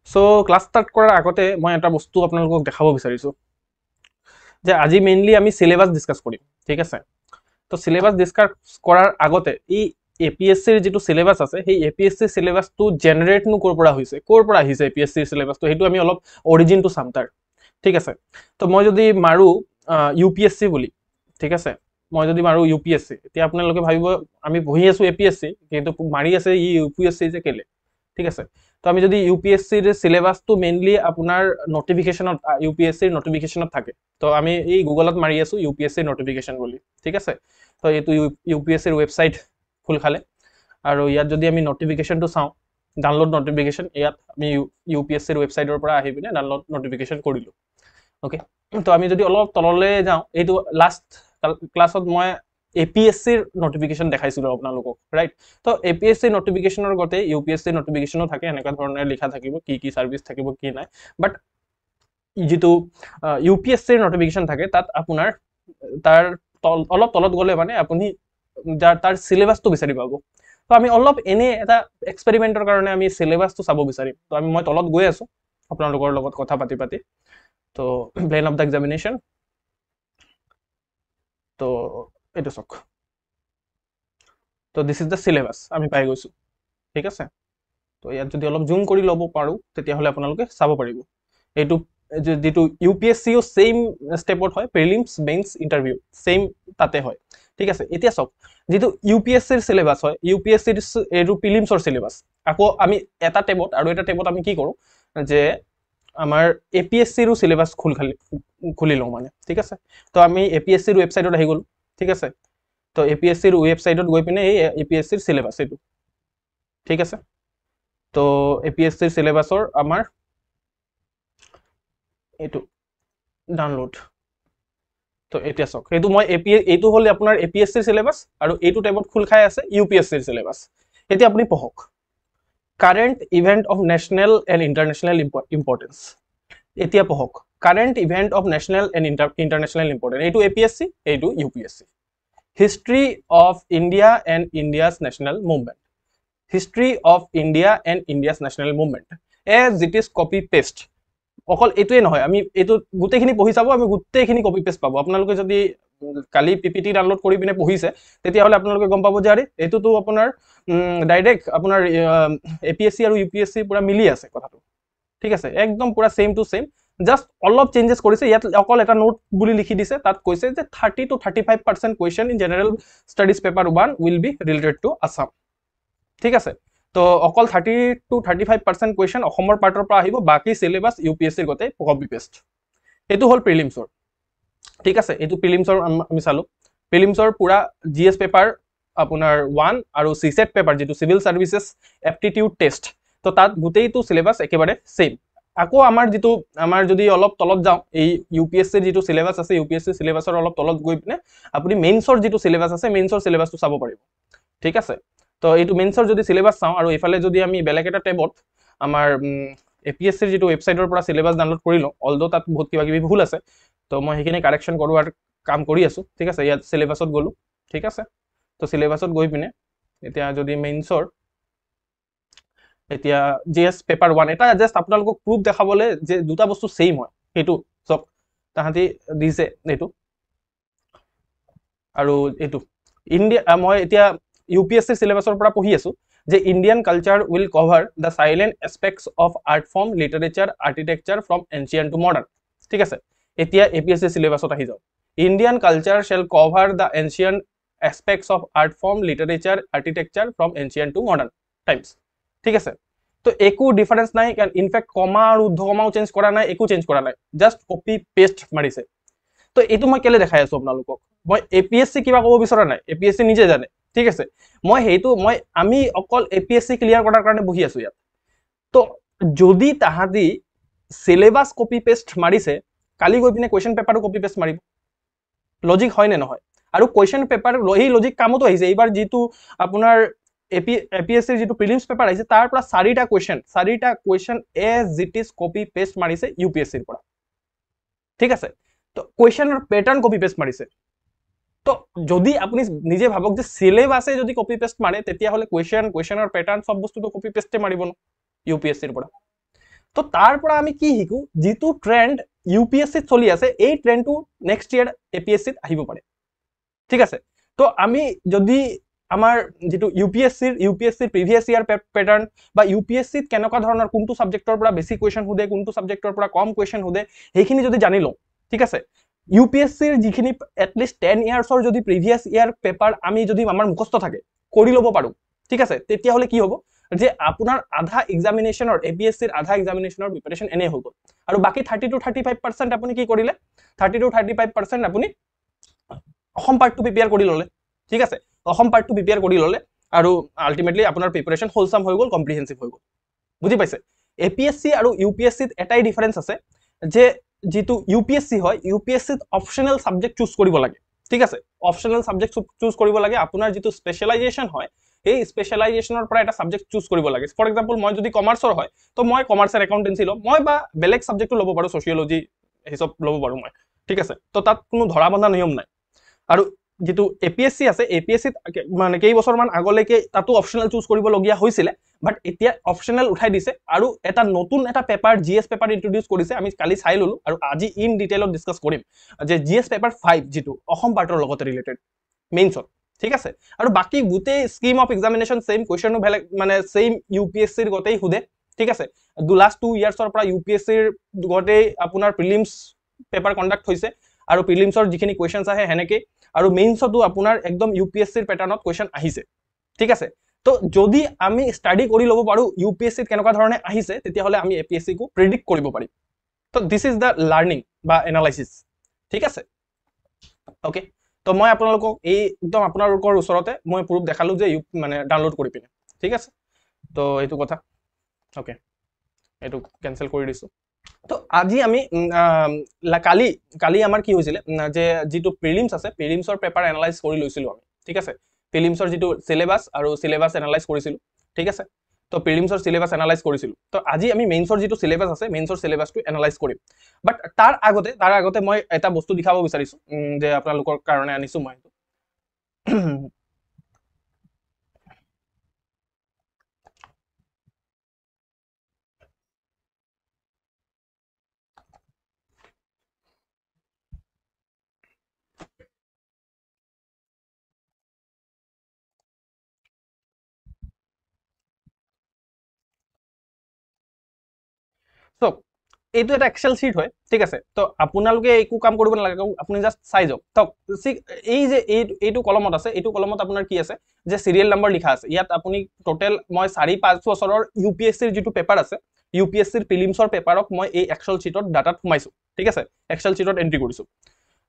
So class start কৰাৰ আগতে মই এটা বস্তু আপোনালোকক দেখাব বিচাৰিছো যে আজি মেইনলি আমি সিলেবাস ডিসকাস কৰিম ঠিক আছে তো সিলেবাস ডিসকাস কৰাৰ আগতে এই এপিএসসিৰ যেটো সিলেবাস আছে সেই এপিএসসি সিলেবাসটো জেনাৰেট নো কৰ পৰা হৈছে কৰ পৰা আহিছে এপিএসসিৰ সিলেবাসটো হেতু আমি অলপ অৰিজিনটো চাম তাৰ ঠিক আছে তো মই যদি মাৰু ইউপিএসসি বুলি ঠিক আছে মই যদি মাৰু ইউপিএসসি এতিয়া আপোনালোকে ভাবিব আমি বহি আছো এপিএসসি কিন্তু মাৰি আছে ই ইউপিএসসি যে কেলে ঠিক আছে তো আমি যদি ইউপিএসসি ৰ সিলেবাসটো মেইনলি আপোনাৰ নোটিফিকেশনত ইউপিএসসি ৰ নোটিফিকেশনত থাকে তো আমি এই গুগলত মাৰি আছো ইউপিএসসি নোটিফিকেশন বুলি ঠিক আছে তো এটো ইউপিএসসি ৰ ওয়েবসাইট খুল খালে আৰু ইয়াত যদি আমি নোটিফিকেশনটো চাও ডাউনলোড নোটিফিকেশন ইয়াত আমি ইউপিএসসি ৰ ওয়েবসাইটৰ পৰা আহি পিনে ডাউনলোড নোটিফিকেশন কৰিলো ওকে তো আমি যদি অলপ তললে যাও এইটো লাষ্ট ক্লাছত মই এপিএসসি ৰ নোটিফিকেশন দেখাইছিলো আপোনালোকক ৰাইট তো এপিএসসি নোটিফিকেশনৰ গতে ইউপিএসসি নোটিফিকেশনো থাকে এনেকা ধৰণে লিখা থাকিব কি সাৰ্ভিস থাকিব কি নাই বাট যেটো ইউপিএসসি ৰ নোটিফিকেশন থাকে তাত আপোনাৰ তাৰ অলপ তলত গলে মানে আপুনি তাৰ সিলেবাসটো বিচাৰি পাব তো আমি অলপ এনে এটা এক্সপেৰিমেন্টৰ কাৰণে আমি সিলেবাসটো চাব বিচাৰিম তো আমি মই তলত গৈ আছো আপোনালোকৰ লগত কথা পাতি তো প্লেন অফ দা এক্সামিনেশন তো এটো সক তো দিস ইজ দা সিলেবাস আমি পাই গৈছো ঠিক আছে তো ইয়াত যদি অলপ জুম কৰি লব পাৰো তেতিয়া হলে আপোনালোকে চাব পাৰিব এটো যেটো ইউপিএসসিও সেম স্টেপত হয় প্ৰিলিমছ মেইনছ ইন্টাৰভিউ সেম তাতে হয় ঠিক আছে এতিয়া সক যেটো ইউপিএসসিৰ সিলেবাস হয় ইউপিএসসিৰ এটো প্ৰিলিমছৰ সিলেবাস আকৌ আমি এটা টেবত আৰু এটা টেবত আমি কি কৰো যে আমাৰ এপিএসসি ৰ সিলেবাস খুলি লও মানে ঠিক আছে তো আমি এপিএসসি ৰ ওয়েবসাইটত আহি গল ঠিক আছে তো এপিএসসি ৰ ওয়েবসাইটত গৈ পিনে এই এপিএসসি ৰ সিলেবাস এটো ঠিক আছে তো এপিএসসি ৰ সিলেবাসৰ আমাৰ এটো ডাউনলোড তো এতিয়া সক এটো মই এটো হল আপোনাৰ এপিএসসি ৰ সিলেবাস আৰু এটো টেবত খুল খাই আছে ইউপিএসসি ৰ সিলেবাস এতিয়া আপুনি পঢ়ক current event of national and international importance এতিয়া পঢ়ক current event of national and international importance এটো এপিএসসি এটো UPSC history of India and India's national movement history of India and India's national movement as it is copy paste অকল এটোই নহয় আমি এটো গুটেখিনি পঢ়ি চাব আমি গুটেখিনি কপি পেস্ট পাব আপোনালোকে যদি কালি পিপিটি ডাউনলোড কৰি পিনে পঢ়িছে তেতিয়া হলে আপোনালোকে গম পাব যে আৰে এটো তো আপোনাৰ ডাইৰেক্ট আপোনাৰ এপিএসসি আৰু ইউপিএসসি পুৰা মিলি আছে কথাটো ঠিক আছে একদম পুৰা সেম টু সেম জাস্ট অলপ চেঞ্জেস কৰিছে ইয়াত অকল এটা নোট বুলি লিখি দিছে তাত কৈছে যে 30 to 35% question in general studies paper 1 will be related to Assam ঠিক আছে তো অকল 30 to 35% কোৱেশ্চন অসমৰ পাৰ্টৰ পৰা আহিব বাকি সিলেবাস ইউপিএসসি ৰ গতে কপি পেস্ট এটো হল প্ৰিলিমছৰ ঠিক আছে এটো প্ৰিলিমছৰ আমি চালো প্ৰিলিমছৰ পুৰা জিএস পেপাৰ আপোনাৰ 1 আৰু সিসেট পেপাৰ যেটো সিভিল সাৰ্ভিসেস এপ্টিটিউড টেষ্ট তো তাত গুটেইটো সিলেবাস একেবাৰে সেম আকৌ আমাৰ যেটো আমাৰ যদি অলপ তলত যাও এই ইউপিএসসি যেটো সিলেবাস আছে ইউপিএসসি সিলেবাসৰ অলপ তলত গৈ পিনে আপুনি মেইনছৰ যেটো সিলেবাস আছে মেইনছৰ সিলেবাসটো চাব পাৰিব ঠিক আছে তো এইটো মেইনছৰ যদি সিলেবাস চাও আৰু এফালে যদি আমি বেলেগ এটা টেবত আমাৰ এপিএসসি যেটো ওয়েবসাইটৰ পৰা সিলেবাস ডাউনলোড কৰিলো অলদো তাত বহুত কিবা কিবি ভুল আছে তো মই হেখিনি কাৰেকচন কৰোৱাৰ কাম কৰি আছো ঠিক আছে ইয়াত সিলেবাসত গলো ঠিক আছে তো সিলেবাসত গৈ পিনে এতিয়া যদি মেইনছৰ এতিয়া জিএস পেপাৰ 1 এটা জাস্ট আপোনালোকক প্ৰুফ দেখাবলে যে দুটা বস্তু সেম হয় এটো সব তাহাঁতি দিছে এটো আৰু এটো ইন্ডিয়া মই এতিয়া ইউপিএসসি সিলেবাসৰ পৰা পঢ়ি আছো যে Indian culture will cover the salient aspects of art form literature architecture from ancient to modern ঠিক আছে এতিয়া এপিএসসি সিলেবাসত আহি যাও Indian culture shall cover the ancient aspects of art form literature architecture from ancient to modern times ঠিক আছে তো একো ডিফারেন্স নাই কারণ ইনফ্যাক্ট কমা আৰু উদ্ধকমাও চেঞ্জ কৰা নাই একো চেঞ্জ কৰা নাই জাস্ট কপি পেস্ট মাৰিছে তো এটো মই কেলে দেখাই আছো আপোনালোকক মই এপিএসসি কিবা ক'ব বিচৰা নাই এপিএসসি নিজে জানে ঠিক আছে মই হেতু আমি অকল এপিএসসি ক্লিয়াৰ কৰাৰ কাৰণে বহি আছো ইয়াত তো যদি তাহাঁতি সিলেবাস কপি পেস্ট মাৰিছে কালি গৈ পিনে কোৱেশ্চন পেপাৰো কপি পেস্ট মাৰিব লজিক হয় নে নহয় আৰু কোৱেশ্চন পেপাৰ এই লজিক কামতো আহিছে এইবাৰ যেটো আপোনাৰ এপিএসসি যেটো প্ৰিলিমছ পেপাৰ আহিছে তাৰ পৰা 4টা question as it is copy paste মাৰিছে ইউপিএসসি ৰ পৰা ঠিক আছে তো কোৱেশ্চনৰ প্যাটাৰ্ন কপি পেস্ট মাৰিছে তো যদি আপুনি নিজে ভাবক যে সিলেবাসে যদি কপি পেস্ট মাৰে তেতিয়া হলে কোৱেশ্চনৰ প্যাটাৰ্ন সব বস্তুটো কপি পেস্টে মাৰিব ন ইউপিএসসি ৰ পৰা তো তাৰ পৰা আমি কি শিকো, যিটো ট্ৰেন্ড ইউপিএসসি চলি আছে এই ট্ৰেন্ডটো নেক্সট ইয়াৰ এপিএসসিত আহিব পাৰে, ঠিক আছে। তো আমি যদি আমাৰ যেটো ইউপিএসসিৰ প্ৰিভিয়াস ইয়াৰ প্যাটাৰ্ন বা ইউপিএসসিত কেনেকুৱা ধৰণৰ কোনটো সাবজেক্টৰ পৰা বেছি কোৱেশ্চন হুদে, কোনটো সাবজেক্টৰ পৰা কম কোৱেশ্চন হুদে, সেইখিনি যদি জানি লওঁ, ঠিক আছে। ইউপিএসসিৰ যিখিনি এটলিষ্ট 10 ইয়াৰ্ছৰ যদি প্ৰিভিয়াস ইয়াৰ পেপাৰ আমি যদি আমাৰ মুখস্থ থাকে কৰি ল'ব পাৰো, ঠিক আছে, তেতিয়া হলে কি হ'ব যে আপোনাৰ আধা এক্সামিনেশনৰ এপিএসসিৰ আধা এক্সামিনেশনৰ প্ৰিপাৰেচন এনে হৈ গ'ল, আৰু বাকি 30 to 35% আপুনি কি কৰিলে, 30 to 35% আপুনি অসম পাৰ্টটো প্ৰিপেয়াৰ কৰি ল'লে, ঠিক আছে। অসম পাৰ্টটো প্ৰিপেয়াৰ কৰি ল'লে আৰু আলটিমেটলি আপোনাৰ প্ৰিপাৰেচন হোলসাম হৈ গ'ল, কম্প্ৰিহেনসিভ হৈ গ'ল, বুজি পাইছে। এপিএসসি আৰু ইউপিএসসিত এটাই ডিফাৰেন্স আছে যে যেটো ইউপিএসসি হয়, ইউপিএসসিত অপশনাল সাবজেক্ট চুজ কৰিব লাগে, ঠিক আছে। অপশনাল সাবজেক্ট চুজ কৰিব লাগে, আপোনাৰ যেটো স্পেশালাইজেশন হয় এই স্পেশালাইজেশনৰ পৰা এটা সাবজেক্ট চুজ কৰিব লাগে। ফৰ এক্সাম্পল মই যদি কমাৰ্চৰ হয় তো মই কমাৰ্চ এণ্ড একাউন্টেন্সি ল'ম, মই বা বেলেগ সাবজেক্টটো ল'ব পাৰো, সোশিয়োলজি হিচাপ ল'ব পাৰো মই, ঠিক আছে। তো তাত কোনো ধৰা বন্ধা নিয়ম নাই। আৰু যেটো এপিএসসি আছে, এপিএসসিত মানে কেই বছৰমান আগলৈকে তাতো অপশনাল চুজ কৰিবলগীয়া হৈছিলে, বাট এতিয়া অপশনাল উঠাই দিছে আৰু এটা নতুন এটা পেপাৰ জিএছ পেপাৰ ইন্ট্ৰোডিউস কৰিছে। আমি কালি চাই ললো আৰু আজি ইন ডিটেইলত ডিসকাস কৰিম যে জিএছ পেপাৰ 5 যেটো অসম পাৰ্টৰ লগত ৰিলেটেড মেইনছত, ঠিক আছে। আৰু বাকি গোটেই স্কিম অফ এক্সামিনেশন সেম, কোৱেশ্চনো বেলেগ, মানে সেম ইউপিএসসিৰ গোটেই হুদে, ঠিক আছে। লাষ্ট 2 ইয়াৰ্ছৰ পৰা ইউপিএসসিৰ গোটেই আপোনাৰ প্ৰিলিমছ পেপাৰ কন্ডাক্ট হৈছে আৰু প্ৰিলিমছৰ যিখিনি কোৱেশ্চনছ আহে হেনেকে, আৰু মেইনছতো আপোনাৰ একদম ইউপিএসসিৰ প্যাটাৰ্নত কোৱেশ্চন আহিছে, ঠিক আছে। তো যদি আমি স্টাডি কৰি ল'ব পাৰো ইউপিএসসিত কেনেকুৱা ধৰণে আহিছে, তেতিয়া হলে আমি এপিএসসি কো প্ৰেডিক্ট কৰিব পাৰিম। তো দিস ইজ দা লাৰ্নিং বা এনালাইসিস, ঠিক আছে। ওকে, তো মই আপোনালোকক এই একদম আপোনালোকৰ ওচৰতে মই প্ৰুফ দেখালো যে মানে ডাউনলোড কৰি পিনে, ঠিক আছে। তো এইটো কথা, ওকে, এইটো কেনসেল কৰি দিছো। তো আজি আমি কালি আমাৰ কি হৈছিলে যে যেটো প্ৰিলিমছ আছে, প্ৰিলিমছৰ পেপাৰ এনালাইজ কৰি লৈছিলো আমি, ঠিক আছে। প্ৰিলিমছৰ যেটো সিলেবাস আৰু সিলেবাস এনালাইজ কৰিছিলো, ঠিক আছে। তো প্ৰিলিমছৰ সিলেবাস এনালাইজ কৰিছিলো। তো আজি আমি মেইনছৰ যেটো সিলেবাস আছে, মেইনছৰ সিলেবাসটো এনালাইজ কৰিম। বাট তাৰ আগতে মই এটা বস্তু দেখাব বিচাৰিছো যে আপোনালোকৰ কাৰণে আনিছো মই। So, এইটো এটা এক্সেল শীট হয়, ঠিক আছে। তো আপোনালোকে একো কাম কৰিব নালাগে, আপুনি জাস্ট চাই যাওক। তো এই যে এইটো কলমত আছে, এইটো কলমত আপোনাৰ কি আছে যে সিৰিয়েল নাম্বাৰ লিখা আছে। ইয়াত আপুনি টোটেল মই 4-5 বছৰৰ ইউপিএসসিৰ যেটো পেপাৰ আছে, ইউপিএসসিৰ প্ৰিলিমছৰ পেপাৰক মই এই এক্সেল শীটত ডাটাত সোমাইছো, ঠিক আছে। এক্সেল শীটত এন্ট্ৰি কৰিছো।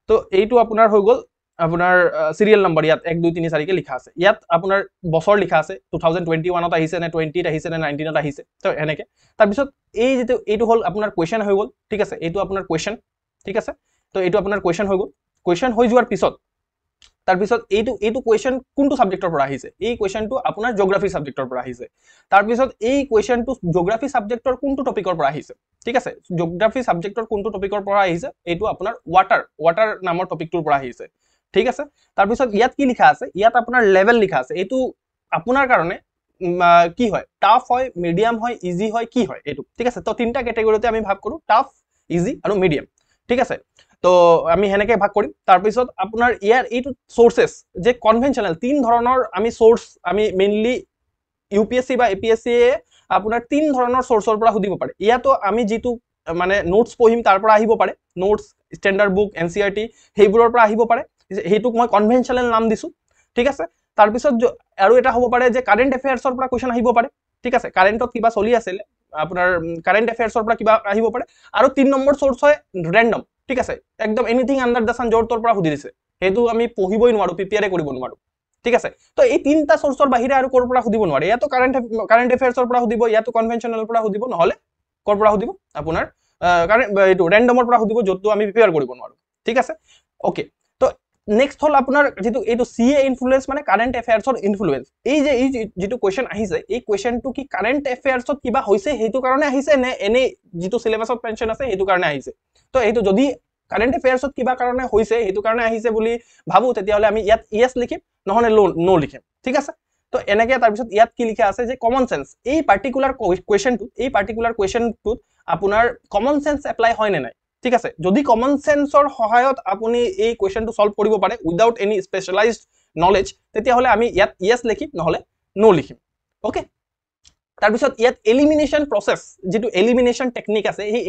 তো এইটো আপোনাৰ হৈ গ'ল আপোনাৰ সিৰিয়েল নাম্বাৰ, ইয়াত 1 2 3 4 কে লিখা আছে। ইয়াত আপোনাৰ বছৰ লিখা আছে, 2021ত আহিছে নে 20ত আহিছে নে 19ত আহিছে, তো এনেকে। তাৰপিছত এই যেটো এইটো হল আপোনাৰ কোৱেশ্চন হৈ গ'ল, ঠিক আছে। এইটো আপোনাৰ কোৱেশ্চন, ঠিক আছে। তো এইটো আপোনাৰ কোৱেশ্চন হৈ গ'ল। কোৱেশ্চন হৈ যোৱাৰ পিছত তাৰপিছত এইটো কোৱেশ্চন কোনটো সাবজেক্টৰ পৰা আহিছে, এই কোৱেশ্চনটো আপোনাৰ জিওগ্ৰাফি সাবজেক্টৰ পৰা আহিছে। তাৰপিছত এই কোৱেশ্চনটো জিওগ্ৰাফি সাবজেক্টৰ কোনটো টপিকৰ পৰা আহিছে, ঠিক আছে। জিওগ্ৰাফি সাবজেক্টৰ কোনটো টপিকৰ পৰা আহিছে, এইটো আপোনাৰ ওয়াটাৰ নামৰ টপিকটোৰ পৰা আহিছে, ঠিক আছে। তাৰপিছত ইয়াত কি লিখা আছে, ইয়াত আপোনাৰ লেভেল লিখা আছে। এইটো আপোনাৰ কাৰণে কি হয়, টাফ হয়, মিডিয়াম হয়, ইজি হয়, কি হয় এইটো, ঠিক আছে। তো তিনটা ক্যাটাগরিতে আমি ভাগ কৰো, টাফ, ইজি আৰু মিডিয়াম, ঠিক আছে। তো আমি হেনেকে ভাগ কৰিম। তাৰপিছত আপোনাৰ ইয়াৰ এইটো সোৰ্সেস যে কনভেনশনাল 3 ধৰণৰ আমি সোৰ্স, আমি মেইনলি ইউপিএসসি বা এপিএসসি আপোনাৰ 3 ধৰণৰ সোৰ্সৰ পৰা সুধিব পাৰে। ইয়াতো আমি যেটো মানে নোটস পঢ়িম তাৰ পৰা আহিব পাৰে, নোটস, স্ট্যান্ডাৰ্ড বুক, এনসিইআৰটি সেইবোৰৰ পৰা আহিব পাৰে, হেইটোক মই কনভেনশনাল নাম দিছো, ঠিক আছে। তাৰপিছত আৰু এটা হ'ব পাৰে যে কাৰেন্ট এফেয়াৰ্সৰ পৰা কোৱেশ্চন আহিব পাৰে, ঠিক আছে। কাৰেন্টত কিবা চলি আছিল আপোনাৰ কাৰেন্ট এফেয়াৰ্সৰ পৰা কিবা আহিব পাৰে। আৰু 3 নম্বৰ সোৰ্স হয় ৰেন্ডম, ঠিক আছে। একদম এনিথিং আন্ডাৰ দ্য সান জৰ পৰা সুধি দিছে, হেতু আমি পঢ়িবই নোৱাৰো, প্ৰিপেয়াৰে কৰিব নোৱাৰো, ঠিক আছে। তো এই তিনটা সোৰ্সৰ বাহিৰে আৰু কৰ পৰা সুধিব নোৱাৰে। ইয়াতো কাৰেন্ট এফেয়াৰ্সৰ পৰা সুধিব, ইয়াতো কনভেনশনালৰ পৰা সুধিব, নহলে কৰ পৰা সুধিব আপোনাৰ এইটো ৰেন্ডমৰ পৰা সুধিব, যতটো আমি প্ৰিপেয়াৰ কৰিব নোৱাৰো, ঠিক আছে। ওকে, তো নেক্সট হল আপোনাৰ যেটো এইটো সিএ ইনফ্লুয়েন্স মানে কাৰেন্ট এফেয়াৰ্সৰ ইনফ্লুয়েন্স। এই যে এই যেটো কোৱেশ্চন আহিছে, এই কোৱেশ্চনটো কি কাৰেন্ট এফেয়াৰ্সত কিবা হৈছে হেতু কাৰণে আহিছে নে এনে যেটো সিলেবাসত মেনশন আছে হেতু কাৰণে আহিছে। তো এইটো যদি কাৰেন্ট এফেয়াৰ্সত কিবা কাৰণে হৈছে হেতু কাৰণে আহিছে বুলি ভাবো, তেতিয়া হলে আমি ইয়াত ইয়েস লিখিম, নহলে নো লিখিম, ঠিক আছে। তো এনেকে তাৰপিছত ইয়াত কি লিখা আছে যে কমন সেন্স, এই পাৰ্টিকুলাৰ কোৱেশ্চনটো আপোনাৰ কমন সেন্স এপ্লাই হয় নে নাই ঠিক আছে যদি কমন সেন্সৰ সহায়ত আপুনি এই কোৱেশ্চনটো সলভ কৰিব পাৰে উইদাউট এনি স্পেশালাইজড নলেজ তেতিয়াহলে আমি ইয়াত ইয়েস লিখিম নহলে নো লিখিম ওকে তাৰপিছত ইয়াত এলিমিনেশন প্ৰসেস যেটো এলিমিনেশন টেকনিক আছে এই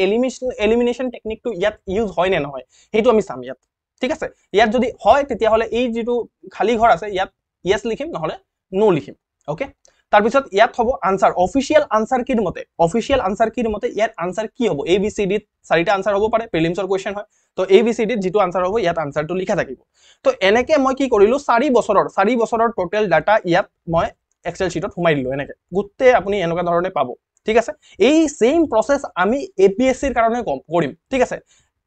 এলিমিনেশন টেকনিকটো ইয়াত ইউজ হয় নে নহয় হেতু আমি চাম ইয়াত ঠিক আছে ইয়াত যদি হয় তেতিয়াহলে এই যেটো খালি ঘৰ আছে ইয়াত ইয়েস লিখিম নহলে নো লিখিম ওকে তাৰপিছত ইয়াত হ'ব আনসাৰ অফিশিয়াল আনসাৰ কিৰ মতে ইয়াত আনসাৰ কি হ'ব ABCD চাৰিটা আনসাৰ হ'ব পাৰে প্ৰিলিমছৰ কোৱেশ্চন হয় তো ABCD যেটো আনসাৰ হ'ব ইয়াত আনসাৰটো লিখা থাকিব তো এনেকে মই কি কৰিলো 4 বছৰৰ টোটাল ডাটা ইয়াত মই এক্সেল শীটত সোমাই দিলো এনেকে গুটে আপুনি এনেকা ধৰণে পাব ঠিক আছে এই সেম প্ৰসেস আমি APSC ৰ কাৰণে কৰিম ঠিক আছে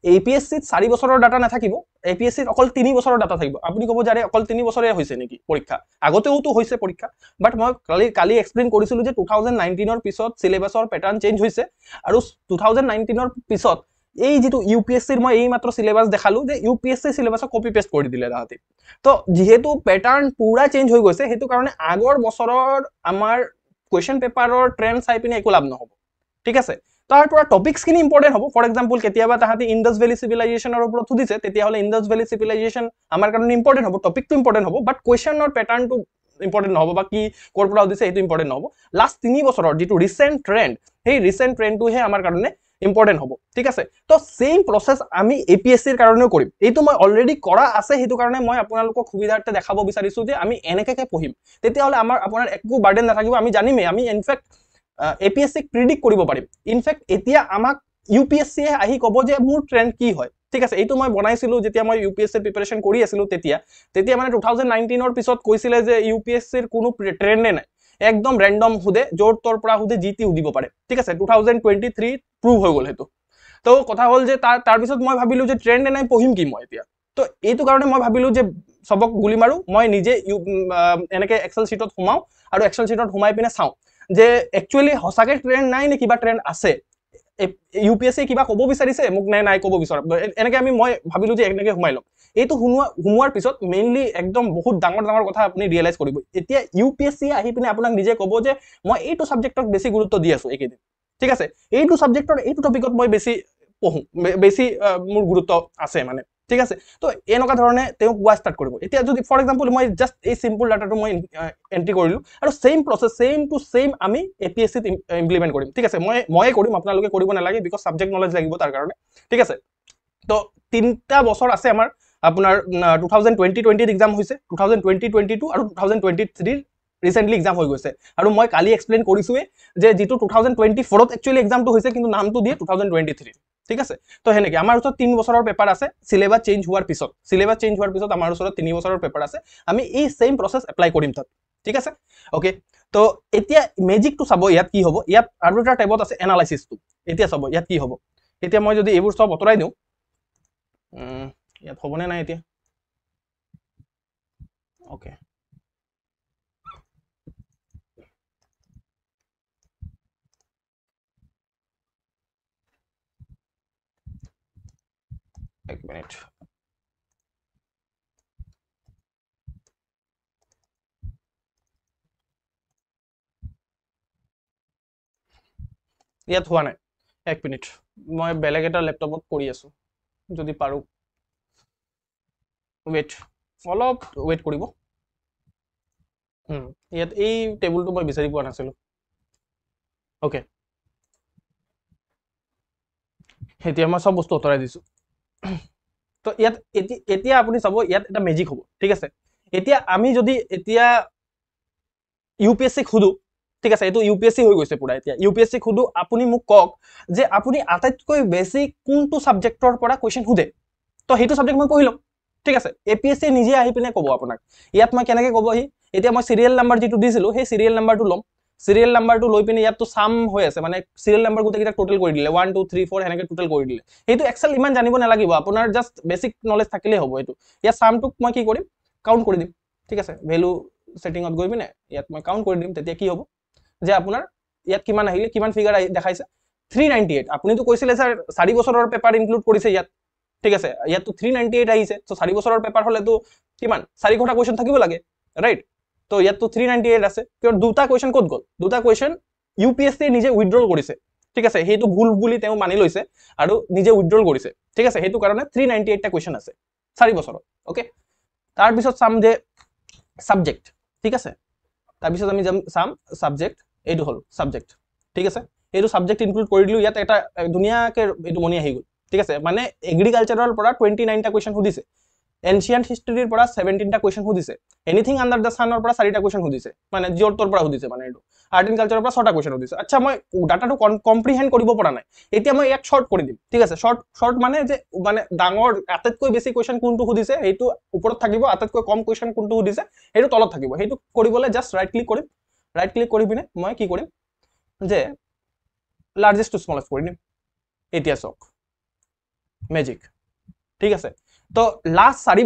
APSC 4 বছৰৰ ডাটা নাথাকিব APSC অকল 3 বছৰৰ ডাটা থাকিব আপুনি কব যাৰে অকল 3 বছৰে হৈছে নেকি পৰীক্ষা আগতেও তো হৈছে পৰীক্ষা বাট মই কালি এক্সপ্লেইন কৰিছিলো যে 2019 ৰ পিছত সিলেবাসৰ প্যাটাৰ্ন চেঞ্জ হৈছে আৰু 2019 ৰ পিছত এই যেটো UPSC ৰ মই এই মাত্ৰ সিলেবাস দেখালো যে UPSC সিলেবাসক কপি পেস্ট কৰি দিলে তাহাতে তো যেহেতু প্যাটাৰ্ন পুৰা চেঞ্জ হৈ গৈছে হেতু কাৰণে আগৰ বছৰৰ আমাৰ কোৱেশ্চন পেপাৰৰ ট্ৰেন্ড চাই পিনে একো লাভ নহব ঠিক আছে তাৰ পৰা টপিকস কিনি ইম্পৰ্টেন্ট হ'ব ফৰ এক্সাম্পল কেতিয়াবা তাহাতে ইন্ডাস ভ্যালি সিভিলাইজেশনৰ ওপৰত সুধিছে তেতিয়াহলে ইন্ডাস ভ্যালি সিভিলাইজেশন আমাৰ কাৰণে ইম্পৰ্টেন্ট হ'ব টপিকটো ইম্পৰ্টেন্ট হ'ব বাট কোৱেশ্চনৰ প্যাটাৰ্নটো ইম্পৰ্টেন্ট নহব বা কি কৰ পৰা সুধিছে হেতু ইম্পৰ্টেন্ট নহব লাষ্ট 3 বছৰৰ যেটো ৰিসেন্ট ট্ৰেন্ড সেই ৰিসেন্ট ট্ৰেন্ডটো হে আমাৰ কাৰণে ইম্পৰ্টেন্ট হ'ব ঠিক আছে তো সেম প্ৰসেস আমি APSC ৰ কাৰণেও কৰিম এইটো মই অলৰেডি কৰা আছে হেতু কাৰণে মই আপোনালোকক সুবিধাৰ্থে দেখাব বিচাৰিছো যে আমি এনেকাকে পঢ়িম তেতিয়াহলে আপোনাৰ একো বাৰ্ডেন নাথাকিব আমি জানিমে আমি ইনফ্যাক্ট APSC প্ৰেডিক্ট কৰিব পাৰিম ইনফ্যাক্ট এতিয়া আমাক UPSC আহি কব যে মোৰ ট্ৰেন্ড কি হয় ঠিক আছে এইটো মই বনাইছিলো যেতিয়া মই UPSC প্ৰিপাৰেচন কৰি আছিলো তেতিয়া মানে 2019 ৰ পিছত কৈছিলে যে UPSC ৰ কোনো ট্ৰেন্ডে নাই একদম ৰেন্ডম হুদে জোৰ তৰ পৰা হুদে জিতি উদিব পাৰে ঠিক আছে 2023 প্ৰুভ হৈ গল হেতু তো কথা হল যে তাৰ পিছত মই ভাবিলো যে ট্ৰেন্ড নাই পঢ়িম কি মই এতিয়া তো এইটো কাৰণে মই ভাবিলো যে সবক গুলি মাৰু মই নিজে এনেকে এক্সেল শীটত সোমাও আৰু এক্সেল শীটত সোমাই পিনে চাও যে একচুয়ালি হসাকে ট্ৰেন্ড নাই নে কিবা ট্ৰেন্ড আছে UPSC কিবা কব বিচাৰিছে মোক নাই কব বিচাৰ এনেকে মই ভাবিলো যে এনেকে সোমাই লম এইটো হুমুৱাৰ পিছত মেইনলি একদম বহুত ডাঙৰ কথা আপুনি ৰিয়েলাইজ কৰিব এতিয়া UPSC আহি পিনে আপোনাক নিজে কব যে মই এইটো সাবজেক্টক বেছি গুৰুত্ব দি আছো একেদিন ঠিক আছে এইটো সাবজেক্টৰ এইটো টপিকত মই বেছি পঢ়ো বেছি মোৰ গুৰুত্ব আছে মানে ঠিক আছে তো এনেকা ধৰণে তেও কোৱা স্টাৰ্ট কৰিব এতিয়া যদি ফৰ এক্সাম্পল মই জাস্ট এই সিম্পল ডাটাটো মই এন্ট্ৰি কৰিলো আৰু same process same to same আমি APSC ত ইমপ্লিমেন্ট কৰিম ঠিক আছে মই কৰিম আপোনালোকে কৰিব নালাগে বিকজ সাবজেক্ট নলেজ লাগিব তাৰ কাৰণে ঠিক আছে তো তিনটা বছৰ আছে আমাৰ আপোনাৰ 2020 এক্সাম হৈছে 2022 আৰু 2023 ৰিসেন্টলি এক্সাম হৈ গৈছে আৰু মই কালি এক্সপ্লেইন কৰিছোৱে যে যেটো 2024 ত একচুয়ালি এক্সামটো হৈছে কিন্তু নামটো দিয়ে 2023 ঠিক আছে তো হেনেকে আমাৰ ওচৰত 3 বছৰৰ পেপাৰ আছে সিলেবাস চেঞ্জ হোৱাৰ পিছত আমাৰ ওচৰত 3 বছৰৰ পেপাৰ আছে আমি এই সেম প্ৰসেস এপ্লাই কৰিম তাত ঠিক আছে ওকে তো এতিয়া ম্যাজিকটো চাব ইয়াত কি হ'ব ইয়াত আৰু এটা টাইপত আছে এনালাইসিসটো এতিয়া চাব ইয়াত কি হ'ব এতিয়া মই যদি এইবোৰ সব অতৰাই দিও ইয়াত হ'বনে নাই এতিয়া ওকে এক মিনিট ইয়াত হোৱা নাই এক মিনিট মই বেলেগ এটা ল্যাপটপত কৰি আছো যদি পাৰো ওয়েট অলপ ওয়েট কৰিব ইয়াত এই টেবুলটো মই বিচাৰি পোৱা নাছিলো ওকে এতিয়া মই সব বস্তু অতৰাই দিছো তো ইয়াত এতিয়া আপুনি চাব ইয়াত এটা ম্যাজিক হ'ব ঠিক আছে এতিয়া আমি যদি এতিয়া UPSC খুদু ঠিক আছে এটো UPSC হৈ গৈছে পুৰা এতিয়া UPSC খুদু আপুনি মোক কক যে আপুনি আটাইতকৈ বেছি কোনটো সাবজেক্টৰ পৰা কোৱেশ্চন হুদে তো হেতু সাবজেক্ট মই পঢ়িলো ঠিক আছে APSC নিজে আহি পিনে কব আপোনাক ইয়াত মই কেনেকে কব হি এতিয়া মই সিৰিয়েল নাম্বাৰ যেটো দিছিলো সেই সিৰিয়েল নাম্বাৰটো লম সিৰিয়েল নাম্বাৰটো লৈ পিনে ইয়াত তো সাম হৈ আছে মানে সিৰিয়েল নাম্বাৰ গুটেকিটা টোটাল কৰি দিলে 1 2 3 4 হেনেকে টোটাল কৰি দিলে হেতু এক্সেল ইমান জানিব নালাগিব আপোনাৰ জাস্ট বেসিক নলেজ থাকিলে হ'ব এটো ইয়াত সামটোক মই কি কৰিম কাউন্ট কৰি দিম ঠিক আছে ভ্যালু সেটিংত গৈ পিনে ইয়াত মই কাউন্ট কৰি দিম তেতিয়া কি হ'ব যে আপোনাৰ ইয়াত কিমান আহিলে কিমান ফিগাৰ দেখাইছে 398 আপুনি তো কৈছিলে স্যাৰ 4 বছৰৰ পেপাৰ ইনক্লুড কৰিছে ইয়াত ঠিক আছে ইয়াত তো 398 আহিছে তো 4 বছৰৰ পেপাৰ হলে তো কিমান 4 ঘটা কোৱেশ্চন থাকিব লাগে ৰাইট তো ইয়াত তো 398 আছে কিয় দুটা কোৱেশ্চন ক'ত গল দুটা কোৱেশ্চন UPSC নিজে উইথড্ৰ কৰিছে ঠিক আছে সেইটো ভুল বুলি তেওঁ মানি লৈছে আৰু নিজে উইথড্ৰল কৰিছে ঠিক আছে সেইটো কাৰণে 398টা কুৱেশ্যন আছে 4 বছৰত ওকে তাৰপিছত চাম যে সাবজেক্ট ঠিক আছে তাৰপিছত আমি চাম সাবজেক্ট এইটো হল সাবজেক্ট ঠিক আছে এইটো সাবজেক্ট ইনক্লুড কৰি দিলো ইয়াত এটা দুনিয়াকে এইটো মনি আহি গল ঠিক আছে মানে এগ্ৰিকালচাৰৰ পৰা 29টা কুৱেশ্যন সুধিছে এনশিয়েন্ট হিষ্ট্ৰীৰ পৰা 17টা কুৱেশ্যন সুধিছে এনিথিং আন্ডাৰ দ্য সানৰ পৰা 4টা কুৱেশ্যন সুধিছে মানে জিঅ'ৰ পৰা সুধিছে মানে এইটো আৰ্ট এণ্ড কালচাৰৰ পৰা 6টা কুৱেশ্যন সুধিছে আচ্ছা মই ডাটাটো কম্প্ৰিহেন্ড কৰিব পৰা নাই এতিয়া মই ইয়াক শৰ্ট কৰি দিম ঠিক আছে শৰ্ট মানে যে মানে ডাঙৰ আটাইতকৈ বেছি কুৱেশ্যন কোনটো সুধিছে এইটো ওপৰত থাকিব আটাইতকৈ কম কুৱেশ্যন কোনটো সুধিছে এইটো তলত থাকিব সেইটো কৰিবলৈ জাস্ট ৰাইট ক্লিক কৰিম ৰাইট ক্লিক কৰি পিনে মই কি কৰিম যে লাৰ্জেষ্ট টু স্মলেষ্ট কৰি দিম এতিয়া চাওক মেজিক ঠিক আছে তো লাষ্ট 4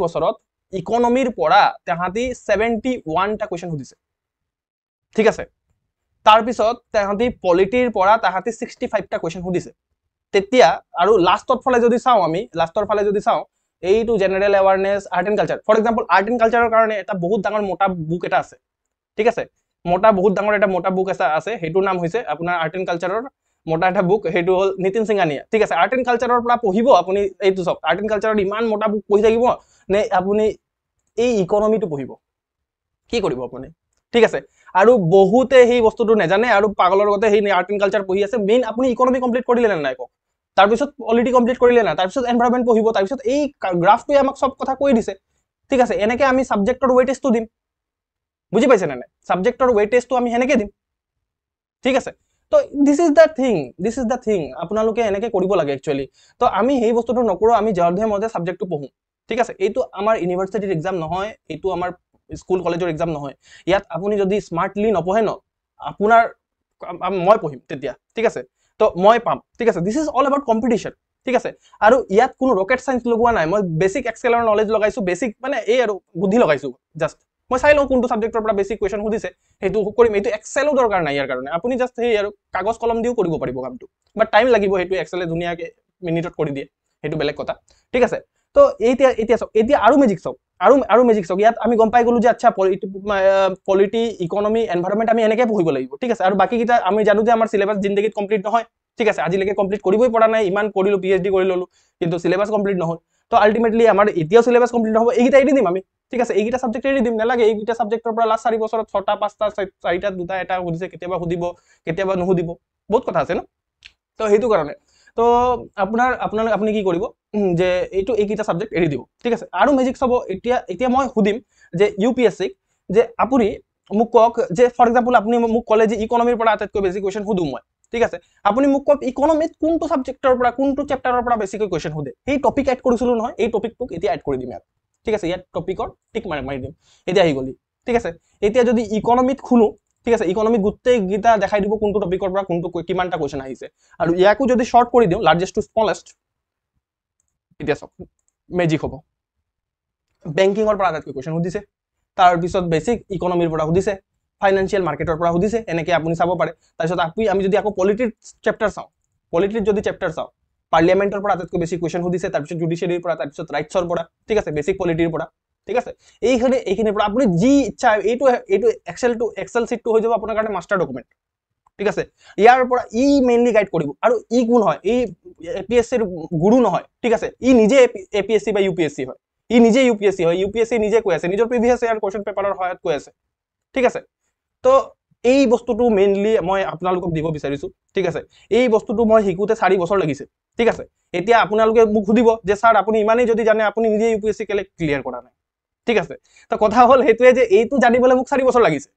বছৰত ইকোনমিৰ পৰা তাহাঁতি 71টা কুৱেশ্যন সুধিছে ঠিক আছে তাৰপিছত তাহাঁতি পলিটিৰ পৰা তাহাঁতি 65টা কুৱেশ্যন সুধিছে তেতিয়া আৰু লাষ্টৰ ফালে যদি চাওঁ এইটো general awareness art and culture for example art and কালচাৰৰ কাৰণে এটা বহুত ডাঙৰ মোটা বুক এটা আছে ঠিক আছে বহুত ডাঙৰ এটা মোটা বুক আছে সেইটোৰ নাম হৈছে আপোনাৰ আৰ্ট এণ্ড কালচাৰৰ মোটা এটা বুক সেইটো হল নিতিন সিংহানিয়া ঠিক আছে আৰ্ট এণ্ড কালচাৰৰ পৰা পঢ়িব আপুনি এইটো সব আৰ্ট এণ্ড কালচাৰৰ ইমান মোটা বুক পঢ়ি থাকিব নে আপুনি এই ইকোনমিটো পঢ়িব কি কৰিব আপুনি ঠিক আছে আৰু বহুতে সেই বস্তুটো নেজানে আৰু পাগলৰ লগতে সেই আৰ্ট এণ্ড কালচাৰ পঢ়ি আছে মেইন আপুনি ইকোনমি কমপ্লিট কৰিলে নে নাই তাৰপিছত পলিটি কমপ্লিট কৰিলে না তাৰপিছত এনভাইৰনমেন্ট পঢ়িব তাৰপিছত এই গ্ৰাফটোৱে আমাক সব কথা কৈ দিছে ঠিক আছে এনেকে আমি সাবজেক্টৰ ওয়েটেজটো দিম বুজি পাইছে না নাই সাবজেক্টৰ ওয়েটেজটো আমি হেনেকে দিম ঠিক আছে তো দিস ইজ দ্য থিং আপোনালোকে এনেকে কৰিব লাগে একচুয়ালি তো আমি সেই বস্তুটো নকৰো আমি জৰ্ধে মজে সাবজেক্টটো পঢ়ো ঠিক আছে এইটো আমাৰ ইউনিভাৰ্সিটিৰ এক্সাম নহয় এইটো আমাৰ স্কুল কলেজৰ এক্সাম নহয় ইয়াত আপুনি যদি স্মাৰ্টলি নপঢ়ে ন আপোনাৰ মই পঢ়িম তেতিয়া ঠিক আছে তো মই পাম ঠিক আছে this is all about competition ঠিক আছে আৰু ইয়াত কোনো ৰকেট সায়েন্স লগোৱা নাই মই বেসিক এক্সেলৰ নলেজ লগাইছো বেসিক মানে এই আৰু বুদ্ধি লগাইছো জাস্ট মই চাই লওঁ কোনটো সাবজেক্টৰ পৰা বেসিক কোৱেশ্চন সুধিছে সেইটো কৰিম এইটো এক্সেলো দৰকাৰ নাই ইয়াৰ কাৰণে আপুনি জাস্ট সেই আৰু কাগজ কলম দিও কৰিব পাৰিব কামটো বাট টাইম লাগিব সেইটো এক্সেলে ধুনিয়াকে মিনিটত কৰি দিয়ে সেইটো বেলেগ কথা ঠিক আছে তো এতিয়া আৰু মেজিক চাওক আৰু মেজিক চাওক ইয়াত আমি গম পাই গলো যে আচ্ছা পলিটি ইকোনমি এনভাইৰনমেন্ট আমি এনেকৈ পঢ়িব লাগিব ঠিক আছে আৰু বাকি কিটা আমি জানো যে আমাৰ সিলেবাস জিন্দগীত কমপ্লিট নহয় ঠিক আছে আজিলৈকে কমপ্লিট কৰিবই পৰা নাই ইমান কৰিলো পিএইচডি কৰি ললো কিন্তু সিলেবাস কমপ্লিট নহল তো আলটিমেটলি আমাৰ এতিয়াও সিলেবাস কমপ্লিট নহব এইকেইটা এৰি দিম আমি ঠিক আছে এইকেইটা সাবজেক্ট এৰি দিম নালাগে এইকেইটা সাবজেক্টৰ পৰা লাষ্ট 4 বছৰত 6টা 5টা 4টা 2টা এটা সুধিছে কেতিয়াবা সুধিব কেতিয়াবা নুসুধিব বহুত কথা আছে ন তো সেইটো কাৰণে তো আপুনি কি কৰিব যে এইকেইটা সাবজেক্ট এৰি দিব ঠিক আছে আৰু মেজিক চাব এতিয়া মই সুধিম যে ইউপিএসসি যে আপুনি মোক কক যে ফৰ এক্সাম্পল আপুনি মোক কলে যে ইকোনমিৰ পৰা আটাইতকৈ বেছি কোৱেশ্চন সুধো মই ঠিক আছে আপুনি মোক কক ইকোনমিত কোনটো সাবজেক্টৰ পৰা কোনটো চ্যাপ্টাৰৰ পৰা বেছিকৈ কোৱেশ্চন সুধে এই টপিক এড কৰিছিলো নহয় এই টপিকটোক এতিয়া এড কৰি দিম ইয়াত ঠিক আছে ইয়াত টপিকৰ টিক মাৰি দিম এতিয়া আহি গলি ঠিক আছে এতিয়া যদি ইকোনমিত খুলো ঠিক আছে ইকোনমিক গোটেই গীতা দেখাই দিব কোনটো টপিকৰ পৰা কোনটো কিমানটা কোৱেশ্চন আহিছে আৰু ইয়াকো যদি শৰ্ট কৰি দিও লাৰ্জেষ্ট টু স্মলেষ্ট এতিয়া সব মেজিক হ'ব বেংকিংৰ পৰা আটাইতকৈ কোৱেশ্চন সুধিছে তাৰ পিছত বেসিক ইকোনমিৰ পৰা সুধিছে ফাইনান্সিয়াল মাৰ্কেটৰ পৰা সুধিছে এনেকৈ আপুনি চাব পাৰে তাৰপিছত আমি যদি আকৌ পলিটিৰ চ্যাপ্টাৰ চাওঁ পলিটিৰ যদি চ্যাপ্টাৰ চাওঁ পাৰ্লিয়ামেন্টৰ পৰা আটাইতকৈ বেছি কোৱেশ্চন সুধিছে তাৰপিছত জুডিশিয়াৰীৰ পৰা তাৰপিছত ৰাইটছৰ পৰা ঠিক আছে বেসিক পলিটিৰ পৰা ঠিক আছে এইখিনিৰ পৰা আপুনি যি ইচ্ছা এইটো এক্সেল শীটটো হৈ যাব আপোনাৰ কাৰণে মাষ্টাৰ ডকুমেন্ট ঠিক আছে ইয়াৰ পৰা ই মেইনলি গাইড কৰিব আৰু ই কোন হয় ই এপিএসসিৰ গুৰু নহয় ঠিক আছে ই নিজে এপিএসসি বা ইউপিএসসি হয় ই নিজে ইউপিএসসি হয় ইউপিএসসি নিজে কৈ আছে নিজৰ প্ৰিভিয়াস ইয়াৰ কোৱেশ্চন পেপাৰৰ সহায়ত কৈ আছে ঠিক আছে তো এই বস্তুটো মেইনলি মই আপোনালোকক দিব বিচাৰিছো ঠিক আছে এই বস্তুটো মই শিকুতে 4 বছৰ লাগিছে ঠিক আছে এতিয়া আপোনালোকে মোক সুধিব যে স্যাৰ আপুনি ইমানেই যদি জানে আপুনি নিজে ইউপিএসসি কেলে ক্লিয়াৰ কৰা নাই ঠিক আছে তো কথা হল হেতুৱে যে এইটো জানিবলৈ মোক 4 বছৰ লাগিছে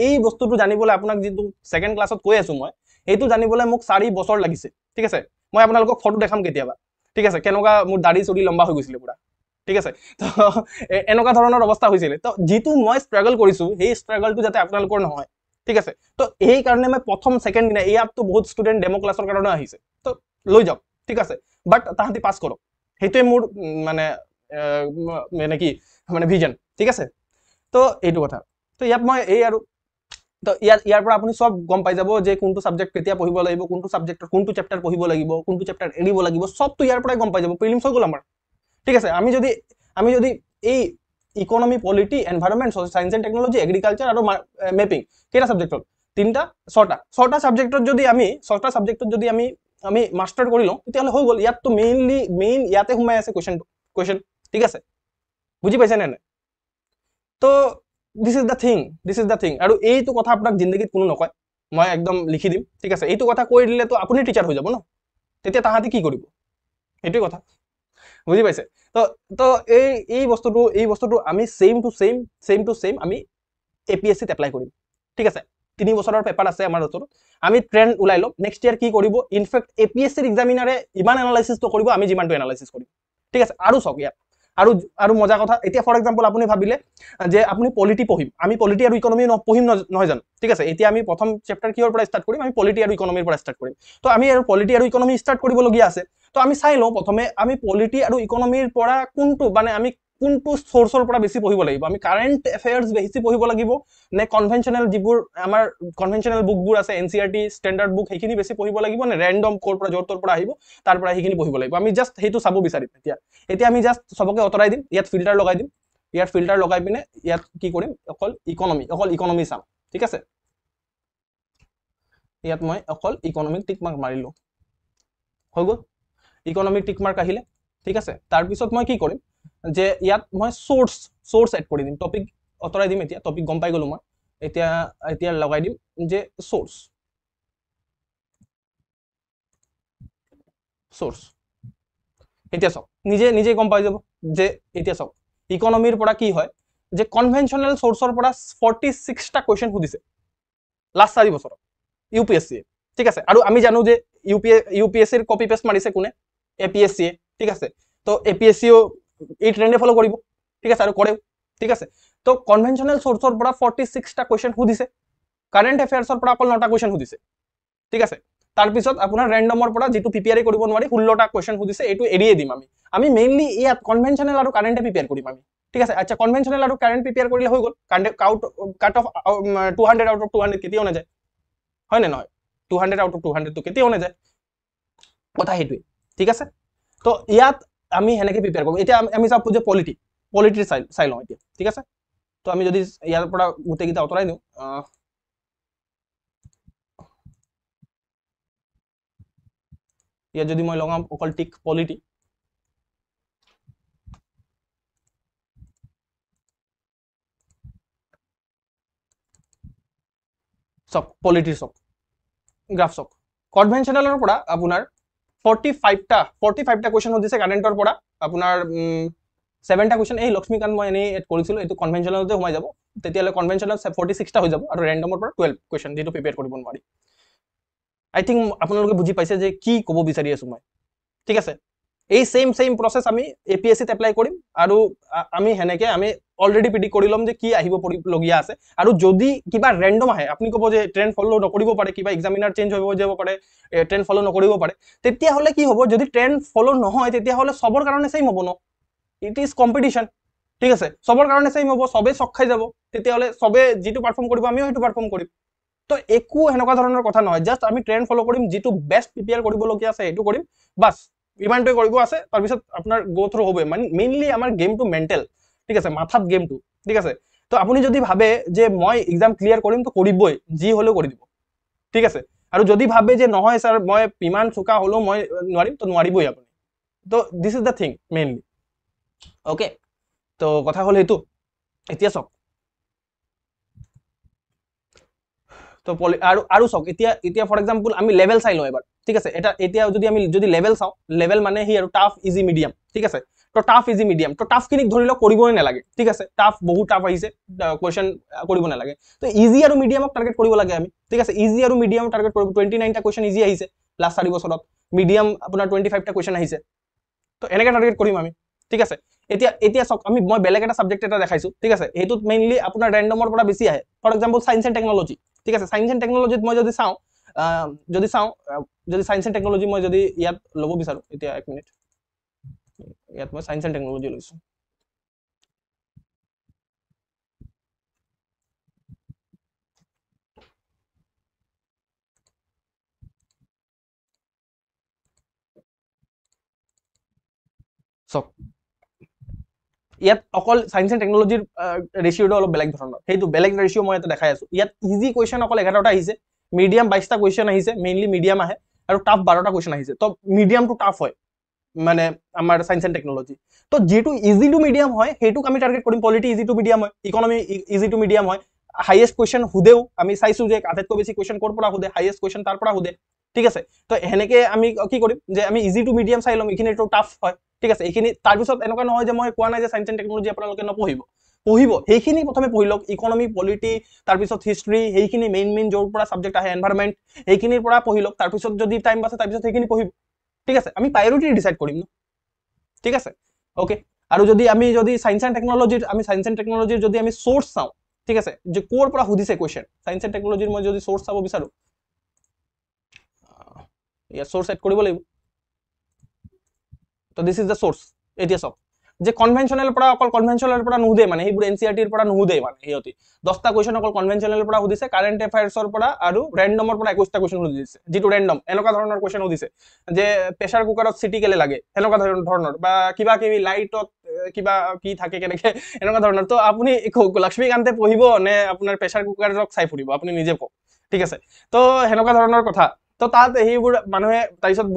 এই বস্তুটো জানিবলৈ আপোনাক যেটো সেকেন্ড ক্লাছত কৈ আছো মই এইটো জানিবলৈ মোক 4 বছৰ লাগিছে ঠিক আছে মই আপোনালোকক ফটো দেখাম কেতিয়াবা ঠিক আছে কেনেকা মোৰ দাড়ি চুৰি লম্বা হৈ গৈছিল পুৰা ঠিক আছে তো এনেকা ধৰণৰ অৱস্থা হৈছিল তো যেটো মই স্ট্ৰাগল কৰিছো এই স্ট্ৰাগলটো যাতে আপোনালোকৰ নহয় ঠিক আছে তো এই কাৰণে মই প্ৰথম সেকেন্ড দিনা এই আপটো বহুত ষ্টুডেন্ট ডেমো ক্লাছৰ কাৰণে আহিছে তো লৈ যাওক ঠিক আছে বাট তাহাঁতি পাস কৰক হেতুৱে মোৰ মানে ভিজন ঠিক আছে তো এইটো কথা তো ইয়াত মই এই আৰু তো ইয়াৰ পৰা আপুনি সব গম পাই যাব যে কোনটো সাবজেক্ট কেতিয়া পঢ়িব লাগিব কোনটো সাবজেক্টৰ কোনটো চ্যাপ্টাৰ পঢ়িব লাগিব কোনটো চ্যাপ্টাৰ এৰিব লাগিব সবটো ইয়াৰ পৰাই গম পাই যাব প্ৰিলিমছ হৈ গল আমাৰ ঠিক আছে আমি যদি এই economy polity environment science and technology agriculture আৰু মেপিং কেইটা সাবজেক্ট হল তিনিটা ছটা সাবজেক্টত যদি আমি মাষ্টাৰ কৰি লওঁ তেতিয়াহ'লে হৈ গ'ল। ইয়াততো মেইন ইয়াতে সোমাই আছে কুৱেশ্যন, ঠিক আছে, বুজি পাইছে নে নাই? তো দিছ ইজ দ্য থিং। আৰু এইটো কথা আপোনাক জিন্দগীত কোনো নকয়, মই একদম লিখি দিম, ঠিক আছে। এইটো কথা কৈ দিলেতো আপুনি টিচাৰ হৈ যাব ন, তেতিয়া তাহাঁতি কি কৰিব, সেইটোৱে কথা, বুজি পাইছে? তো তো এই বস্তুটো আমি ছেম টু ছেম আমি APSCত এপ্লাই কৰিম, ঠিক আছে। 3 বছৰৰ পেপাৰ আছে আমাৰ ওচৰত, আমি ট্ৰেণ্ড ওলাই ল'ম, নেক্সট ইয়াৰ কি কৰিব, ইনফেক্ট APSCৰ এক্সামিনাৰে ইমান এনালাইচিছ নকৰিব, আমি যিমানটো এনালাইচিছ কৰিম, ঠিক আছে। আৰু চাওক ইয়াত আৰু মজা কথা, এতিয়া ফৰ এক্সাম্পল আপুনি ভাবিলে যে আপুনি পলিটি পঢ়িম, আমি পলিটি আৰু ইকনমি পঢ়িম নহয় জানো, ঠিক আছে। এতিয়া আমি প্ৰথম চেপ্টাৰ কিহৰ পৰা ষ্টাৰ্ট কৰিম, আমি পলিটি আৰু ইকনমিৰ পৰা ষ্টাৰ্ট কৰিম। তো আমি আৰু পলিটি আৰু ইকনমি ষ্টাৰ্ট কৰিবলগীয়া আছে। তো আমি চাই লওঁ প্ৰথমে আমি পলিটি আৰু ইকনমিৰ পৰা কোনটো সোৰ্সৰ পৰা বেছি পঢ়িব লাগিব, আমি কাৰেণ্ট এফেয়াৰ্স বেছি পঢ়িব লাগিব নে কনভেনচনেল যিবোৰ আমাৰ কনভেনচনেল বুকবোৰ আছে NCERT ষ্টেণ্ডাৰ্ড বুক সেইখিনি বেছি পঢ়িব লাগিব নে ৰেণ্ডম ক'ৰ পৰা য'ৰ পৰা আহিব তাৰ পৰা সেইখিনি পঢ়িব লাগিব, আমি জাষ্ট সেইটো চাব বিচাৰিম। এতিয়া আমি জাষ্ট চবকে অতৰাই দিম, ইয়াত ফিল্টাৰ লগাই দিম, ইয়াত ফিল্টাৰ লগাই পিনে ইয়াত কি কৰিম, অকল ইকনমি চাম, ঠিক আছে। ইয়াত মই অকল ইকনমিক টিক মাৰ্ক মাৰিলো, হৈ গ'ল, ইকনমিক টিক মাৰ্ক আহিলে, ঠিক আছে। তাৰপিছত মই কি কৰিম যে ইয়াত মই সোৰ্স এড কৰি দিম, টপিক অতৰাই দিম, এতিয়া টপিক গম পাই গ'লো মই, এতিয়া লগাই দিম যে সোৰ্স এতিয়া চাওক নিজে গম পাই যাব যে এতিয়া চাওক ইকনমিৰ পৰা কি হয় যে কনভেনচনেল সোৰ্সৰ পৰা 46টা কুৱেশ্যন সুধিছে লাষ্ট 4 বছৰত UPSC, ঠিক আছে। আৰু আমি জানো যে UPSCৰ কপি পেষ্ট মাৰিছে কোনে, APSC, ঠিক আছে। তো APSCও এই ট্ৰেণ্ডে ফলো কৰিব, ঠিক আছে, আৰু কৰেও, ঠিক আছে। তো কনভেনচনেল সোৰ্সৰ পৰা 46টা কুৱেশ্যন সুধিছে, কাৰেণ্ট এফেয়াৰ্সৰ পৰা অকল 9টা কুৱেশ্যন সুধিছে, ঠিক আছে। তাৰপিছত আপোনাৰ ৰেণ্ডমৰ পৰা যিটো প্ৰিপেয়াৰ কৰিব নোৱাৰি 16টা কুৱেশ্যন সুধিছে, এইটো এৰিয়ে দিম আমি মেইনলি ইয়াত কনভেনচনেল আৰু কাৰেণ্টে প্ৰিপেয়াৰ কৰিম আমি, ঠিক আছে। আচ্ছা, কনভেনচনেল আৰু কাৰেণ্ট প্ৰিপেয়াৰ কৰিলে হৈ গ'ল, কাট অফ 200 আউট অফ 200 কেতিয়াও নাযায়, হয় নে নহয়, 200 আউট অফ 200 কেতিয়াও নাযায়, কথা সেইটোৱে, ঠিক আছে। তো ইয়াত আমি সেনেকে প্ৰিপেয়াৰ কৰোঁ। এতিয়া আমি চাওঁ যে পলিটিৰ চাই লওঁ এতিয়া, ঠিক আছে। তো আমি যদি ইয়াৰ পৰা গোটেইকেইটা আঁতৰাই দিওঁ, ইয়াত যদি মই লগাম অকল টিক পলিটি, চাওক পলিটিৰ চাওক গ্ৰাফ চাওক, কনভেনচনেলৰ পৰা আপোনাৰ 45টা কুৱেশ্যন সুধিছে, কাৰেণ্টৰ পৰা আপোনাৰ 7টা কুৱেশ্যন, এই লক্ষ্মীকান্ত মই এনেই এড কৰিছিলোঁ, এইটো কনভেনচনেলতে সোমাই যাব, তেতিয়াহ'লে কনভেনচনেল 46টা হৈ যাব, আৰু ৰেণ্ডমৰ পৰা 12 কুৱেশ্যন, যিটো প্ৰিপেয়াৰ কৰিব নোৱাৰি। আই থিংক আপোনালোকে বুজি পাইছে যে কি ক'ব বিচাৰি আছো মই, ঠিক আছে। এই ছেম প্ৰচেছ আমি APSCত এপ্লাই কৰিম, আৰু আমি সেনেকে আমি অলৰেডি প্ৰিডিক্ট কৰি ল'ম যে কি আহিব লগীয়া আছে। আৰু যদি কিবা ৰেণ্ডম আহে, আপুনি ক'ব যে ট্ৰেণ্ড ফলো নকৰিব পাৰে, কিবা এক্সামিনাৰ চেঞ্জ হৈ যাব পাৰে, ট্ৰেণ্ড ফলো নকৰিব পাৰে, তেতিয়াহ'লে কি হ'ব, যদি ট্ৰেণ্ড ফলো নহয় তেতিয়াহ'লে চবৰ কাৰণে ছেইম হ'ব ন, ইট ইজ কম্পিটিশ্যন, ঠিক আছে। চবৰ কাৰণে ছেইম হ'ব, চবে চক খাই যাব, তেতিয়াহ'লে চবে যিটো পাৰফৰ্ম কৰিব আমিও সেইটো পাৰফৰ্ম কৰিম। তো একো সেনেকুৱা ধৰণৰ কথা নহয়, জাষ্ট আমি ট্ৰেণ্ড ফলো কৰিম, যিটো বেষ্ট প্ৰিপেয়াৰ কৰিবলগীয়া আছে সেইটো কৰিম, বাছ ইমানটোৱে কৰিব আছে। তাৰপিছত আপোনাৰ গো থ্ৰু হ'বই, মানে মেইনলি আমাৰ গেমটো মেণ্টেল, ঠিক আছে, মাথাত গেমটো, ঠিক আছে। তো আপুনি যদি ভাবে যে মই এক্সাম ক্লিয়াৰ কৰিম, তো কৰিবই, যি হ'লেও কৰি দিব, ঠিক আছে। আৰু যদি ভাবে যে নহয় ছাৰ মই ইমান চোকা হ'লেও মই নোৱাৰিম, তো নোৱাৰিবই আপুনি। তো দিছ is the thing mainly, okay. তো কথা হ'ল সেইটো। এতিয়া চাওক, তো আৰু চাওক, এতিয়া ফৰ এক্সাম্পল আমি লেভেল চাই লওঁ এবাৰ, ঠিক আছে। এতিয়া যদি লেভেল চাওঁ, লেভেল মানে সি আৰু টাফ, ইজি, মিডিয়াম, ঠিক আছে। তো টাফ, ইজি, মিডিয়াম, তো টাফখিনিক ধৰি লওক কৰিবই নালাগে, ঠিক আছে। বহুত টাফ আহিছে, কুৱেশ্যন কৰিব নালাগে। তো ইজি আৰু মিডিয়ামক টাৰ্গেট কৰিব লাগে আমি, ঠিক আছে। ইজি আৰু মিডিয়ামক টাৰ্গেট কৰিব, 29টা কুৱেশ্যন ইজি আহিছে লাষ্ট 4 বছৰত, মিডিয়াম আপোনাৰ 25টা কুৱেশ্যন আহিছে, তো এনেকৈ টাৰ্গেট কৰিম আমি, ঠিক আছে। এতিয়া চাওক, মই বেলেগ এটা ছাবজেক্ট এটা দেখাইছো, ঠিক আছে। সেইটোত মেইনলি আপোনাৰ ৰেণ্ডমৰ পৰা বেছি আহে, for example science and technology, ঠিক আছে। চায়েন্স এণ্ড টেকনলজিত মই যদি চাওঁ, যদি চায়েন্স এণ্ড টেকনলজি মই যদি ইয়াত ল'ব বিচাৰোঁ, এতিয়া 1 মিনিট, ইয়াত মই চায়েন্স এণ্ড টেকনলজি লৈছোঁ। চাওক ইয়াত অকল সায়েন্স এণ্ড টেকনলজিৰ ৰেচিঅ'টো অলপ বেলেগ ধৰণৰ, সেইটো বেলেগ ৰেচিঅ' মই ইয়াতে দেখাই আছো। ইয়াত ইজি কুৱেশ্যন অকল 11টা আহিছে, মিডিয়াম 22টা কুৱেশ্যন আহিছে, মেইনলি মিডিয়াম আহে, আৰু টাফ 12টা কুৱেশ্যন আহিছে। তো মিডিয়ামটো টাফ হয় মানে আমাৰ সায়েন্স এণ্ড টেকনলজি। তো যিটো ইজি টু মিডিয়াম হয় সেইটোক আমি টাৰ্গেট কৰিম। পলিটি ইজি টু মিডিয়াম হয়, ইকনমি ইজি টু মিডিয়াম হয়, হাইয়েষ্ট কুৱেশ্যন সোধেও, আমি চাইছো যে আটাইতকৈ বেছি কুৱেশ্যন ক'ৰ পৰা সোধে, হাইয়েষ্ট কুৱেশ্যন তাৰ পৰা সোধে, ঠিক আছে। তো সেনেকে আমি কি কৰিম যে আমি ইজি টু মিডিয়াম চাই ল'ম, এইখিনিটো টাফ হয়, ঠিক আছে। এইখিনি তাৰপিছত এনেকুৱা নহয় যে মই কোৱা নাই যে সায়েন্স এণ্ড টেকনলজি আপোনালোকে নপঢ়িব, পঢ়িব, সেইখিনি প্ৰথমে পঢ়ি লওক, ইকনমি, পলিটি, তাৰপিছত হিষ্ট্ৰী, সেইখিনি মেইন য'ৰ পৰা ছাবজেক্ট আহে, এনভাইৰনমেণ্ট, সেইখিনিৰ পৰা পঢ়ি লওক, তাৰপিছত যদি টাইম বাছে তাৰপিছত সেইখিনি পঢ়িব, ঠিক আছে। আমি প্ৰায়ৰিটি ডিচাইড কৰিম ন, ঠিক আছে, অ'কে। আৰু যদি সায়েন্স এণ্ড টেকনলজিৰ যদি আমি চ'ৰ্চ চাওঁ, ঠিক আছে, যে ক'ৰ পৰা সুধিছে কুৱেশ্যন, সায়েন্স এণ্ড টেকনলজিৰ মই যদি চ'ৰ্চ চাব বিচাৰো, ইয়াত চ'ৰ্চ এড কৰিব লাগিব। তো দিছ ইজ দ্য চ'ৰ্চ। এতিয়া চাওক যে কনভেনশ্যনেল পৰা, অকল কনভেনশ্যনেল পৰা নুসুধে মানে, সেইবোৰ NCERT পৰা নুসুধে মানে, সিহঁতি 10টা কুৱেশ্যন অকল কনভেনশ্যনেল পৰা সুধিছে, কাৰেণ্ট এফেয়াৰ্ছৰ পৰা আৰু ৰেণ্ডমৰ পৰা 21টা কুৱেশ্যন সুধিছে, যিটো ৰেণ্ডম এনেকুৱা ধৰণৰ কুৱেশ্যন সুধিছে যে প্ৰেছাৰ কুকাৰত চিটি কেলে লাগে, এনেকুৱা ধৰণৰ, বা কিবা কিবি লাইটত কিবা কি থাকে কেনেকে, এনেকুৱা ধৰণৰ। তো আপুনি লক্ষ্মীকান্তে পঢ়িব নে আপোনাৰ প্ৰেছাৰ কুকাৰক চাই ফুৰিব, আপুনি নিজে কওক, ঠিক আছে। তো সেনেকুৱা ধৰণৰ কথা। তো তাত সেইবোৰ মানুহে তাৰপিছত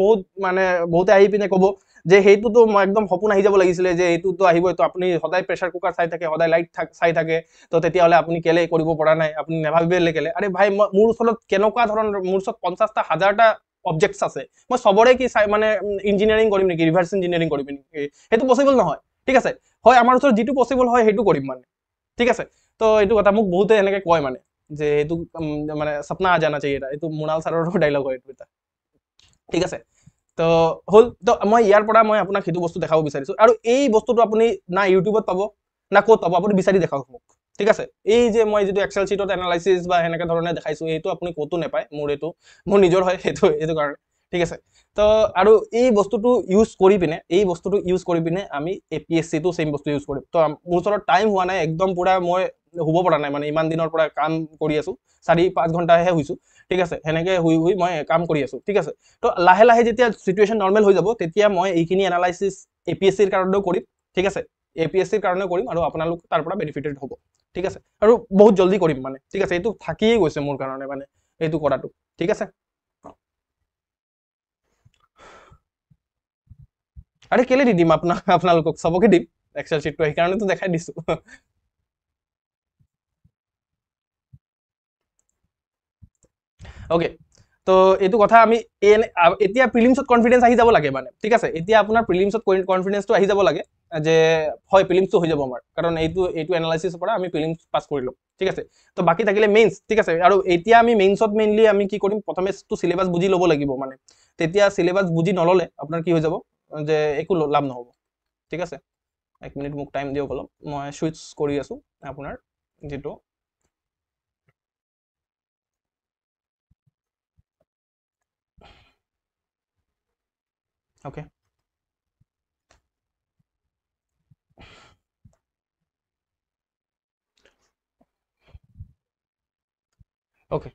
বহুতে আহি পিনে ক'ব যে সেইটোতো মই একদম সপোন আহি যাব লাগিছিলে, যে এইটোতো আহিবই, তো আপুনি সদায় প্ৰেছাৰ কুকাৰ চাই থাকে, সদায় লাইট চাই থাকে, তো তেতিয়াহ'লে আপুনি কেলে কৰিব পৰা নাই, আপুনি নেভাবিলে কেলে। আৰে ভাই, মোৰ ওচৰত কেনেকুৱা ধৰণৰ, মোৰ ওচৰত 50টা 1000টা অবজেক্টছ আছে, মই চবৰে কি মানে ইঞ্জিনিয়াৰিং কৰিম নেকি, ৰিভাৰ্ছ ইঞ্জিনিয়াৰিং কৰিম নেকি, সেইটো পচিবল নহয়, ঠিক আছে। হয়, আমাৰ ওচৰত যিটো পচিবল হয় সেইটো কৰিম মানে, ঠিক আছে। তো এইটো কথা মোক বহুতে এনেকে কয় মানে, যে এইটো মানে সপনা আ জানা চাহিয়ে, এইটো মৃণাল ছাৰৰো ডাইলগ হয় এইটো এটা, ঠিক আছে। তো হ'ল। তো মই ইয়াৰ পৰা মই আপোনাক সেইটো বস্তু দেখাব বিচাৰিছো, আৰু এই বস্তুটো আপুনি না ইউটিউবত পাব না ক'ত পাব, আপুনি বিচাৰি দেখাওক মোক, ঠিক আছে। এই যে মই যিটো এক্সেল চিটত এনালাইচিছ বা সেনেকে ধৰণে দেখাইছো, এইটো আপুনি ক'তো নাপায়, মোৰ নিজৰ হয় সেইটো কাৰণে, ঠিক আছে। তো আৰু এই বস্তুটো ইউজ কৰি পিনে আমি APSCটো ছেইম বস্তু ইউজ কৰিম। তো মোৰ ওচৰত টাইম হোৱা নাই, একদম পুৰা মই শুব পৰা নাই মানে, ইমান দিনৰ পৰা কাম কৰি আছো, 4-5 ঘণ্টাহে শুইছো, ঠিক আছে। সেনেকে শুই মই কাম কৰি আছো, ঠিক আছে। তো লাহে লাহে যেতিয়া চিটুৱেশ্যন নৰ্মেল হৈ যাব, তেতিয়া মই এইখিনি এনালাইচিছ APSCৰ কাৰণেও কৰিম, ঠিক আছে, APSCৰ কাৰণেও কৰিম, আৰু আপোনালোক তাৰ পৰা বেনিফিটেড হ'ব, ঠিক আছে। আৰু বহুত জলদি কৰিম মানে, ঠিক আছে, এইটো থাকিয়ে গৈছে মোৰ কাৰণে মানে, এইটো কৰাটো, ঠিক আছে। আৰে কেলে দি দিম আপোনালোকক, চবকে দিম এক্সেল চিটটো, সেইকাৰণেতো দেখাই দিছো। অ'কে। তো এইটো কথা আমি এতিয়া প্ৰিলিমছত কনফিডেন্স আহি যাব লাগে মানে, ঠিক আছে। এতিয়া আপোনাৰ প্ৰিলিমছত কনফিডেন্সটো আহি যাব লাগে যে হয়, প্ৰিলিমছটো হৈ যাব আমাৰ, কাৰণ এইটো এনালাইচিছৰ পৰা আমি প্ৰিলিমছ পাছ কৰি ল'ম, ঠিক আছে। তো বাকী থাকিলে মেইনছ, ঠিক আছে। আৰু এতিয়া আমি মেইনছত মেইনলি আমি কি কৰিম, প্ৰথমেতো চিলেবাছ বুজি ল'ব লাগিব মানে, তেতিয়া চিলেবাছ বুজি নল'লে আপোনাৰ কি হৈ যাব, যে একো লাভ নহ'ব, ঠিক আছে। 1 মিনিট মোক টাইম দিয়ক অলপ, মই চুইচ কৰি আছো আপোনাৰ যিটো, অ'কে। অ'কে।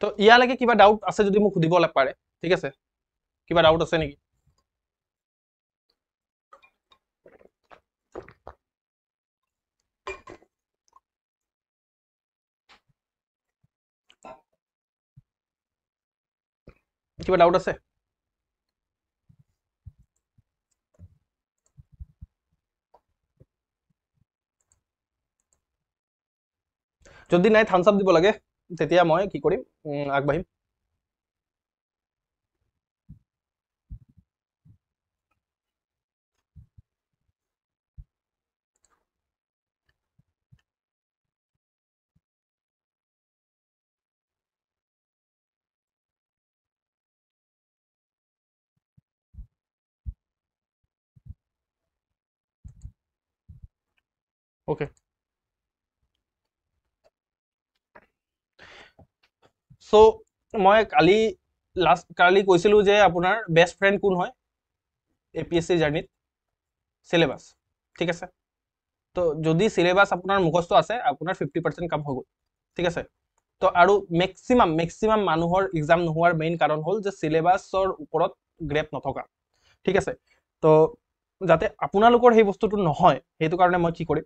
তো ইয়ালৈকে কিবা ডাউট আছে যদি মোক সুধিব পাৰে, ঠিক আছে। কিবা ডাউট আছে নেকি? কিবা ডাউট আছে? যদি নাই থামছ আপ দিব লাগে, তেতিয়া মই কি কৰিম, আগবাঢ়িম। অ'কে। চ' মই কালি কৈছিলোঁ যে আপোনাৰ বেষ্ট ফ্ৰেণ্ড কোন হয় APSC জাৰ্ণিত, চিলেবাছ, ঠিক আছে। তো যদি চিলেবাছ আপোনাৰ মুখস্থ আছে, আপোনাৰ 50% কাম হৈ গ'ল, ঠিক আছে। তো আৰু মেক্সিমাম মানুহৰ এক্সাম নোহোৱাৰ মেইন কাৰণ হ'ল যে চিলেবাছৰ ওপৰত গ্ৰেপ নথকা, ঠিক আছে। তো যাতে আপোনালোকৰ সেই বস্তুটো নহয় সেইটো কাৰণে মই কি কৰিম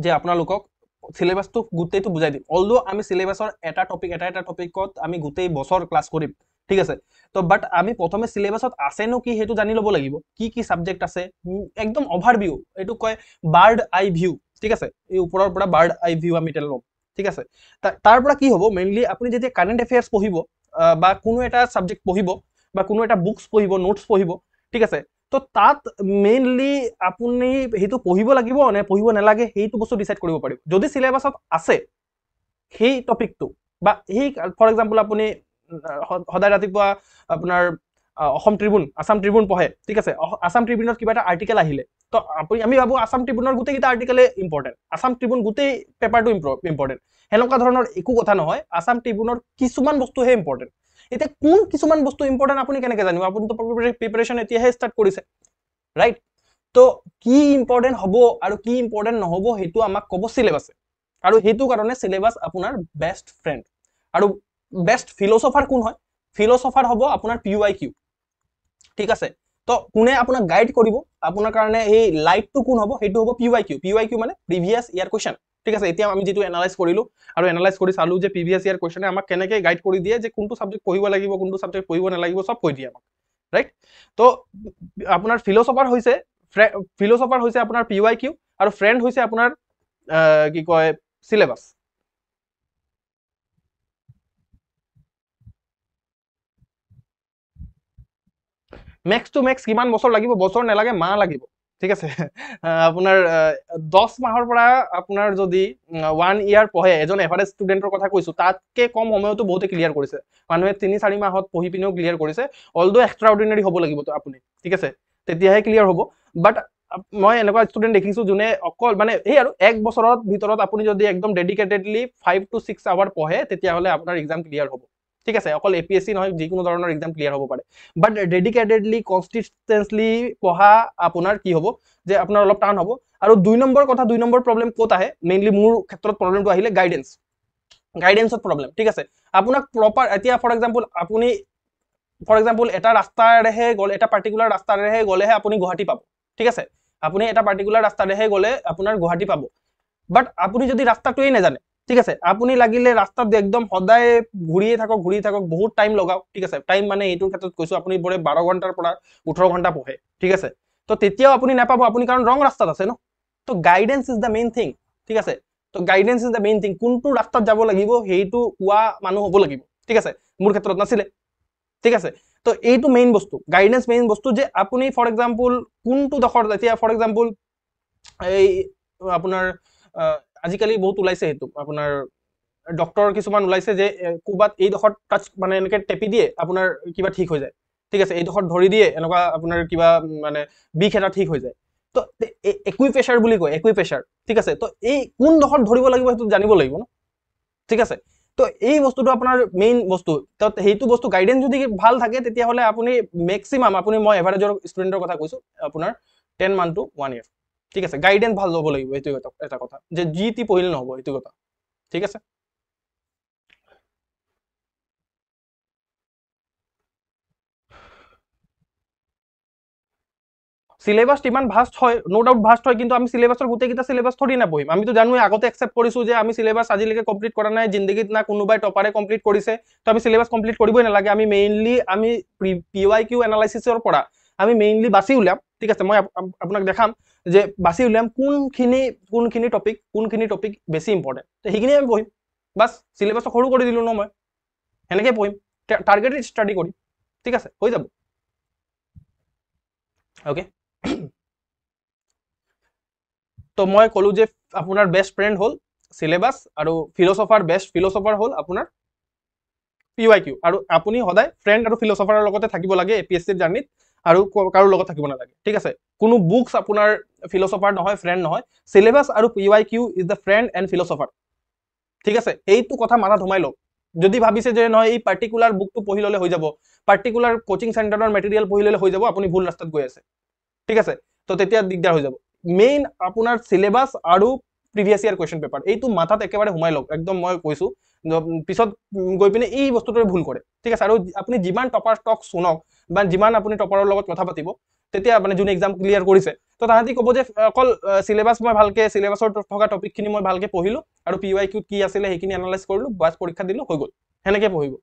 যে আপোনালোকক সিলেবাসটো গোটেইটো বুজাই দিম অলদো আমি সিলেবাসৰ এটা টপিকত আমি গোটেই বছৰ ক্লাছ কৰিম ঠিক আছে তো বাট আমি প্ৰথমে সিলেবাসত আছে নো কি হেতু জানি লব লাগিব কি সাবজেক্ট আছে একদম ওভাৰভিউ এটো কয় বাৰ্ড আই ভিউ ঠিক আছে এই ওপৰৰ পৰা বাৰ্ড আই ভিউ আমি তেল লম ঠিক আছে তাৰ পৰা কি হ'ব মেইনলি আপুনি যেতিয়া কারেন্ট অ্যাফেয়ার্স পঢ়িব বা কোনো এটা সাবজেক্ট পঢ়িব বা কোনো এটা বুকস পঢ়িব নোটস পঢ়িব ঠিক আছে তো তাত মেইনলি আপুনি হেতু পঢ়িব লাগিব নে পঢ়িব নালাগে হেতু বস্তু ডিসাইড কৰিব পাৰিব যদি সিলেবাসত আছে সেই টপিকটো বা এই ফৰ এক্সাম্পল আপুনি সদায় ৰাতিপুৱা আপোনাৰ অসম ট্ৰিবিউন আসাম ট্ৰিবিউন পঢ়ে ঠিক আছে আসাম ট্ৰিবিউনত কিবা এটা আৰ্টিকেল আহিলে তো আপুনি আমি ভাবো আসাম ট্ৰিবিউনৰ গোটেইটা আৰ্টিকেলে ইম্পৰ্টেন্ট আসাম ট্ৰিবিউন গোটেই পেপাৰটো ইম্পৰ্টেন্ট হেনকা ধৰণৰ একো কথা নহয় আসাম ট্ৰিবিউনৰ কিছুমান বস্তু হে ইম্পৰ্টেন্ট এতিয়া কোন কিছুমান বস্তু ইম্পৰ্টেন্ট আপুনি কেনেকৈ জানিব আপুনি তো প্ৰিপাৰেচন এতিয়াহে ষ্টাৰ্ট কৰিছে ৰাইট তো কি ইম্পৰ্টেন্ট হ'ব আৰু কি ইম্পৰ্টেন্ট নহ'ব হেতু আমাক ক'ব সিলেবাসে আৰু হেতু কাৰণে সিলেবাস আপোনাৰ বেষ্ট ফ্ৰেন্ড আৰু বেষ্ট ফিলোসফাৰ কোন হয় ফিলোসফাৰ হ'ব আপোনাৰ PYQ ঠিক আছে তো কোনে আপোনাক গাইড কৰিব আপোনাৰ কাৰণে এই লাইটটো কোন হ'ব হেতু হ'ব PYQ মানে প্ৰিভিয়াস ইয়াৰ কোৱেশ্চন ঠিক আছে এতিয়া আমি যেটো এনালাইজ কৰিলো আৰু এনালাইজ কৰি চালু যে প্ৰিভিয়াস ইয়াৰ কোৱেশ্চনে আমাক কেনেকৈ গাইড কৰি দিয়ে যে কোনটো সাবজেক্ট পঢ়িব লাগিব কোনটো সাবজেক্ট পঢ়িব নালাগিব সব কৈ দিয়ে আমাক ৰাইট তো আপোনাৰ ফিলোসফাৰ হৈছে আপোনাৰ PYQ আৰু ফ্ৰেন্ড হৈছে আপোনাৰ কি কয় সিলেবাস मैक्स टू मैक्स किमान बছৰ লাগিব বছৰ নালাগে মাহ লাগিব ঠিক আছে আপোনাৰ 10 মাহৰ পৰা আপোনাৰ যদি 1 ইয়াৰ পঢ়ে এজন এভাৰেজ ষ্টুডেন্টৰ কথা কৈছো তাতকে কম সময়তো বহুতে ক্লিয়াৰ কৰিছে মানুহে 3-4 মাহত পঢ়ি পিনেও ক্লিয়াৰ কৰিছে অলদো এক্সট্ৰা অৰ্ডিনাৰি হ'ব লাগিব তো আপুনি ঠিক আছে তেতিয়াহে ক্লিয়াৰ হ'ব বাট মই এনেকুৱা ষ্টুডেন্ট দেখিছো যোনে অকল মানে এই আৰু এক বছৰৰ ভিতৰত আপুনি যদি একদম ডেডিকেটেডলি 5 to 6 আৱাৰ পঢ়ে তেতিয়া হলে আপোনাৰ এক্সাম ক্লিয়াৰ হ'ব ঠিক আছে অকল APSC নহয় যিকোনো ধৰণৰ এক্সাম ক্লিয়াৰ হ'ব পাৰে বাট ডেডিকেটেডলি কনসিস্টেন্টলি পঢ়া আপোনাৰ কি হ'ব যে আপোনাৰ অলপ টান হ'ব আৰু 2 নম্বৰ প্ৰবলেম ক'ত আহে মেইনলি মোৰ ক্ষেত্ৰত প্ৰবলেমটো আহিলে গাইডেন্সৰ প্ৰবলেম ঠিক আছে আপোনাক প্ৰপাৰ এতিয়া ফৰ এক্সাম্পল এটা ৰাস্তাৰেহে গ'লে এটা পাৰ্টিকুলাৰ ৰাস্তাৰেহে গ'লেহে আপুনি গুৱাহাটী পাব ঠিক আছে আপুনি এটা পাৰ্টিকুলাৰ ৰাস্তাৰেহে গ'লে আপোনাৰ গুৱাহাটী পাব বাট আপুনি যদি ৰাস্তাটোই নাজানে ঠিক আছে আপুনি লাগিলে ৰাস্তাত একদম সদায় ঘুৰিয়ে থাকক বহুত টাইম লগাও ঠিক আছে টাইম মানে এইটোৰ ক্ষেত্ৰত কৈছো আপুনি বৰে 12 ঘণ্টাৰ পৰা 18 ঘণ্টা পঢ়ে ঠিক আছে তো তেতিয়াও আপুনি নাপাব আপুনি কাৰণ ৰং ৰাস্তাত আছে ন তো guidance is the main thing ঠিক আছে তো guidance is the main thing কোনটো ৰাস্তাত যাব লাগিব হেইটো কোৱা মানুহ হ'ব লাগিব ঠিক আছে মোৰ ক্ষেত্ৰত নাছিলে ঠিক আছে তো এইটো মেইন বস্তু গাইডেন্স মেইন বস্তু যে আপুনি ফৰ এক্সাম্পল কোনটো দখৰ এতিয়া ফৰ এক্সাম্পল এই আপোনাৰ আজিকালি বহুত ওলাইছে হেতু আপোনাৰ ডক্টৰ কিছুমান ওলাইছে যে কুবাত এই দখৰ টাচ মানে এনেকে টেপি দিয়ে আপোনাৰ কিবা ঠিক হৈ যায় ঠিক আছে এই দখৰ ধৰি দিয়ে এনেকুৱা আপোনাৰ কিবা মানে বিষ এটা ঠিক হৈ যায় তো একুইপ্ৰেছাৰ বুলি কয় একুইপ্ৰেছাৰ ঠিক আছে তো এই কোন দখৰ ধৰিব লাগিব হেতু জানিব লাগিব ন ঠিক আছে তো এই বস্তুটো আপোনাৰ মেইন বস্তু তো হেতু বস্তু গাইডেন্স যদি ভাল থাকে তেতিয়া হলে আপুনি ম্যাক্সিমাম আপুনি মই এভাৰেজৰ ষ্টুডেন্টৰ কথা কৈছো আপোনাৰ 10 মান্থ টু 1 ইয়াৰ ঠিক আছে গাইডেন্স ভাল হ'ব লাগিব এইটো এটা কথা যে জিটি পঢ়িলে নহব এইটো কথা ঠিক আছে সিলেবাস ইমান ভাস্ট হয় নো ডাউট ভাস্ট হয় কিন্তু আমি সিলেবাসৰ গোটেইকেইটা সিলেবাস থৰি না পঢ়িম আমিতো জানোই আগতে একসেপ্ট কৰিছো যে আমি সিলেবাস আজিলৈকে কমপ্লিট কৰা নাই জিন্দগীত না কোনোবাই টপাৰে কমপ্লিট কৰিছে তো আমি সিলেবাস কমপ্লিট কৰিবই নালাগে আমি মেইনলি আমি PYQ এনালাইসিসৰ পৰা আমি মেইনলি বাছি উলিয়াম ঠিক আছে মই আপোনাক দেখাম যে বাছি উলিয়াম কোনখিনি টপিক বেছি ইম্পৰ্টেন্ট তো সেইখিনি আমি পঢ়িম বাস সিলেবাস সৰু কৰি দিলো ন মই এনেকৈ পঢ়িম টাৰ্গেটেড ষ্টাডি কৰিম ঠিক আছে হৈ যাব ওকে তো মই কলো যে আপোনাৰ বেষ্ট ফ্ৰেন্ড হল সিলেবাস আৰু বেষ্ট ফিলোসফাৰ হল আপোনাৰ PYQ আৰু আপুনি সদায় ফ্ৰেন্ড আৰু ফিলোসফাৰৰ লগতে থাকিব লাগে APSC জাৰ্নিত আৰু কাৰো লগত থাকিব নালাগে ঠিক আছে কোনো বুকস আপোনাৰ ফিলোসফাৰ নহয় ফ্ৰেন্ড নহয় সিলেবাস আৰু PYQ is the friend and philosopher ঠিক আছে এইটো কথা মাথাত সোমাই লওক যদি ভাবিছে যে নহয় এই পাৰ্টিকুলাৰ বুকটো পঢ়ি ললে হৈ যাব পাৰ্টিকুলাৰ কোচিং চেণ্টাৰৰ মেটেৰিয়েল পঢ়ি ললে হৈ যাব আপুনি ভুল ৰাস্তাত গৈ আছে ঠিক আছে তো তেতিয়া দিগদাৰ হৈ যাব মেইন আপোনাৰ সিলেবাস আৰু প্ৰিভিয়াস ইয়াৰ কোৱেশ্চন পেপাৰ এইটো মাথাত একেবাৰে সোমাই লওক একদম মই কৈছো পিছত গৈ পিনে এই বস্তুটোৰে ভুল কৰে ঠিক আছে আৰু আপুনি যিমান টপাৰ টক শুনক বা যিমান আপুনি টপাৰৰ লগত কথা পাতিব তেতিয়া মানে যোনে এক্সাম ক্লিয়াৰ কৰিছে তো তাহাঁতি ক'ব যে অকল চিলেবাছ মই ভালকে চিলেবাছৰ থকা টপিকখিনি মই ভালকে পঢ়িলোঁ আৰু PYQ কি আছিলে সেইখিনি এনালাইজ কৰিলোঁ বাছ পৰীক্ষা দিলোঁ হৈ গ'ল সেনেকৈ পঢ়িব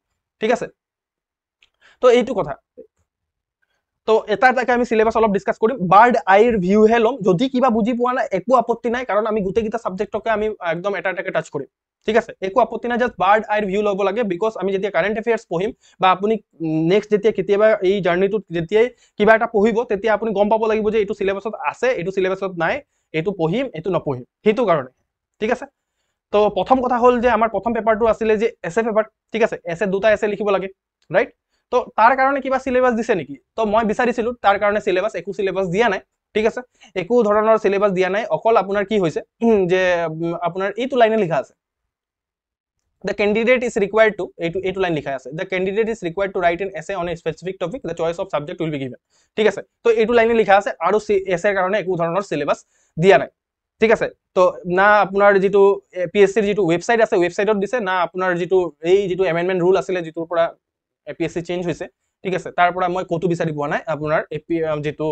ঠিক আছে তো এইটো কথা তো এটা এটাকে আমি চিলেবাছ অলপ ডিছকাছ কৰিম বাৰ্ড আইৰ ভিউহে ল'ম যদি কিবা বুজি পোৱা নাই একো আপত্তি নাই কাৰণ আমি গোটেইকেইটা ছাবজেক্টকে আমি একদম এটা এটাকে টাচ কৰিম ঠিক আছে একো আপত্তি নাই জাষ্ট বাৰ্ড আইৰ ভিউ ল'ব লাগে বিকজ আমি যেতিয়া কাৰেণ্ট এফেয়াৰ্ছ পঢ়িম বা আপুনি নেক্সট যেতিয়া কেতিয়াবা এই জাৰ্ণিটোত যেতিয়াই কিবা এটা পঢ়িব তেতিয়া আপুনি গম পাব লাগিব যে এইটো চিলেবাছত আছে এইটো চিলেবাছত নাই এইটো পঢ়িম এইটো নপঢ়িম সেইটো কাৰণে ঠিক আছে তো প্ৰথম কথা হ'ল যে আমাৰ প্ৰথম পেপাৰটো আছিলে যে এছে পেপাৰ ঠিক আছে এছে দুটা এছে লিখিব লাগে ৰাইট তো তাৰ কাৰণে কিবা চিলেবাছ দিছে নেকি তো মই বিচাৰিছিলোঁ তাৰ কাৰণে চিলেবাছ একো চিলেবাছ দিয়া নাই ঠিক আছে একো ধৰণৰ চিলেবাছ দিয়া নাই অকল আপোনাৰ কি হৈছে যে আপোনাৰ এইটো লাইনে লিখা আছে The candidate is required to এইটো লাইন লিখা আছে the candidate is required to write an essay on a specific topic the choice of subject will be given ঠিক আছে তো এইটো লাইনে লিখা আছে আৰু এছেৰ কাৰণে একো ধৰণৰ চিলেবাছ দিয়া নাই ঠিক আছে তো না আপোনাৰ যিটো PSCৰ যিটো ৱেবছাইট আছে ৱেবছাইটত দিছে না আপোনাৰ যিটো এমেণ্ডমেণ্ট ৰুল আছিলে যিটোৰ পৰা APSC চেঞ্জ হৈছে ঠিক আছে তাৰ পৰা মই ক'তো বিচাৰি পোৱা নাই আপোনাৰ যিটো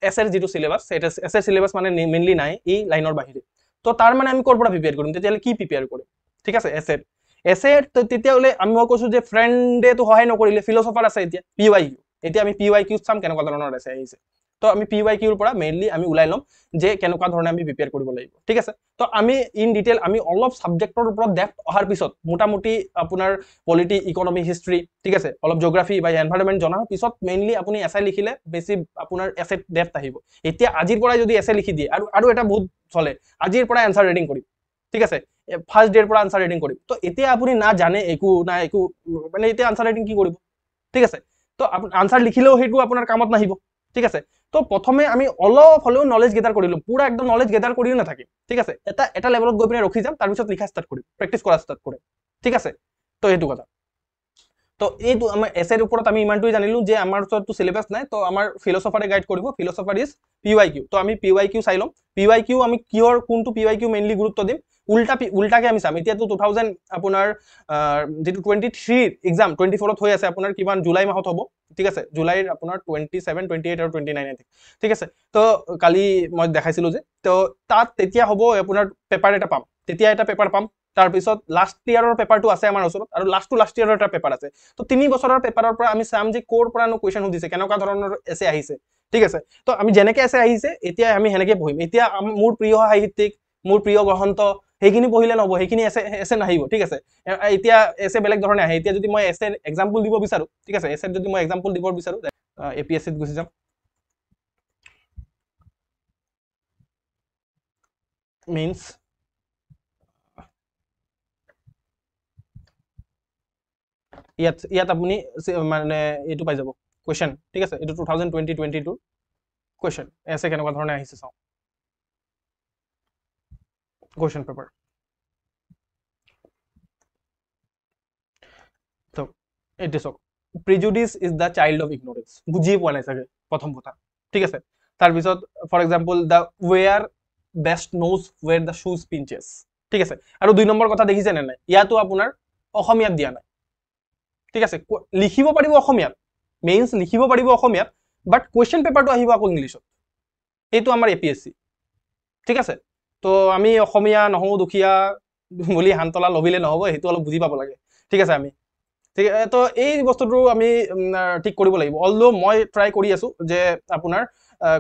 এছেৰ যিটো চিলেবাছ এছেৰ চিলেবাছ মানে মেইনলি নাই এই লাইনৰ বাহিৰে তো তাৰ মানে আমি ক'ৰ পৰা প্ৰিপেয়াৰ কৰিম তেতিয়াহ'লে কি প্ৰিপেয়াৰ কৰিম ঠিক আছে এছেৰ তেতিয়াহ'লে মই কৈছোঁ যে ফ্ৰেণ্ডেতো সহায় নকৰিলে ফিলচফাৰ আছে এতিয়া PYQ এতিয়া আমি PYQ চাম কেনেকুৱা ধৰণৰ এছে আহিছে তো আমি PYQৰ পৰা মেইনলি আমি ওলাই ল'ম যে কেনেকুৱা ধৰণে আমি প্ৰিপেয়াৰ কৰিব লাগিব ঠিক আছে তো আমি ইন ডিটেইল আমি অলপ ছাবজেক্টৰ ওপৰত ডেপ্থ অহাৰ পিছত মোটামুটি আপোনাৰ পলিটি ইকনমি হিষ্ট্ৰী ঠিক আছে অলপ জিঅ'গ্ৰাফী বা এনভাইৰনমেণ্ট জনাৰ পিছত মেইনলি আপুনি এছে লিখিলে বেছি আপোনাৰ এছে ডেপ্থ আহিব এতিয়া আজিৰ পৰাই যদি এছে লিখি দিয়ে আৰু এটা বহুত চলে আজিৰ পৰাই এনচাৰ ৰিডিং কৰিম ঠিক আছে ফাৰ্ষ্ট ডেৰ পৰা আনসাৰ ৰিডিং কৰিম তো এতিয়া আপুনি না জানে একো মানে এতিয়া আনসাৰ ৰিডিং কি কৰিব ঠিক আছে তো আনসাৰ লিখিলেও সেইটো আপোনাৰ কামত নাহিব ঠিক আছে তো প্ৰথমে আমি অলপ হ'লেও নলেজ গেদাৰ কৰিলোঁ পুৰা একদম নলেজ গেদাৰ কৰিও নাথাকিম ঠিক আছে এটা লেভেলত গৈ পিনে ৰখি যাম তাৰপিছত লিখা ষ্টাৰ্ট কৰিম প্ৰেক্টিছ কৰা ষ্টাৰ্ট কৰিম ঠিক আছে তো এইটো কথা তো এইটো আমাৰ এছেৰ ওপৰত আমি ইমানটোৱে জানিলোঁ যে আমাৰ ওচৰততো চিলেবাছ নাই তো আমাৰ ফিলচফাৰে গাইড কৰিব ফিলচফাৰ ইজ PYQ তো আমি PYQ চাই ল'ম PYQ আমি কিহৰ কোনটো PYQ মেইনলি গুৰুত্ব দিম উল্টাকে আমি চাম এতিয়াতো 2000 আপোনাৰ যেটো 23 এক্সাম 24ত হৈ আছে আপোনাৰ কিমান জুলাই মাহত হ'ব ঠিক আছে জুলাইৰ আপোনাৰ 27 28 আৰু 29 ঠিক আছে তো কালি মই দেখাইছিলোঁ যে তো তাত তেতিয়া হ'ব আপোনাৰ পেপাৰ এটা পাম তেতিয়া এটা পেপাৰ পাম তাৰপিছত লাষ্ট ইয়াৰৰ পেপাৰটো আছে আমাৰ ওচৰত আৰু লাষ্ট ইয়াৰৰ এটা পেপাৰ আছে তো 3 বছৰৰ পেপাৰৰ পৰা আমি চাম যে ক'ৰ পৰানো কুৱেশ্যন সুধিছে কেনেকুৱা ধৰণৰ এছে আহিছে ঠিক আছে তো আমি যেনেকৈ এছে আহিছে এতিয়া আমি সেনেকৈ পঢ়িম এতিয়া মোৰ প্ৰিয় সাহিত্যিক মোৰ প্ৰিয় গ্ৰন্থ সেইখিনি পঢ়িলে নহ'ব সেইখিনি এছে নাহিব ঠিক আছে এতিয়া এছে বেলেগ ধৰণে আহে এতিয়া যদি মই এছে এক্সাম্পল দিব বিচাৰোঁ ঠিক আছে এছেত যদি মই এক্সাম্পল দিব বিচাৰোঁ APSCত গুচি যাম means ইয়াত আপুনি মানে এইটো পাই যাব কুৱেশ্যন ঠিক আছে এইটো 2020-22 কুৱেশ্যন এছে কেনেকুৱা ধৰণে আহিছে চাওঁ কুৱেশ্যন পেপাৰ তো এইটো চাওক prejudice is the child of ignorance বুজিয়ে পোৱা নাই চাগে প্ৰথম কথা ঠিক আছে তাৰপিছত for example the wearer best knows where the শ্বুজ পিঞ্চেছ ঠিক আছে আৰু 2 নম্বৰ কথা দেখিছে নে নাই ইয়াতো আপোনাৰ অসমীয়াত দিয়া নাই ঠিক আছে লিখিব পাৰিব অসমীয়াত মেইনছ লিখিব পাৰিব অসমীয়াত বাট কুৱেশ্যন পেপাৰটো আহিব আকৌ ইংলিছত এইটো আমাৰ APSC ঠিক আছে তো আমি অসমীয়া নহওঁ দুখীয়া বুলি হান্তলা লবিলে নহ'ব সেইটো অলপ বুজি পাব লাগে ঠিক আছে আমি ঠিক আছে তো এই বস্তুটো আমি ঠিক কৰিব লাগিব অলদো মই ট্ৰাই কৰি আছোঁ যে আপোনাৰ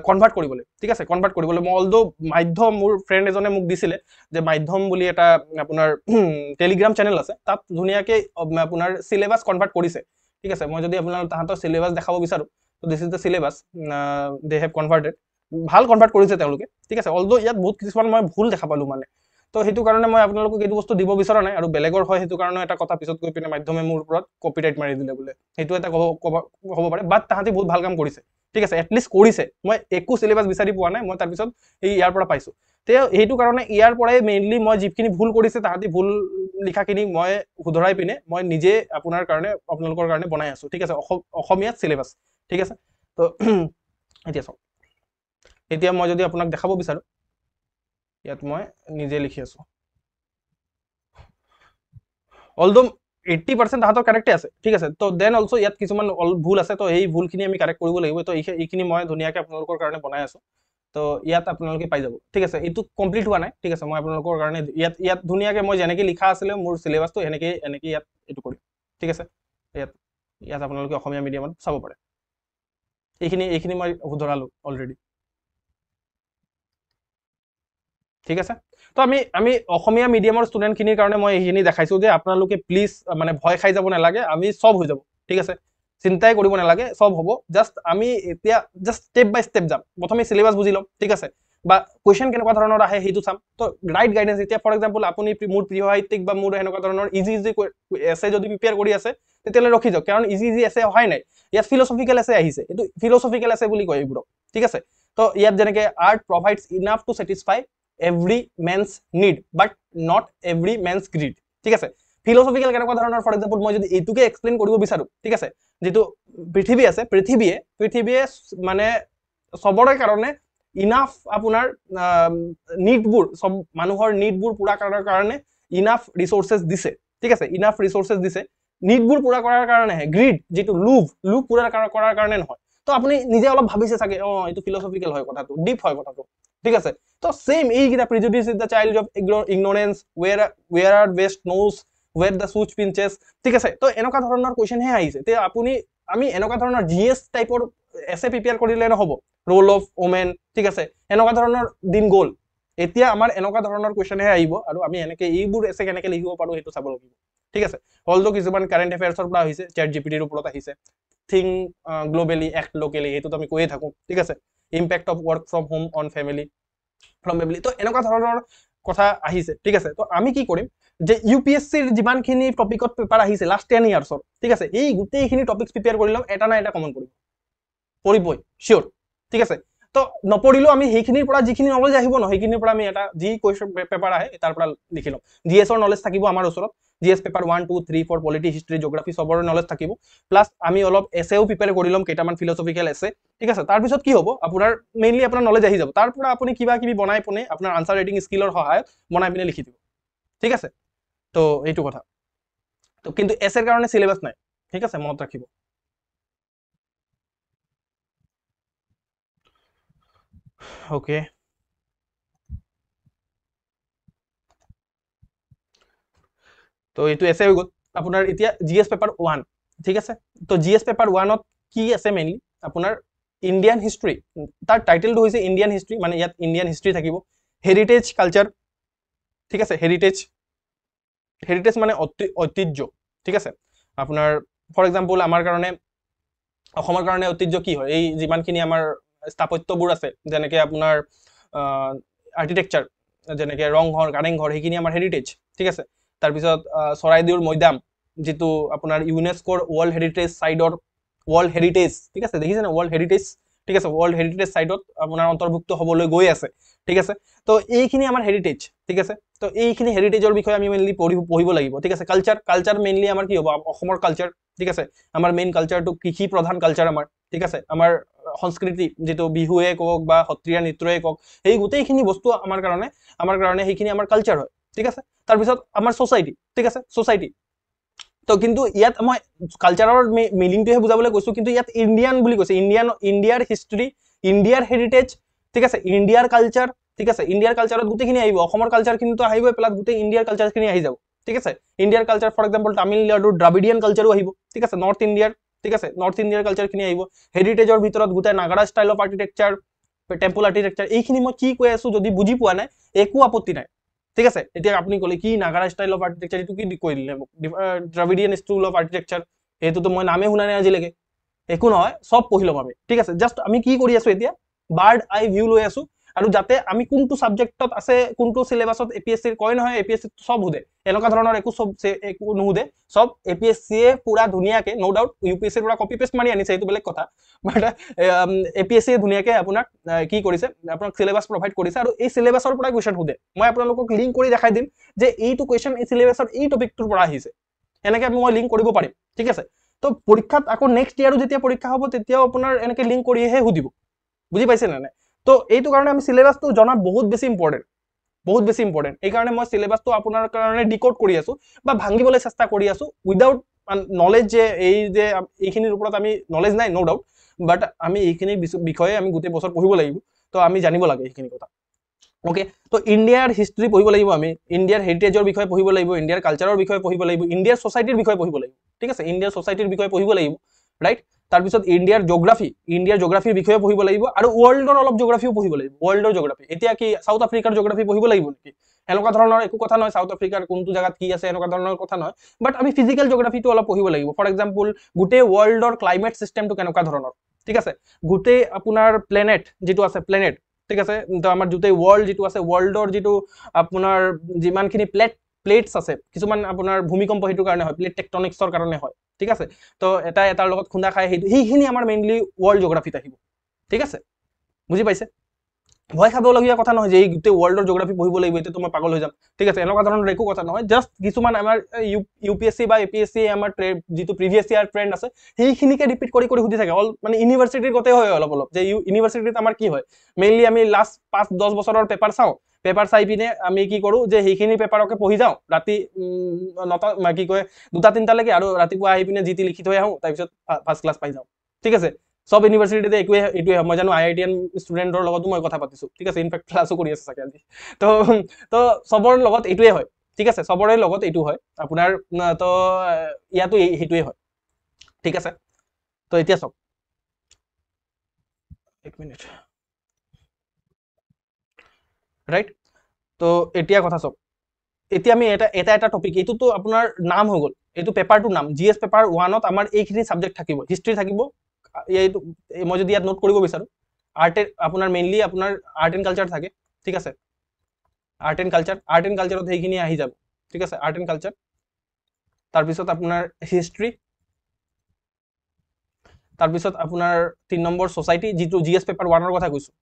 কনভাৰ্ট কৰিবলৈ ঠিক আছে কনভাৰ্ট কৰিবলৈ মই অলদো মাধ্যম মোৰ ফ্ৰেণ্ড এজনে মোক দিছিলে যে মাধ্যম বুলি এটা আপোনাৰ টেলিগ্ৰাম চেনেল আছে তাত ধুনীয়াকৈ আপোনাৰ চিলেবাছ কনভাৰ্ট কৰিছে ঠিক আছে মই যদি আপোনাৰ তাহাঁতৰ চিলেবাছ দেখাব বিচাৰোঁ তো দিছ is the syllabus they have converted ভাল কনভাৰ্ট কৰিছে তেওঁলোকে ঠিক আছে অলদো ইয়াত বহুত কিছুমান মই ভুল দেখা পালোঁ মানে তো সেইটো কাৰণে মই আপোনালোকক এইটো বস্তু দিব বিচৰা নাই আৰু বেলেগৰ হয় সেইটো কাৰণে এটা কথা পিছত গৈ পিনে মাধ্যমে মোৰ ওপৰত কপিৰাইট মাৰি দিলে বোলে সেইটো এটা হ'ব পাৰে বাট তাহাঁতি বহুত ভাল কাম কৰিছে ঠিক আছে এটলিষ্ট কৰিছে মই একো চিলেবাছ বিচাৰি পোৱা নাই মই তাৰপিছত ইয়াৰ পৰা পাইছোঁ তো সেইটো কাৰণে ইয়াৰ পৰাই মেইনলি মই যিখিনি ভুল কৰিছে তাহাঁতি ভুল লিখাখিনি মই শুধৰাই পিনে মই নিজে আপোনাৰ কাৰণে আপোনালোকৰ কাৰণে বনাই আছোঁ ঠিক আছে অসমীয়াত চিলেবাছ ঠিক আছে তো এতিয়া চাওক এতিয়া মই যদি আপোনাক দেখাব বিচাৰোঁ ইয়াত মই নিজে লিখি আছোঁ অলদো 80% তাহাঁতৰ কাৰেক্টে আছে, ঠিক আছে। তো দেন অলছো ইয়াত কিছুমান ভুল আছে, তো এই ভুলখিনি আমি কাৰেক্ট কৰিব লাগিব। তো এইখিনি মই ধুনীয়াকৈ আপোনালোকৰ কাৰণে বনাই আছোঁ। তো ইয়াত আপোনালোকে পাই যাব, ঠিক আছে। এইটো কমপ্লিট হোৱা নাই, ঠিক আছে। মই আপোনালোকৰ কাৰণে ইয়াত ধুনীয়াকৈ মই যেনেকৈ লিখা আছিলে মোৰ চিলেবাছটো এনেকৈ ইয়াত এইটো কৰিম, ঠিক আছে। ইয়াত আপোনালোকে অসমীয়া মিডিয়ামত চাব পাৰে। এইখিনি মই শুধৰালোঁ অলৰেডি, ঠিক আছে। তো আমি অসমীয়া মিডিয়ামৰ ষ্টুডেণ্টখিনিৰ কাৰণে মই এইখিনি দেখাইছোঁ যে আপোনালোকে প্লিজ মানে ভয় খাই যাব নালাগে, আমি চব হৈ যাব, ঠিক আছে। চিন্তাই কৰিব নালাগে, চব হ'ব। আমি এতিয়া ষ্টেপ বাই ষ্টেপ যাম। প্ৰথমে চিলেবাছ বুজি ল'ম, ঠিক আছে, বা কুৱেশ্যন কেনেকুৱা ধৰণৰ আহে সেইটো চাম। তো ৰাইট গাইডেঞ্চ, এতিয়া ফৰ এক্সাম্পল আপুনি মোৰ প্ৰিয় সাহিত্যিক বা মোৰ এনেকুৱা ধৰণৰ ইজি এছে যদি প্ৰিপেয়াৰ কৰি আছে, তেতিয়াহ'লে ৰখি যাওক, কাৰণ ইজি এছে অহাই নাই। ইয়াত ফিলচফিকেল এছে আহিছে, এইটো ফিলচফিকেল এছে বুলি কয় এইবোৰক, ঠিক আছে। তো ইয়াত যেনেকৈ art provides enough to satisfy every মেনছ need but not every মেনছ grid, ঠিক আছে। ফিলচফিকেল কেনেকুৱা ধৰণৰ, ফৰ এক্সাম্পল মই যদি এইটোকে এক্সপ্লেইন কৰিব বিচাৰোঁ, ঠিক আছে, যিটো পৃথিৱী আছে, পৃথিৱীয়ে মানে চবৰে কাৰণে ইনাফ আপোনাৰ নিডবোৰ, চব মানুহৰ নিডবোৰ পূৰা কৰাৰ কাৰণে ইনাফ ৰিচোৰ্চেছ দিছে, ঠিক আছে। ইনাফ ৰিচোৰ্চেছ দিছে, নিডবোৰ পূৰা কৰাৰ কাৰণেহে। গ্ৰীড যিটো লোভ পূৰা কৰাৰ কাৰণে নহয়। তো আপুনি নিজে অলপ ভাবিছে চাগে, এইটো ফিলচফিকেল হয় কথাটো, ডিপ হয় কথাটো, ঠিক আছে। তো সেম এইকেইটা, prejudice is the child of ignorance, wearer best knows where the shoes pinches, ঠিক আছে। তো এনেকুৱা ধৰণৰ কুৱেশ্যনহে আহিছে। তে আমি এনেকুৱা ধৰণৰ GS টাইপৰ এছে প্ৰিপেয়াৰ কৰিলে নহ'ব। ৰোল অফ ওমেন, ঠিক আছে, এনেকুৱা ধৰণৰ দিন গ'ল। এতিয়া আমাৰ এনেকুৱা ধৰণৰ কুৱেশ্যনহে আহিব, আৰু আমি এনেকৈ এইবোৰ এছে কেনেকৈ লিখিব পাৰোঁ সেইটো চাব লাগিব, ঠিক আছে। অলটো কিছুমান কাৰেণ্ট এফেয়াৰ্ছৰ পৰা আহিছে, চেট জিপিটিৰ ওপৰত আহিছে। থিংক গ্ল'বেলি, এক্ট লোকেলি, সেইটোতো আমি কৈয়ে থাকোঁ, ঠিক আছে। Impact of work from home on family. তো এনেকুৱা ধৰণৰ কথা আহিছে, ঠিক আছে। তো আমি কি কৰিম যে UPSCৰ যিমানখিনি টপিকত পেপাৰ আহিছে লাষ্ট 10 ইয়াৰ্ছৰ, ঠিক আছে, এই গোটেইখিনি টপিকছ প্ৰিপেয়াৰ কৰি ল'ম, এটা না এটা কমন পৰিবই, চিয়'ৰ, ঠিক আছে। তো নপঢ়িলেও আমি সেইখিনিৰ পৰা যিখিনি নলেজ আহিব ন, সেইখিনিৰ পৰা আমি এটা যি কুৱেশ্যন পেপাৰ আহে তাৰ পৰা লিখি ল'ম। GSৰ নলেজ থাকিব আমাৰ ওচৰত, GS paper 1, 2, 3, 4, polity, history, geography চবৰে নলেজ থাকিব। প্লাছ আমি অলপ এছেও প্ৰিপেয়াৰ কৰি ল'ম, কেইটামান ফিলচফিকেল এছে, ঠিক আছে। তাৰপিছত কি হ'ব, মেইনলি আপোনাৰ নলেজ আহি যাব। তাৰ পৰা আপুনি কিবা কিবি বনাই পিনে আপোনাৰ আনচাৰ ৰাইটিং স্কিলৰ সহায়ত বনাই পিনে লিখি দিব, ঠিক আছে। তো এইটো কথা। তো কিন্তু এছেৰ কাৰণে চিলেবাছ নাই, ঠিক আছে, মনত ৰাখিব। অ'কে, তো এইটো এছে হৈ গ'ল আপোনাৰ। এতিয়া GS পেপাৰ 1, ঠিক আছে। তো GS পেপাৰ 1ত কি আছে মেইনলি আপোনাৰ ইণ্ডিয়ান হিষ্ট্ৰী। তাৰ টাইটেলটো হৈছে ইণ্ডিয়ান হিষ্ট্ৰী, মানে ইয়াত ইণ্ডিয়ান হিষ্ট্ৰী থাকিব। হেৰিটেজ কালচাৰ, ঠিক আছে, হেৰিটেজ মানে ঐতিহ্য, ঠিক আছে। আপোনাৰ ফৰ এক্সাম্পল আমাৰ কাৰণে, অসমৰ কাৰণে ঐতিহ্য কি হয়, এই যিমানখিনি আমাৰ স্থাপত্যবোৰ আছে, যেনেকৈ আপোনাৰ আৰ্কিটেকচাৰ, যেনেকৈ ৰংঘৰ, কাৰেংঘৰ, সেইখিনি আমাৰ হেৰিটেজ, ঠিক আছে। তাৰপিছত চৰাইদেউৰ মৈদাম, যিটো আপোনাৰ ইউনেস্কোৰ ৱৰ্ল্ড হেৰিটেজ, ঠিক আছে, দেখিছে না, ৱৰ্ল্ড হেৰিটেজ, ঠিক আছে, ৱৰ্ল্ড হেৰিটেজ চাইটত আপোনাৰ অন্তৰ্ভুক্ত হ'বলৈ গৈ আছে, ঠিক আছে। তো এইখিনি আমাৰ হেৰিটেজ, ঠিক আছে। তো এইখিনি হেৰিটেজৰ বিষয়ে আমি মেইনলি পঢ়িব লাগিব, ঠিক আছে। কালচাৰ মেইনলি আমাৰ কি হ'ব, অসমৰ কালচাৰ, ঠিক আছে। আমাৰ মেইন কালচাৰটো কৃষি প্ৰধান কালচাৰ আমাৰ, ঠিক আছে। আমাৰ সংস্কৃতি, যিটো বিহুৱে কওক বা সত্ৰীয়া নৃত্যই কওক, সেই গোটেইখিনি বস্তু আমাৰ কাৰণে সেইখিনি আমাৰ কালচাৰ হয়, ঠিক আছে। তাৰপিছত আমাৰ ছ'চাইটি, ঠিক আছে, ছ'চাইটি। তো কিন্তু ইয়াত মই কালচাৰৰ মিনিংটোহে বুজাবলৈ কৈছোঁ, কিন্তু ইয়াত ইণ্ডিয়ান বুলি কৈছে, ইণ্ডিয়াৰ হিষ্ট্ৰী, ইণ্ডিয়াৰ হেৰিটেজ, ঠিক আছে, ইণ্ডিয়াৰ কালচাৰ, ঠিক আছে। ইণ্ডিয়াৰ কালচাৰত গোটেইখিনি আহিব, অসমৰ কালচাৰখিনিতো আহিবই, প্লাছ গোটেই ইণ্ডিয়াৰ কালচাৰখিনি আহি যাব, ঠিক আছে। ইণ্ডিয়াৰ কালচাৰ ফৰ এক্সাম্পল তামিলনাডুৰ দ্ৰাবিডিয়ান কালচাৰো আহিব, ঠিক আছে, নৰ্থ ইণ্ডিয়াৰ, ঠিক আছে, নৰ্থ ইণ্ডিয়াৰ কালচাৰখিনি আহিব। হেৰিটেজৰ ভিতৰত গোটেই নাগাৰা style of architecture, temple architecture, এইখিনি মই কি কৈ আছোঁ যদি বুজি পোৱা নাই, একো আপত্তি নাই, ঠিক আছে। এতিয়া আপুনি ক'লে কি নাগাৰা ষ্টাইল অফ আৰ্কিটেকচাৰ, এইটো কি কৈ দিলে মোক, দ্ৰাবিডিয়ান স্কুল অফ আৰ্কিটেকচাৰ, সেইটোতো মই নামেই শুনা নাই আজিলৈকে। একো নহয়, চব পঢ়ি ল'ম আমি, ঠিক আছে। জাষ্ট আমি কি কৰি আছোঁ এতিয়া, বাৰ্ড আই ভিউ লৈ আছোঁ, আৰু যাতে আমি কোনটো ছাবজেক্টত আছে, কোনটো চিলেবাছত APSC কয় নহয়, APSC চব সোধে, এনেকুৱা ধৰণৰ একো নুসুধে, চব APSCয়ে পুৰা ধুনীয়াকৈ, ন' ডাউট UPSCৰ পৰা কপি পেষ্ট মাৰি আনিছে, এইটো বেলেগ কথা, বাট APSCয়ে ধুনীয়াকৈ আপোনাক কি কৰিছে, আপোনাক চিলেবাছ প্ৰভাইড কৰিছে, আৰু এই চিলেবাছৰ পৰাই কুৱেশ্যন সোধে। মই আপোনালোকক লিংক কৰি দেখাই দিম যে এইটো কুৱেশ্যন এই চিলেবাছৰ এই টপিকটোৰ পৰা আহিছে, এনেকৈ মই লিংক কৰিব পাৰিম, ঠিক আছে। তো পৰীক্ষাত আকৌ নেক্সট ইয়াৰো যেতিয়া পৰীক্ষা হ'ব, তেতিয়াও আপোনাৰ এনেকৈ লিংক কৰিহে সুধিব, বুজি পাইছে নে নাই। তো এইটো কাৰণে আমি চিলেবাছটো জনা বহুত বেছি ইম্পৰ্টেণ্ট, বহুত বেছি ইম্পৰ্টেণ্ট। এইকাৰণে মই চিলেবাছটো আপোনাৰ কাৰণে ডিকোড কৰি আছো বা ভাঙিবলৈ চেষ্টা কৰি আছো উইদাউট নলেজ, যে এইখিনিৰ ওপৰত আমি নলেজ নাই, ন' ডাউট, বাট আমি এইখিনি বিষয়ে আমি গোটেই বছৰ পঢ়িব লাগিব, তো আমি জানিব লাগে এইখিনি কথা। ওকে, তো ইণ্ডিয়াৰ হিষ্ট্ৰী পঢ়িব লাগিব, আমি ইণ্ডিয়াৰ হেৰিটেজৰ বিষয়ে পঢ়িব লাগিব, ইণ্ডিয়াৰ কালচাৰৰ বিষয়ে পঢ়িব লাগিব, ইণ্ডিয়াৰ ছ'চাইটিৰ বিষয়ে পঢ়িব লাগিব, ঠিক আছে, ইণ্ডিয়াৰ ছ'চাইটিৰ বিষয়ে পঢ়িব লাগিব, ৰাইট। তাৰপিছত ইণ্ডিয়াৰ জিঅ'গ্ৰাফিৰ বিষয়ে পঢ়িব লাগিব, আৰু ৱৰ্ল্ডৰ অলপ জিঅ'গ্ৰাফিও পঢ়িব লাগিব, ৱৰ্ল্ডৰ জিঅ'গ্ৰাফি। এতিয়া কি চাউথ আফ্ৰিকাৰ জিঅ'গ্ৰাফি পঢ়িব লাগিব নেকি? এনেকুৱা ধৰণৰ একো কথা নহয়, চাউথ আফ্ৰিকাৰ কোনটো জেগাত কি আছে এনেকুৱা ধৰণৰ কথা নহয়, বাট আমি ফিজিকেল জিঅ'গ্ৰাফিটো অলপ পঢ়িব লাগিব। ফৰ এক্সাম্পল, গোটেই ৱৰ্ল্ডৰ ক্লাইমেট চিষ্টেমটো কেনেকুৱা ধৰণৰ, ঠিক আছে, গোটেই আপোনাৰ প্লেনেট যিটো আছে, প্লেনেট, ঠিক আছে, তো আমাৰ গোটেই ৱৰ্ল্ড যিটো আছে, ৱৰ্ল্ডৰ যিটো আপোনাৰ যিমানখিনি প্লেটছ আছে, কিছুমান আপোনাৰ ভূমিকম্প সেইটোৰ কাৰণে হয়, প্লেট টেকটনিক্সৰ কাৰণে হয়, ঠিক আছে, তো এটা এটাৰ লগত খুন্দা খাই, সেইখিনি আমাৰ মেইনলি ৱৰ্ল্ড জিঅ'গ্ৰাফিত আহিব, ঠিক আছে, বুজি পাইছে? ভয় খাবলগীয়া কথা নহয় যে এই গোটেই ৱৰ্ল্ডৰ জিঅ'গ্ৰাফি পঢ়িব লাগিব, এতিয়াতো মই পাগল হৈ যাম, ঠিক আছে, এনেকুৱা ধৰণৰ একো কথা নহয়। জাষ্ট কিছুমান আমাৰ UPSC বা APSC আমাৰ যিটো প্ৰিভিয়াছ ইয়াৰ ট্ৰেণ্ড আছে সেইখিনিকে ৰিপিট কৰি কৰি সুধি থাকে, অল মানে ইউনিভাৰ্চিটিৰ গতে হয় অলপ অলপ, যে ইউনিভাৰ্চিটিত আমাৰ কি হয়, মেইনলি আমি লাষ্ট 5-10 বছৰৰ পেপাৰ চাওঁ, পেপাৰ চাই পিনে আমি কি কৰোঁ যে সেইখিনি পেপাৰকে পঢ়ি যাওঁ ৰাতি 9টা কি কয় 2-3টালৈকে, আৰু ৰাতিপুৱা আহি পিনে যি টি লিখি থৈ আহোঁ, তাৰপিছত ফাৰ্ষ্ট ক্লাছ পাই যাওঁ, ঠিক আছে। সব ইউনিভাৰ্চিটিতে এইটোৱে হয়, মই জানো IITian ষ্টুডেণ্টৰ লগতো মই কথা পাতিছোঁ, ঠিক আছে, ইনফেক্ট ক্লাছো কৰি আছে চাগে আজি, তো চবৰ লগত এইটোৱে হয়, ঠিক আছে, চবৰে লগত এইটো হয় আপোনাৰ, তো ইয়াতো সেইটোৱে হয়, ঠিক আছে। তো এতিয়া চাওক, এক মিনিট, ৰাইট। তো এতিয়া কথা চাওক, এতিয়া আমি এটা টপিক, এইটোতো আপোনাৰ নাম হৈ গ'ল, এইটো পেপাৰটোৰ নাম, GS পেপাৰ 1ত আমাৰ এইখিনি ছাবজেক্ট থাকিব, হিষ্ট্ৰী থাকিব, এইটো মই যদি ইয়াত নোট কৰিব বিচাৰোঁ, আপোনাৰ মেইনলি আপোনাৰ আৰ্ট এণ্ড কালচাৰ থাকে, ঠিক আছে, আৰ্ট এণ্ড কালচাৰত সেইখিনি আহি যাব, ঠিক আছে, আৰ্ট এণ্ড কালচাৰ। তাৰপিছত আপোনাৰ হিষ্ট্ৰী, তাৰপিছত আপোনাৰ 3 নম্বৰ ছ'চাইটি, যিটো GS পেপাৰ 1ৰ কথা কৈছোঁ,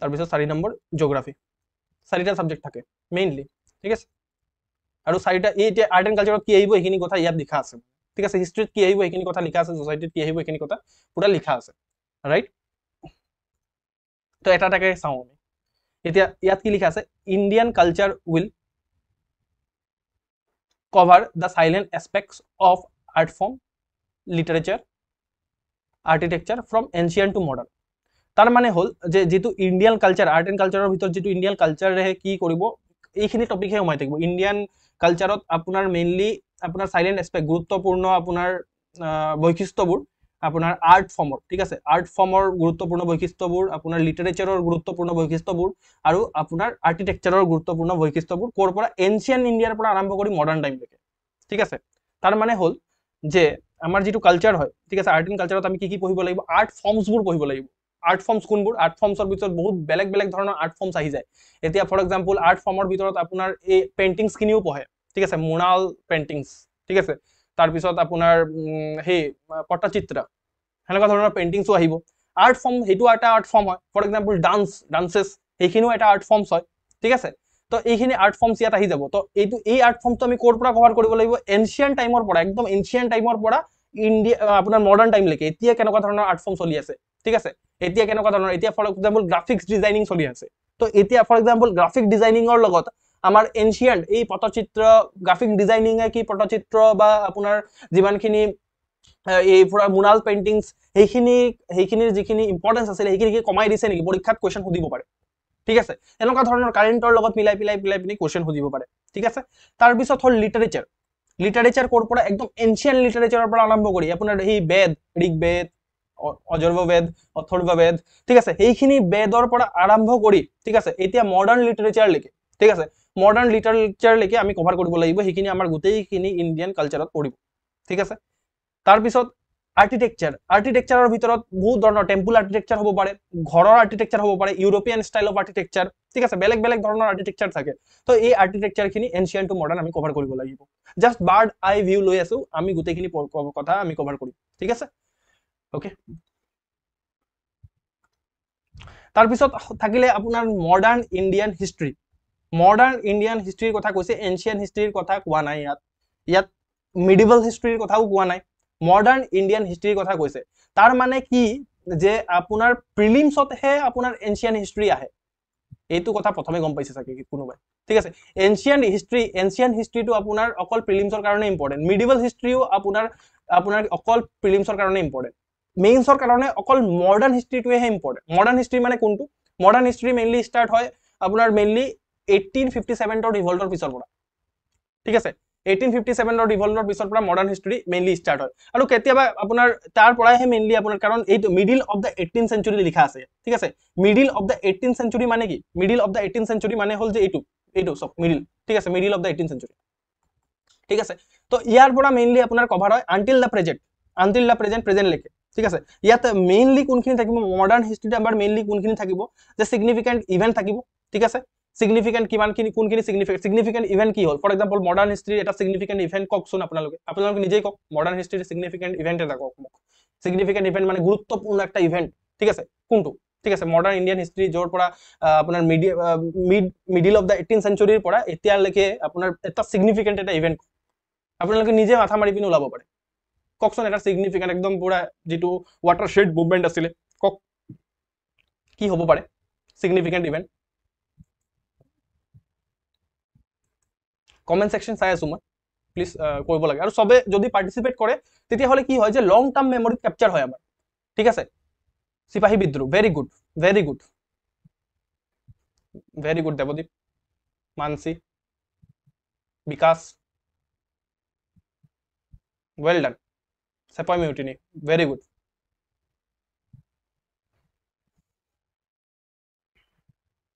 তাৰপিছত 4 নম্বৰ জিঅ'গ্ৰাফি, 4টা ছাবজেক্ট থাকে মেইনলি, ঠিক আছে। আৰু 4টা, এই এতিয়া আৰ্ট এণ্ড কালচাৰত কি আহিব এইখিনি কথা ইয়াত লিখা আছে, ঠিক আছে, হিষ্ট্ৰীত কি আহিব এইখিনি কথা লিখা আছে, ছ'চাইটিত কি আহিব এইখিনি কথা পুৰা লিখা আছে, ৰাইট। তো এটা এটাকে চাওঁ আমি। এতিয়া ইয়াত কি লিখা আছে, Indian culture will cover the salient aspects of art form, literature, architecture from ancient to modern. তাৰ মানে হ'ল যে যিটো ইণ্ডিয়ান কালচাৰ, আৰ্ট এণ্ড কালচাৰৰ ভিতৰত যিটো ইণ্ডিয়ান কালচাৰে কি কৰিব, এইখিনি টপিকহে সোমাই থাকিব। ইণ্ডিয়ান কালচাৰত আপোনাৰ মেইনলি আপোনাৰ সাইলেন্ট এছপেক্ট, গুৰুত্বপূৰ্ণ আপোনাৰ বৈশিষ্ট্যবোৰ আপোনাৰ আৰ্ট ফৰ্মৰ, ঠিক আছে, আৰ্ট ফৰ্মৰ গুৰুত্বপূৰ্ণ বৈশিষ্ট্যবোৰ, আপোনাৰ লিটাৰেচাৰৰ গুৰুত্বপূৰ্ণ বৈশিষ্ট্যবোৰ, আৰু আপোনাৰ আৰ্কিটেকচাৰৰ গুৰুত্বপূৰ্ণ বৈশিষ্ট্যবোৰ, ক'ৰ পৰা, এনচিয়েণ্ট ইণ্ডিয়াৰ পৰা আৰম্ভ কৰি মডাৰ্ণ টাইমলৈকে, ঠিক আছে। তাৰ মানে হ'ল যে আমাৰ যিটো কালচাৰ হয়, ঠিক আছে, আৰ্ট এণ্ড কালচাৰত আমি কি পঢ়িব লাগিব, আৰ্ট ফৰ্মছবোৰ পঢ়িব লাগিব। আৰ্ট ফৰ্মছ কোনবোৰ, আৰ্ট ফৰ্মছৰ ভিতৰত বহুত বেলেগ বেলেগ ধৰণৰ আৰ্ট ফৰ্মছ আহি যায়। এতিয়া ফৰ এক্সাম্পল আৰ্ট ফৰ্মৰ ভিতৰত আপোনাৰ এই পেইণ্টিংছখিনিও পঢ়ে, ঠিক আছে, মুৰাল পেইণ্টিংছ, ঠিক আছে, তাৰপিছত আপোনাৰ সেই পট্টচিত্ৰ, সেনেকুৱা ধৰণৰ পেইণ্টিংছো আহিব। আৰ্ট ফৰ্ম, সেইটো এটা আৰ্ট ফৰ্ম হয়। ফৰ এক্সাম্পল ডান্সেছ, সেইখিনিও এটা আৰ্ট ফৰ্মছ হয়, ঠিক আছে। তো এইখিনি আৰ্ট ফৰ্মছ ইয়াত আহি যাব। তো এই আৰ্ট ফৰ্মটো আমি ক'ৰ পৰা কভাৰ কৰিব লাগিব, এনচিয়েণ্ট টাইমৰ পৰা, একদম এনচিয়েণ্ট টাইমৰ পৰা ইণ্ডিয়া আপোনাৰ মডাৰ্ণ টাইমলৈকে, এতিয়া কেনেকুৱা ধৰণৰ আৰ্ট ফৰ্ম চলি আছে, ঠিক আছে, এতিয়া কেনেকুৱা ধৰণৰ, এতিয়া ফৰ এক্সাম্পল গ্ৰাফিক্স ডিজাইনিং চলি আছে। তো এতিয়া ফৰ এক্সাম্পল গ্ৰাফিক ডিজাইনিঙৰ লগত আমাৰ এনচিয়েণ্ট এই পটচিত্ৰ, গ্ৰাফিক ডিজাইনিঙে কি পটচিত্ৰ বা আপোনাৰ যিমানখিনি এই পুৰা মুৰাল পেইণ্টিংছ, সেইখিনিৰ যিখিনি ইম্পৰ্টেঞ্চ আছিলে সেইখিনি কমাই দিছে নেকি, পৰীক্ষাত কুৱেশ্যন সুধিব পাৰে, ঠিক আছে। এনেকুৱা ধৰণৰ কাৰেণ্টৰ লগত মিলাই পিনি কুৱেশ্যন সুধিব পাৰে, ঠিক আছে। তাৰপিছত হ'ল লিটাৰেচাৰ। লিটাৰেচাৰ ক'ৰ পৰা, একদম এনচিয়েণ্ট লিটাৰেচাৰৰ পৰা আৰম্ভ কৰি আপোনাৰ সেই বেদ, ঋগ্বেদ, অজৰ্ববেদ, অথৰ্ববেদ, ঠিক আছে, সেইখিনি বেদৰ পৰা আৰম্ভ কৰি, ঠিক আছে, এতিয়া মডাৰ্ণ লিটাৰেচাৰলৈকে, ঠিক আছে, মডাৰ্ণ লিটাৰেচাৰলৈকে আমি কভাৰ কৰিব লাগিব। সেইখিনি আমাৰ গোটেইখিনি ইণ্ডিয়ান কালচাৰত পৰিব, ঠিক আছে। তাৰপিছত আৰ্কিটেকচাৰৰ ভিতৰত বহুত ধৰণৰ টেম্পল আৰ্কিটেকচাৰ হ'ব পাৰে, ঘৰৰ আৰ্কিটেকচাৰ হ'ব পাৰে, ইউৰোপিয়ান ষ্টাইল অফ আৰ্কিটেকচাৰ, ঠিক আছে, বেলেগ বেলেগ ধৰণৰ আৰ্কিটেকচাৰ থাকে। তো এই আৰ্কিটেকচাৰখিনি এনচিয়েণ্ট টু মডাৰ্ণ আমি কভাৰ কৰিব লাগিব। জাষ্ট বাৰ্ড আই ভিউ লৈ আছো, আমি গোটেইখিনি কথা আমি কভাৰ কৰিম, ঠিক আছে, অ'কে। তাৰপিছত থাকিলে আপোনাৰ modern Indian history. Modern Indian হিষ্ট্ৰীৰ কথা কৈছে, এনচিয়েণ্ট হিষ্ট্ৰীৰ কথা কোৱা নাই ইয়াত মিডিভেল হিষ্ট্ৰীৰ কথাও কোৱা নাই, মডাৰ্ণ ইণ্ডিয়ান হিষ্ট্ৰীৰ কথা কৈছে। তাৰ মানে কি, যে আপোনাৰ প্ৰিলিমছতহে আপোনাৰ এনচিয়েন্ট হিষ্ট্ৰী আহে এইটো কথা প্ৰথমে গম পাইছে চাগে কোনোবাই ঠিক আছে এনচিয়েন্ট হিষ্ট্ৰীটো আপোনাৰ অকল প্ৰিলিমছৰ কাৰণে ইম্পৰ্টেণ্ট মিডিভেল হিষ্ট্ৰীও আপোনাৰ অকল প্ৰিলিমছৰ কাৰণে ইম্পৰ্টেণ্ট মেইনছৰ কাৰণে অকল মডাৰ্ণ হিষ্ট্ৰীটোহে ইম্পৰ্টেণ্ট মডাৰ্ণ হিষ্ট্ৰী মানে কোনটো মডাৰ্ণ হিষ্ট্ৰী মেইনলি ষ্টাৰ্ট হয় আপোনাৰ মেইনলি 1857 ৰিভল্টৰ পিছৰ পৰা ঠিক আছে 1857 ৰিভল্টৰ পিছৰ পৰা মডাৰ্ণ হিষ্ট্ৰী মেইনলি ষ্টাৰ্ট হয় আৰু কেতিয়াবা আপোনাৰ তাৰ পৰাহে মেইনলি আপোনাৰ কাৰণ এইটো middle of the 18th century লিখা আছে ঠিক আছে middle of the 18th century মানে কি middle of the 18th century মানে হল যে এইটো সব মিডিল ঠিক আছে middle of the 18th century ঠিক আছে তো ইয়াৰ পৰা মেইনলি আপোনাৰ কভাৰ হয় আনটিল দ্য প্ৰেজেন্ট লেকে ঠিক আছে ইয়াত মেইনলি কোনখিনি থাকিব মডাৰ্ণ হিষ্ট্ৰীত আমাৰ মেইনলি কোনখিনি থাকিব যে সিগনিফিকেন্ট ইভেন্ট থাকিব ঠিক আছে সিগনিফিকেন্ট কিমানখিনি কোনখিনি সিগনিফিকেন্ট ইভেন্ট কি হল ফৰ এক্সাম্পল মডাৰ্ণ হিষ্ট্ৰীৰ এটা সিগনিফিকেন্ট ইভেন্ট কওকচোন আপোনালোকে নিজেই কওক মডাৰ্ণ হিষ্ট্ৰীৰ সিগনিফিকেন্ট ইভেন্ট এটা কওক মোক সিগনিফিকেন্ট ইভেন্ট মানে গুৰুত্বপূৰ্ণ একটা ইভেন্ট ঠিক আছে কোনটো ঠিক আছে মডাৰ্ণ ইণ্ডিয়ান হিষ্ট্ৰী যৰ পৰা আপোনাৰ middle of the 18th century পৰা এতিয়ালৈকে আপোনাৰ এটা সিগনিফিকেন্ট এটা ইভেন্ট আপোনালোকে নিজে মাথা মাৰি পিনে ওলাব পাৰে কওকচোন এটা সিগনিফিকেন্ট একদম পুৰা যেটো ওয়াটাৰশেড মুভমেন্ট আছিল কক কি হ'ব পাৰে সিগনিফিকেন্ট ইভেন্ট কমেন্ট সেকশন চাই আছো মই প্লিজ কৰিব লাগে আৰু সবে যদি পাৰ্টিসিপেট কৰে তেতিয়া হলে কি হয় যে লং টাৰ্ম মেমৰি ক্যাপচাৰ হয় আমাৰ ঠিক আছে সিপাহী বিদ্ৰোহ ভেৰি গুড দেৱদীপ মানসী বিকাশ well done Sepoy Mutiny very good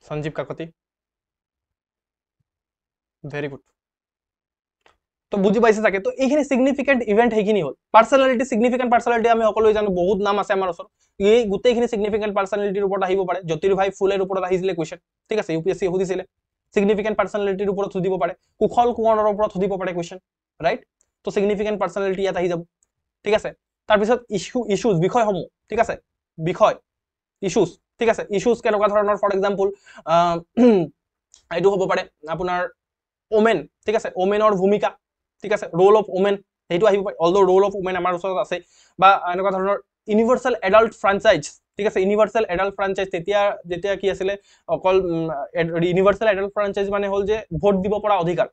Sanjeev Kakoti very good তো বুজি পাইছে থাকে তো এইখিনি সিগনিফিকেন্ট ইভেন্ট হেখিনি হল পার্সোনালিটি সিগনিফিকেন্ট পার্সোনালিটি আমি সকলোই জানো বহুত নাম আছে আমাৰ ওচৰত এই গোটেইখিনি সিগনিফিকেন্ট পাৰ্সোনালিটিৰ ওপৰত আহিব পাৰে জ্যোতিৰ্ভাই ফুলেৰ ওপৰত আহিছিলে কোৱেশ্চন ঠিক আছে ইউপিএসসি সুধিছিলে সিগনিফিকেন্ট পাৰ্সোনালিটিৰ ওপৰত সুধিব পাৰে কুশল কোঁৱৰৰ ওপৰত সুধিব পাৰে কোৱেশ্চন ৰাইট তো সিগনিফিকেন্ট পাৰ্সোনালিটি ইয়াত আহি যাব ঠিক আছে তাৰ পিছত ইস্যুজ বিষয়সমূহ ঠিক আছে বিষয় ইস্যুজ ঠিক আছে ইস্যুজ কেনেকুৱা ধৰণৰ ফৰ এক্সাম্পল এইটো হ'ব পাৰে আপোনাৰ ওমেন ঠিক আছে ওমেনৰ ভূমিকা ঠিক আছে ৰোল অফ ওমেন এইটো আহিব পাৰে অলদো ৰোল অফ ওমেন আমাৰ ওচৰত আছে বা এনেকুৱা ধৰণৰ ইউনিভাৰ্সাল এডাল্ট ফ্ৰাঞ্চাইজ ঠিক আছে ইউনিভাৰ্সাল এডাল্ট ফ্ৰাঞ্চাইজ যেতিয়া কি আছিল অকল ইউনিভাৰ্সাল এডাল্ট ফ্ৰাঞ্চাইজ মানে হল যে ভোট দিব পৰা অধিকাৰ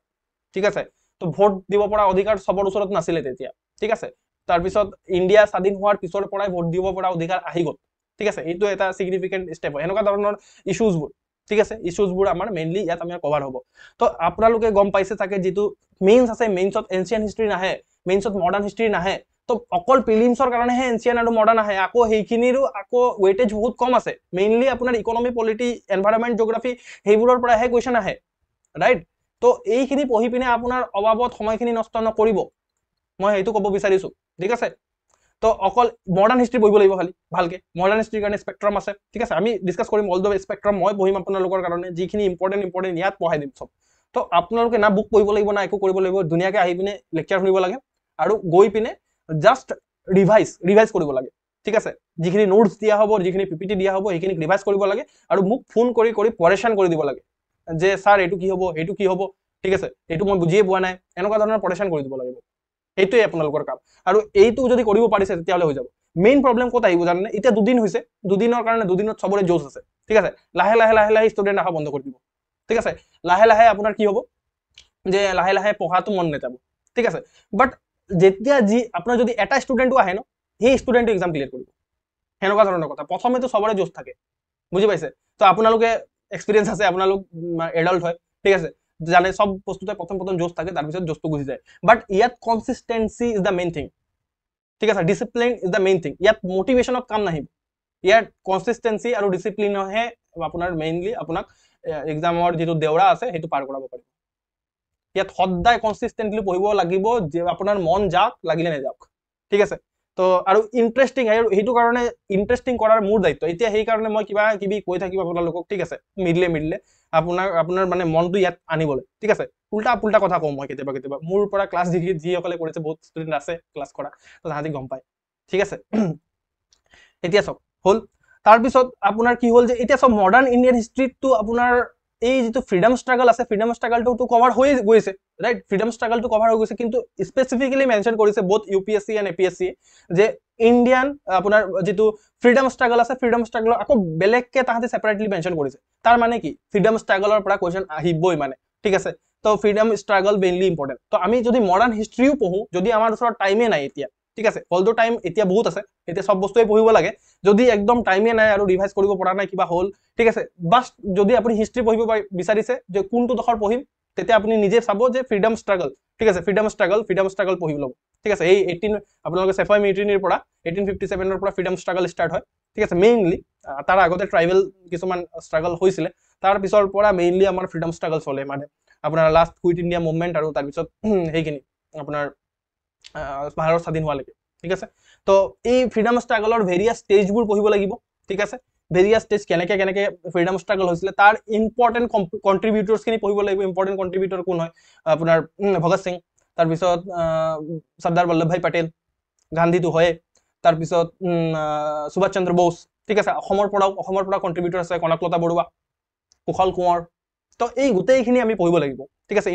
ঠিক আছে তো ভোট দিব পৰা অধিকাৰ সবৰ ওচৰত নাছিলে তেতিয়া ঠিক আছে তাৰ পিছত ইন্ডিয়া স্বাধীন হোৱাৰ পিছৰ পৰাই ভোট দিব পৰা অধিকাৰ আহি গল ঠিক আছে এইটো এটা সিগনিফিকেন্ট স্টেপ হয় এনেকুৱা ধৰণৰ ইস্যুজবোৰ ঠিক আছে ইস্যুজবোৰ আমাৰ মেইনলি ইয়াত আমাৰ কভাৰ হ'ব তো আপোনালোকে গম পাইছে থাকে যেটো মেইনছ আছে মেইনছত এনচিয়েন্ট হিষ্ট্ৰী নাহে মেইনছত মডাৰ্ণ হিষ্ট্ৰী নাহে তো অকল প্ৰিলিমছৰ কাৰণেহে এনচিয়েন্ট আৰু মডাৰ্ণ আহে আকৌ সেইখিনিৰো আকৌ ওয়েটেজ বহুত কম আছে মেইনলি আপোনাৰ ইকোনমি পলিটি এনভাইৰনমেন্ট জিওগ্ৰাফি সেইবোৰৰ পৰাহে কোৱেশ্চন আহে ৰাইট তো এইখিনি পঢ়ি পিনে আপোনাৰ অবাবত সময়খিনি নষ্ট নকৰিব মই এইটো ক'ব বিচাৰিছো ঠিক আছে তো অকল মডাৰ্ণ হিষ্ট্ৰী পঢ়িব লাগিব খালি ভালকে মডাৰ্ণ হিষ্ট্ৰীৰ কাৰণে স্পেক্ট্ৰাম আছে ঠিক আছে আমি ডিসকাস কৰিম অল দ্য স্পেক্ট্ৰাম মই পঢ়িম আপোনালোকৰ কাৰণে যিখিনি ইম্পৰ্টেন্ট ইয়াত পঢ়াই দিম সব তো আপোনালোকে না বুক পঢ়িব লাগিব না একো কৰিব লাগিব ধুনীয়াকৈ আহি পিনে লেকচাৰ শুনিব লাগে আৰু গৈ পিনে জাস্ট ৰিভাইজ কৰিব লাগে ঠিক আছে যিখিনি নোটস দিয়া হ'ব যিখিনি পিপিটি দিয়া হ'ব সেইখিনি ৰিভাইজ কৰিব লাগে আৰু মোক ফোন কৰি পৰেশান কৰি দিব লাগে যে স্যাৰ এইটো কি হ'ব ঠিক আছে এইটো মই বুজিয়ে পোৱা নাই এনেকুৱা ধৰণৰ পৰেশান কৰি দিব লাগিব এইটোই আপোনালোকৰ কাম আৰু এইটো যদি কৰিব পাৰিছে তেতিয়াহলে হৈ যাব মেইন প্ৰবলেম ক'ত আহিব জানেনে এতিয়া দুদিন হৈছে দুদিনৰ কাৰণে দুদিনত সবৰে জোশ আছে ঠিক আছে লাহে লাহে ষ্টুডেন্ট আহা বন্ধ কৰি দিব ঠিক আছে লাহে আপোনাৰ কি হ'ব যে লাহে পঢ়াটো মন নেযাব ঠিক আছে বাট যেতিয়া যি আপোনাৰ যদি এটা ষ্টুডেন্টও আহে ন সেই ষ্টুডেন্টটো এক্সাম ক্লিয়াৰ কৰিব হেনেকুৱা ধৰণৰ কথা প্ৰথমেতো সবৰে জোশ থাকে বুজি পাইছে তো আপোনালোকে এক্সপেৰিয়েন্স আছে আপোনালোক এডাল্ট হয় ঠিক আছে জানে সব বস্তুতে প্ৰথম জোশ থাকে তাৰ পিছত জোশটো গুচি যায় বাট ইয়াত consistency is the main thing ঠিক আছে discipline is the main thing ইয়াত মোটিভেশনত কাম নাহিব ইয়াত কনসিস্টেন্সি আৰু ডিসিপ্লিনহে আপোনাৰ মেইনলি আপোনাক এক্সামৰ যেটো দেউৰা আছে হেতু পাৰ কৰাব পাৰিব ইয়াত সদায় কনসিস্টেন্টলি পঢ়িব লাগিব যে আপোনাৰ মন যাক লাগিলে নেযাওক ঠিক আছে তো আৰু ইন্টাৰেস্টিং হেতু কাৰণে ইন্টাৰেস্টিং কৰাৰ মোৰ দায়িত্ব এতিয়া সেই কাৰণে মই কিবা কিবি কৈ থাকিব আপোনালোকক ঠিক আছে মিডলে আপোনাৰ মানে মনটো ইয়াত আনিবলৈ ঠিক আছে উল্টা কথা কম মই কেতিয়াবা মোৰ পৰা ক্লাছ যিসকলে কৰিছে বহুত ষ্টুডেন্ট আছে ক্লাছ কৰা তো তাহাঁতি গম পায় ঠিক আছে এতিয়া সব হল তাৰ পিছত আপোনাৰ কি হল যে এতিয়া সব মডাৰ্ণ ইণ্ডিয়ান হিষ্ট্ৰীটো আপোনাৰ এই যিটো ফ্ৰীডম ষ্ট্ৰাগল আছে ফ্ৰীডম ষ্ট্ৰাগলটো কভাৰ হৈ গৈছে ৰাইট ফ্ৰীডম ষ্ট্ৰাগলটো কভাৰ হৈ গৈছে কিন্তু স্পেচিফিকেলি মেনশ্যন কৰিছে বোথ UPSC এণ্ড APSC যে ইণ্ডিয়ান আপোনাৰ যিটো ফ্ৰীডম ষ্ট্ৰাগল আছে ফ্ৰীডম ষ্ট্ৰাগলৰ আকৌ বেলেগকে তাহাঁতে ছেপাৰেটলি মেনশ্যন কৰিছে তাৰ মানে কি ফ্ৰীডম ষ্ট্ৰাগলৰ পৰা কুৱেশ্যন আহিবই মানে ঠিক আছে তো ফ্ৰীডম ষ্ট্ৰাগল মেইনলি ইম্পৰ্টেণ্ট তো আমি যদি মডাৰ্ণ হিষ্ট্ৰীও পঢ়োঁ যদি আমাৰ ওচৰত টাইমে নাই এতিয়া ঠিক আছে অলদো টাইম এতিয়া বহুত আছে এতিয়া সব বস্তুৱে পঢ়িব লাগে যদি একদম টাইমে নাই আৰু ৰিভাইজ কৰিব পৰা নাই কিবা হ'ল ঠিক আছে বাছ যদি আপুনি হিষ্ট্ৰী পঢ়িব বিচাৰিছে যে কোনটো দখৰ পঢ়িম তেতিয়া আপুনি নিজে চাব যে ফ্ৰীডম ষ্ট্ৰাগল ঠিক আছে ফ্ৰীডম ষ্ট্ৰাগল পঢ়ি ল'ব ঠিক আছে এই 18 আপোনালোকে চেফাই মিউটিনিৰ পৰা 1857 পৰা ফ্ৰীডম ষ্ট্ৰাগল ষ্টাৰ্ট হয় ঠিক আছে মেইনলি তাৰ আগতে ট্ৰাইবেল কিছুমান ষ্ট্ৰাগল হৈছিলে তাৰ পিছৰ পৰা মেইনলি আমাৰ ফ্ৰীডম ষ্ট্ৰাগল চলে মানে আপোনাৰ লাষ্ট কুইট ইণ্ডিয়া মুভমেণ্ট আৰু তাৰপিছত সেইখিনি আপোনাৰ ভাৰত স্বাধীন হোৱালৈকে ঠিক আছে তো এই ফ্ৰীডম ষ্ট্ৰাগলৰ ভেৰিয়াছ ষ্টেজবোৰ পঢ়িব লাগিব ঠিক আছে ভেৰিয়াছ ষ্টেজ কেনেকে ফ্ৰীডম ষ্ট্ৰাগল হৈছিলে তাৰ ইম্পৰ্টেণ্ট কণ্ট্ৰিবিউটৰ্ছখিনি পঢ়িব লাগিব ইম্পৰ্টেণ্ট কণ্ট্ৰিবিউটৰ কোন হয় আপোনাৰ ভগত সিং তাৰপিছত চৰ্দাৰ বল্লভভাই পেটেল গান্ধীটো হয় তাৰপিছত সুভাষ চন্দ্ৰ বোস ঠিক আছে অসমৰ পৰা কণ্ট্ৰিবিউটৰ আছে কনকলতা বৰুৱা কুশল কোঁৱৰ তো এই গোটেইখিনি আমি পঢ়িব লাগিব ঠিক আছে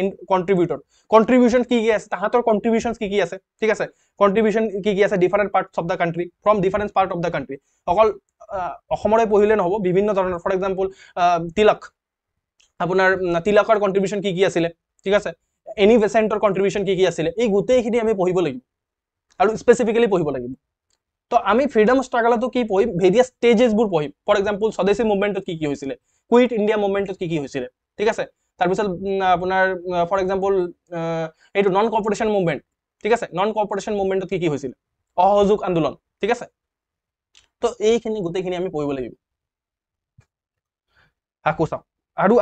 কণ্ট্ৰিবিউশ্যন কি আছে তাহাঁতৰ কণ্ট্ৰিবিউশ্যন কি আছে ঠিক আছে কণ্ট্ৰিবিউশ্যন কি আছে different parts of the country from different part of the country অকল অসমৰে পঢ়িলে নহ'ব বিভিন্ন ধৰণৰ ফৰ এক্সাম্পল তিলক আপোনাৰ তিলকৰ কণ্ট্ৰিবিউশ্যন কি আছিলে ঠিক আছে এনি বেচেণ্টৰ কণ্ট্ৰিবিউশ্যন কি আছিলে এই গোটেইখিনি আমি পঢ়িব লাগিব আৰু স্পেচিফিকেলি পঢ়িব লাগিব তো আমি ফ্ৰীডম ষ্ট্ৰাগলতো কি পঢ়িম ভেৰিয়াছ ষ্টেজেছবোৰ পঢ়িম ফৰ এক্সাম্পল স্বদেশী মুভমেণ্টত কি হৈছিলে কুইট ইণ্ডিয়া মুভমেণ্টত কি হৈছিলে ঠিক আছে তাৰপিছত আপোনাৰ ফৰ এক্সাম্পল এইটো নন কৰ্পৰেশ্যন মুভমেণ্ট ঠিক আছে নন কৰ্পৰেশ্যন মুভমেণ্টত কি হৈছিলে অসহযোগ আন্দোলন ঠিক আছে তো এইখিনি গোটেইখিনি আমি পঢ়িব লাগিব আকৌ চাওঁ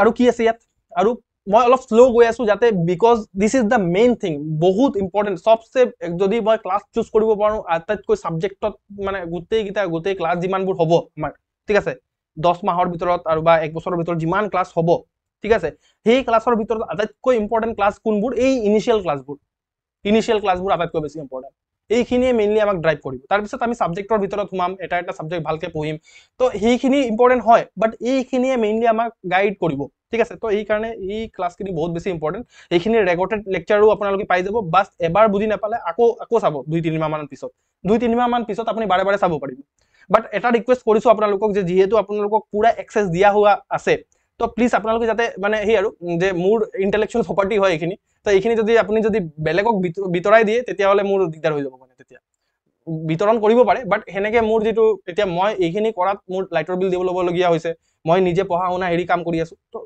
আৰু কি আছে ইয়াত আৰু মই অলপ শ্ল' গৈ আছো যাতে because this is the main thing বহুত ইম্পৰ্টেণ্ট চবচে যদি মই ক্লাছ চুজ কৰিব পাৰোঁ আটাইতকৈ ছাবজেক্টত মানে গোটেই ক্লাছ যিমানবোৰ হ'ব আমাৰ ঠিক আছে 10 মাহৰ ভিতৰত আৰু বা 1 বছৰৰ ভিতৰত যিমান ক্লাছ হ'ব ঠিক আছে সেই ক্লাছৰ ভিতৰত আটাইতকৈ ইম্পৰ্টেণ্ট ক্লাছ কোনবোৰ এই ইনিচিয়েল ক্লাছবোৰ আটাইতকৈ বেছি ইম্পৰ্টেণ্ট এইখিনিয়ে মেইনলি আমাক ড্ৰাইভ কৰিব তাৰপিছত আমি ছাবজেক্টৰ ভিতৰত সোমাম এটা ছাবজেক্ট ভালকে পঢ়িম তো সেইখিনি ইম্পৰ্টেণ্ট হয় বাট এইখিনিয়ে মেইনলি আমাক গাইড কৰিব ঠিক আছে তো এই কাৰণে এই ক্লাছখিনি বহুত বেছি ইম্পৰ্টেণ্ট এইখিনি ৰেকৰ্ডেড লেকচাৰো আপোনালোকে পাই যাব বাছ এবাৰ বুজি নাপালে আকৌ চাব 2-3 মাহ মান পিছত আপুনি বাৰে চাব পাৰিব বাট এটা ৰিকুৱেষ্ট কৰিছো আপোনালোকক যে যিহেতু আপোনালোকক পুৰা এক্সেছ দিয়া হোৱা আছে তো প্লিজ আপোনালোকে যাতে মানে সেই আৰু যে মোৰ ইণ্টেলেকচুৱেল প্ৰপাৰ্টি হয় এইখিনি তো এইখিনি যদি আপুনি যদি বেলেগক বিতৰাই দিয়ে তেতিয়াহ'লে মোৰ দিগদাৰ হৈ যাব মানে তেতিয়া বিতৰণ কৰিব পাৰে বাট সেনেকে মোৰ যিটো এতিয়া মই এইখিনি কৰাত মোৰ লাইটৰ বিল দিব ল'বলগীয়া হৈছে মই নিজে পঢ়া শুনা হেৰি কাম কৰি আছো তো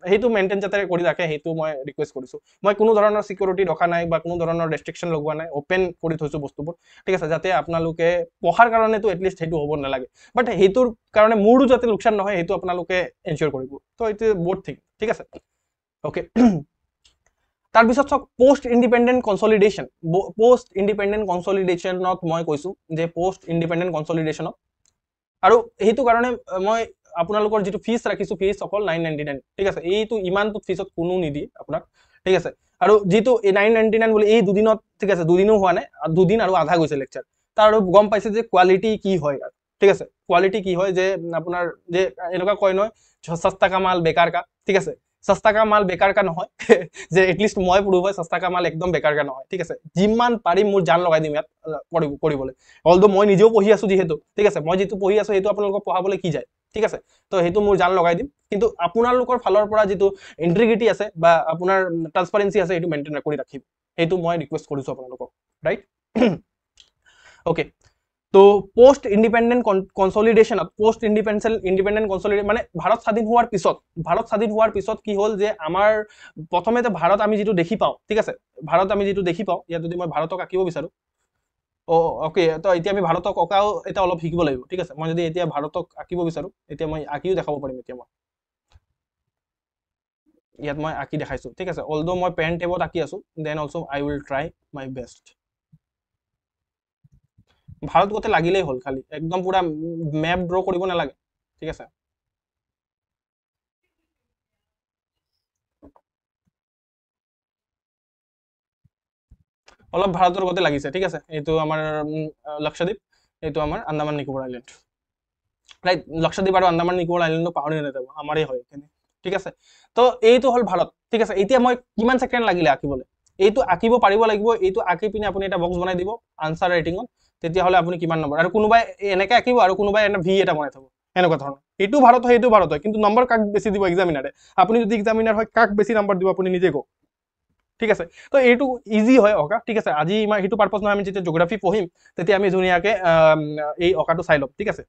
সেইটো মেইনটেইন যাতে কৰি ৰাখে সেইটো মই ৰিকুৱেষ্ট কৰিছো মই কোনো ধৰণৰ সিকিউৰিটি ৰখা নাই বা কোনো ধৰণৰ ৰেষ্ট্ৰিকশ্যন লগোৱা নাই অপেন কৰি থৈছো বস্তুবোৰ ঠিক আছে যাতে আপোনালোকে পঢ়াৰ কাৰণেতো এটলিষ্ট সেইটো হ'ব নালাগে বাট সেইটোৰ কাৰণে মোৰো যাতে লোকচান নহয় সেইটো আপোনালোকে এনচিয়ৰ কৰিব তো এইটো বহুত ঠিক আছে অ'কে তাৰপিছত চাওক পোষ্ট ইণ্ডিপেণ্ডেণ্ট কনচলিডেশ্যনত মই কৈছো যে পোষ্ট ইণ্ডিপেণ্ডেণ্ট কনচলিডেশ্যনত আৰু সেইটো কাৰণে মই আপোনালোকৰ যিটো ফিজ ৰাখিছো ফিজ অকল 999 ঠিক আছে এইটো ইমানটো ফিজত কোনো নিদিয়ে আপোনাক ঠিক আছে আৰু যিটো 999 বুলি এই দুদিনত ঠিক আছে দুদিনো হোৱা নাই 2 দিন আৰু আধা গৈছে লেকচাৰ তাৰ আৰু গম পাইছে যে কোৱালিটি কি হয় ঠিক আছে কোৱালিটি কি হয় যে আপোনাৰ যে এনেকুৱা কয় নহয় সস্তা কা মাল বেকাৰ কা ঠিক আছে সস্তা কা মাল বেকাৰ কা নহয় যে এটলিষ্ট মই প্ৰুভ হয় সস্তা কা মাল একদম বেকাৰ কা নহয় ঠিক আছে যিমান পাৰিম মোৰ জান লগাই দিম ইয়াত কৰিবলৈ অলদো মই নিজেও পঢ়ি আছো যিহেতু ঠিক আছে মই যিটো পঢ়ি আছো সেইটো আপোনালোকক পঢ়াবলৈ কি যায় ঠিক আছে তো সেইটো মোৰ জান লগাই দিম কিন্তু আপোনালোকৰ ফালৰ পৰা যিটো ইন্টিগ্ৰিটি আছে বা আপোনাৰ ট্ৰান্সপাৰেন্সি আছে সেইটো মেইনটেইন কৰি ৰাখিব সেইটো মই ৰিকুৱেষ্ট কৰিছো আপোনালোকক ৰাইট ওকে তো পোষ্ট ইণ্ডিপেণ্ডেণ্ট কনচলিডেশ্যন মানে ভাৰত স্বাধীন হোৱাৰ পিছত কি হ'ল যে আমাৰ প্ৰথমে ভাৰত আমি যিটো দেখি পাওঁ ঠিক আছে ভাৰত আমি যিটো দেখি পাওঁ ইয়াত যদি মই ভাৰতক আঁকিব বিচাৰো ওকে তো এতিয়া আমি ভাৰতক অঁকাও এটা অলপ শিকিব লাগিব ঠিক আছে মই যদি এতিয়া ভাৰতক আঁকিব বিচাৰো এতিয়া মই আঁকিও দেখাব পাৰিম এতিয়া মই ইয়াত মই আঁকি দেখাইছো ঠিক আছে অলদো মই পেন টেবত আঁকি আছো then also I will try my best ভাৰত গোটে লাগিলেই হ'ল খালি একদম পুৰা মেপ ড্ৰ কৰিব নালাগে ঠিক আছে অলপ ভাৰতৰ গোটে লাগিছে ঠিক আছে এইটো আমাৰ লক্ষদ্বীপ এইটো আমাৰ আন্দামান নিকোবৰ আইলেণ্ড ৰাইট লক্ষদ্বীপ আৰু আন্দামান নিকোবৰ আইলেণ্ডটো পাহৰি নাযাব আমাৰেই হয় ঠিক আছে। তো এইটো হ'ল ভাৰত, ঠিক আছে। এতিয়া মই কিমান ছেকেণ্ড লাগিলে আঁকিবলৈ, এইটো আঁকিব পাৰিব লাগিব, এইটো আঁকি পিনে আপুনি এটা বক্স বনাই দিব আনচাৰ ৰাইটিঙত, তেতিয়াহ'লে আপুনি কিমান নম্বৰ, আৰু কোনোবাই এনেকৈ আঁকিব আৰু কোনোবাই এটা ভি এটা বনাই থ'ব, এনেকুৱা ধৰণৰ। এইটো ভাৰত হয়, এইটো ভাৰত হয়, কিন্তু নম্বৰ কাক বেছি দিব এক্সামিনাৰে? আপুনি যদি এক্সামিনাৰ হয় কাক বেছি নম্বৰ দিব আপুনি নিজে কওক, ঠিক আছে। তো এইটো ইজি হয় অঁকা, ঠিক আছে। আজি ইমান সেইটো পাৰ্পজ নহয়, আমি যেতিয়া জিঅ'গ্ৰাফী পঢ়িম তেতিয়া আমি ধুনীয়াকৈ এই অঁকাটো চাই ল'ম, ঠিক আছে।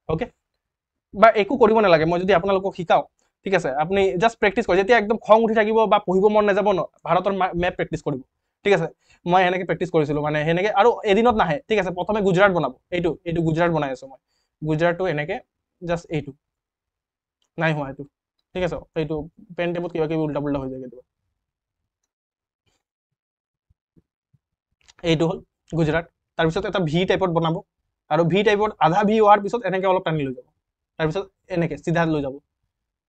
অ'কে, বা একো কৰিব নালাগে, মই যদি আপোনালোকক শিকাওঁ, ঠিক আছে, আপুনি জাষ্ট প্ৰেক্টিচ কৰে। যেতিয়া একদম খং উঠি থাকিব বা পঢ়িব মন নাযাব ন, ভাৰতৰ মেপ প্ৰেক্টিচ কৰিব, ঠিক আছে। মই এনেকৈ প্ৰেক্টিচ কৰিছিলোঁ, মানে সেনেকৈ, আৰু এদিনত নাহে, ঠিক আছে। প্ৰথমে গুজৰাট বনাব, এইটো এইটো গুজৰাট বনাই আছোঁ মই, গুজৰাটটো এনেকৈ জাষ্ট এইটো নাই হোৱা এইটো, ঠিক আছে। এইটো পেন টেপত কিবা কিবি উল্টা পুল্টা হৈ যায় কেতিয়াবা। এইটো হ'ল গুজৰাট, তাৰপিছত এটা ভি টাইপত বনাব, আৰু ভি টাইপত আধা ভি হোৱাৰ পিছত এনেকৈ অলপ টানি লৈ যাব, তাৰপিছত এনেকৈ চিধা লৈ যাব,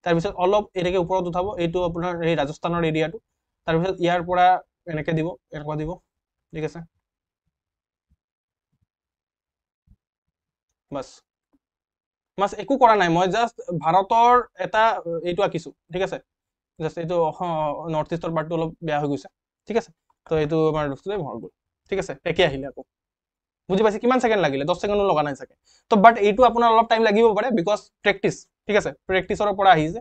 তাৰপিছত অলপ এনেকৈ ওপৰত উঠাব, এইটো আপোনাৰ এই ৰাজস্থানৰ এৰিয়াটো, তাৰপিছত ইয়াৰ পৰা এনেকৈ দিব, এনেকুৱা দিব, ঠিক আছে। বাছ, বাছ একো কৰা নাই, মই জাষ্ট ভাৰতৰ এটা এইটো আঁকিছোঁ, ঠিক আছে। জাষ্ট এইটো নৰ্থ ইষ্টৰ পাৰ্টটো অলপ বেয়া হৈ গৈছে, ঠিক আছে। তো এইটো আমাৰ বস্তুটোৱে ভৰ গ'ল, ঠিক আছে। একে আহিলে আকৌ, বুজি পাইছে? কিমান ছেকেণ্ড লাগিলে? 10 ছেকেণ্ডো লগা নাই চাগে। তো বাট এইটো আপোনাৰ অলপ টাইম লাগিব পাৰে, বিকজ প্ৰেক্টিচ, ঠিক আছে, প্ৰেক্টিচৰ পৰা আহিছে।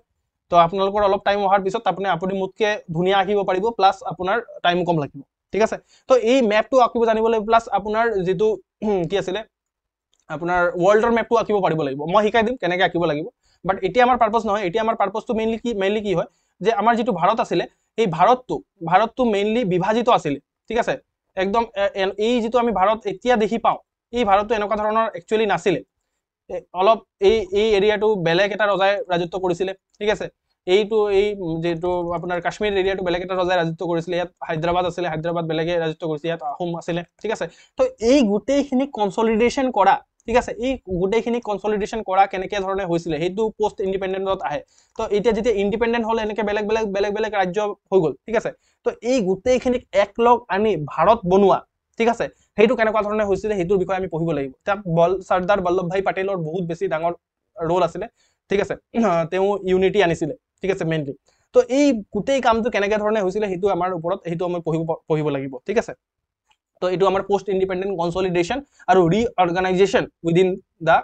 তো আপোনালোকৰ অলপ টাইম অহাৰ পিছত আপুনি মোতকৈ ধুনীয়া আঁকিব পাৰিব, প্লাছ আপোনাৰ টাইম কম লাগিব, ঠিক আছে। তো এই মেপটো আঁকিব জানিব লাগিব, প্লাছ আপোনাৰ যিটো কি আছিলে আপোনাৰ ৱৰ্ল্ডৰ মেপটো আঁকিব পাৰিব লাগিব। মই শিকাই দিম কেনেকৈ আঁকিব লাগিব, বাট এতিয়া আমাৰ পাৰ্পজ নহয়। এতিয়া আমাৰ পাৰ্পজটো মেইনলি কি হয়, যে আমাৰ যিটো ভাৰত আছিলে, এই ভাৰতটো মেইনলি বিভাজিত আছিলে, ঠিক আছে। একদম এই যিটো আমি ভাৰত এতিয়া দেখি পাওঁ, এই ভাৰতটো এনেকুৱা ধৰণৰ একচুৱেলি নাছিলে। অলপ এই এৰিয়াটো বেলেগ এটা ৰজাই ৰাজত্ব কৰিছিলে, ঠিক আছে। এই যিটো আপোনাৰ কাশ্মীৰ এৰিয়াটো বেলেগ এটা ৰজাই ৰাজত্ব কৰিছিলে, ইয়াত হায়দৰাবাদ আছিলে, হায়দৰাবাদ বেলেগে ৰাজত্ব কৰিছিলে, ইয়াত আহোম আছিলে, ঠিক আছে। তো এই গোটেইখিনি কনচলিডেশ্যন কৰা, ঠিক আছে, এই গোটেইখিনি কনচলিডেশ্যন কৰা কেনেকৈ ধৰণে হৈছিলে, সেইটো পষ্ট ইণ্ডিপেণ্ডেণ্টত আহে। তো এতিয়া যেতিয়া ইণ্ডিপেণ্ডেণ্ট হ'লে এনেকৈ বেলেগ বেলেগ ৰাজ্য হৈ গ'ল, ঠিক আছে। তো এই গোটেইখিনিক একলগ আনি ভাৰত বনোৱা, ঠিক আছে, সেইটো কেনেকুৱা ধৰণে হৈছিলে সেইটোৰ বিষয়ে আমি পঢ়িব লাগিব। চৰ্দাৰ বল্লভভাই পেটেলৰ বহুত বেছি ডাঙৰ ৰোল আছিলে, ঠিক আছে। তেওঁ ইউনিটি আনিছিলে, ঠিক আছে, মেইনলি। তো এই গোটেই কামটো কেনেকৈ ধৰণে হৈছিলে সেইটো আমাৰ ওপৰত, সেইটো আমি পঢ়িব লাগিব, ঠিক আছে। তো এইটো আমাৰ পোষ্ট ইণ্ডিপেণ্ডেণ্ট কনচলিডেশ্যন আৰু ৰিঅৰ্গানাইজেশ্যন উইদিন দ্য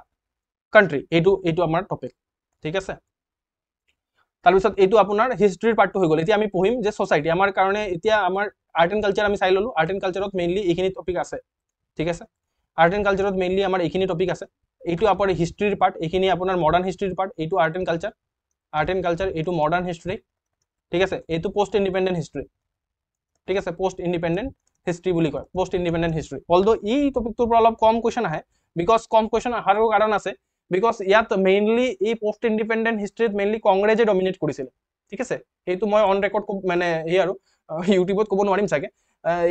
কাণ্ট্ৰি, এইটো আমাৰ টপিক, ঠিক আছে। তাৰপিছত এইটো আপোনাৰ হিষ্ট্ৰীৰ পাৰ্টটো হৈ গ'ল। এতিয়া আমি পঢ়িম যে ছ'চাইটি আমাৰ কাৰণে, এতিয়া আমাৰ আৰ্ট এণ্ড কালচাৰ আমি চাই ল'লোঁ। আৰ্ট এণ্ড কালচাৰত মেইনলি এইখিনি টপিক আছে, ঠিক আছে। আৰ্ট এণ্ড কালচাৰত মেইনলি আমাৰ এইখিনি টপিক আছে। এইটো আপোনাৰ হিষ্ট্ৰীৰ পাৰ্ট, এইখিনি আপোনাৰ মডাৰ্ণ হিষ্ট্ৰীৰ পাৰ্ট, এইটো আৰ্ট এণ্ড কালচাৰ, এইটো মডাৰ্ণ হিষ্ট্ৰী, ঠিক আছে। এইটো পষ্ট ইণ্ডিপেণ্ডেণ্ট হিষ্ট্ৰী, ঠিক আছে, পষ্ট ইণ্ডিপেণ্ডেণ্ট হিষ্ট্ৰী বুলি কয়, পষ্ট ইণ্ডিপেণ্ডেণ্ট হিষ্ট্ৰী। অলদো এই টপিকটোৰ পৰা অলপ কম কুৱেশ্যন আহে, বিকজ কম কুৱেশ্যন অহাৰো কাৰণ আছে, বিকজ ইয়াত মেইনলি এই পষ্ট ইণ্ডিপেণ্ডেণ্ট হিষ্ট্ৰীত মেইনলি কংগ্ৰেছে ডমিনেট কৰিছিলে, ঠিক আছে। সেইটো মই অন ৰেকৰ্ড মানে আৰু ইউটিউবত ক'ব নোৱাৰিম চাগে।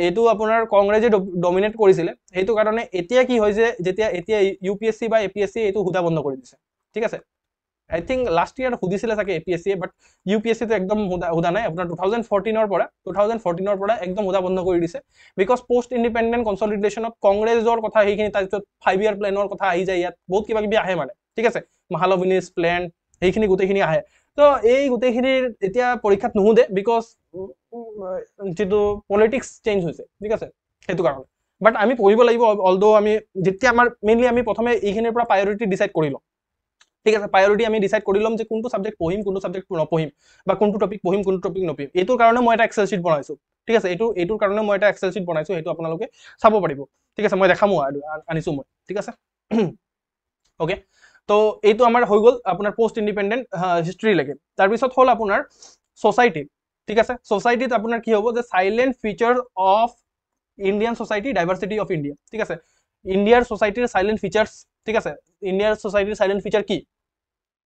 এইটো আপোনাৰ কংগ্ৰেছে ডমিনেট কৰিছিলে, সেইটো কাৰণে এতিয়া কি হৈছে, এতিয়া UPSC বা APSC এইটো সুধা বন্ধ কৰি দিছে, ঠিক আছে। আই থিংক লাষ্ট ইয়াৰ সুধিছিলে চাগে APSC, বাট UPSCটো একদম সুধা নাই। আপোনাৰ 2014ৰ পৰা একদম সুধা বন্ধ কৰি দিছে, বিকজ পষ্ট ইণ্ডিপেণ্ডেণ্ট কনচলিডেশ্যনত কংগ্ৰেছৰ কথা সেইখিনি, তাৰপিছত 5 year প্লেনৰ কথা আহি যায়, ইয়াত বহুত কিবা কিবি আহে মানে, ঠিক আছে। মাহালভিনিজ প্লেন সেইখিনি গোটেইখিনি আহে। তো এই গোটেইখিনিৰ এতিয়া পৰীক্ষাত নুসুধে, বিকজ যিটো পলিটিক্স চেঞ্জ হৈছে, ঠিক আছে, সেইটো কাৰণে। বাট আমি পঢ়িব লাগিব, অলদো আমি যেতিয়া আমাৰ মেইনলি আমি প্ৰথমে এইখিনিৰ পৰা প্ৰায়ৰিটি ডিচাইড কৰি লওঁ, ঠিক আছে। প্ৰায়ৰিটি আমি ডিচাইড কৰি ল'ম যে কোনটো ছাবজেক্ট পঢ়িম, কোনটো ছাবজেক্ট নপঢ়িম, বা কোনটো টপিক পঢ়িম, কোনটো টপিক নপঢ়িম। এইটোৰ কাৰণে মই এটা এক্সেল শ্বিট বনাইছোঁ, ঠিক আছে। এইটোৰ কাৰণে মই এটা এক্সেল শ্বিট বনাইছোঁ, সেইটো আপোনালোকে চাব পাৰিব, ঠিক আছে। মই দেখাম, আনিছোঁ মই, ঠিক আছে। অ'কে, তো এইটো আমাৰ হৈ গ'ল আপোনাৰ পষ্ট ইণ্ডিপেণ্ডেণ্ট হিষ্ট্ৰীলৈকে। তাৰপিছত হ'ল আপোনাৰ ছ'চাইটি, ঠিক আছে। ছ'চাইটিত আপোনাৰ কি হ'ব, যে silent feature of Indian society, diversity of India, ঠিক আছে। ইণ্ডিয়াৰ ছ'চাইটিৰ চাইলেণ্ট ফিচাৰ্ছ, ঠিক আছে। ইণ্ডিয়াৰ ছ'চাইটিৰ চাইলেণ্ট ফিচাৰ কি?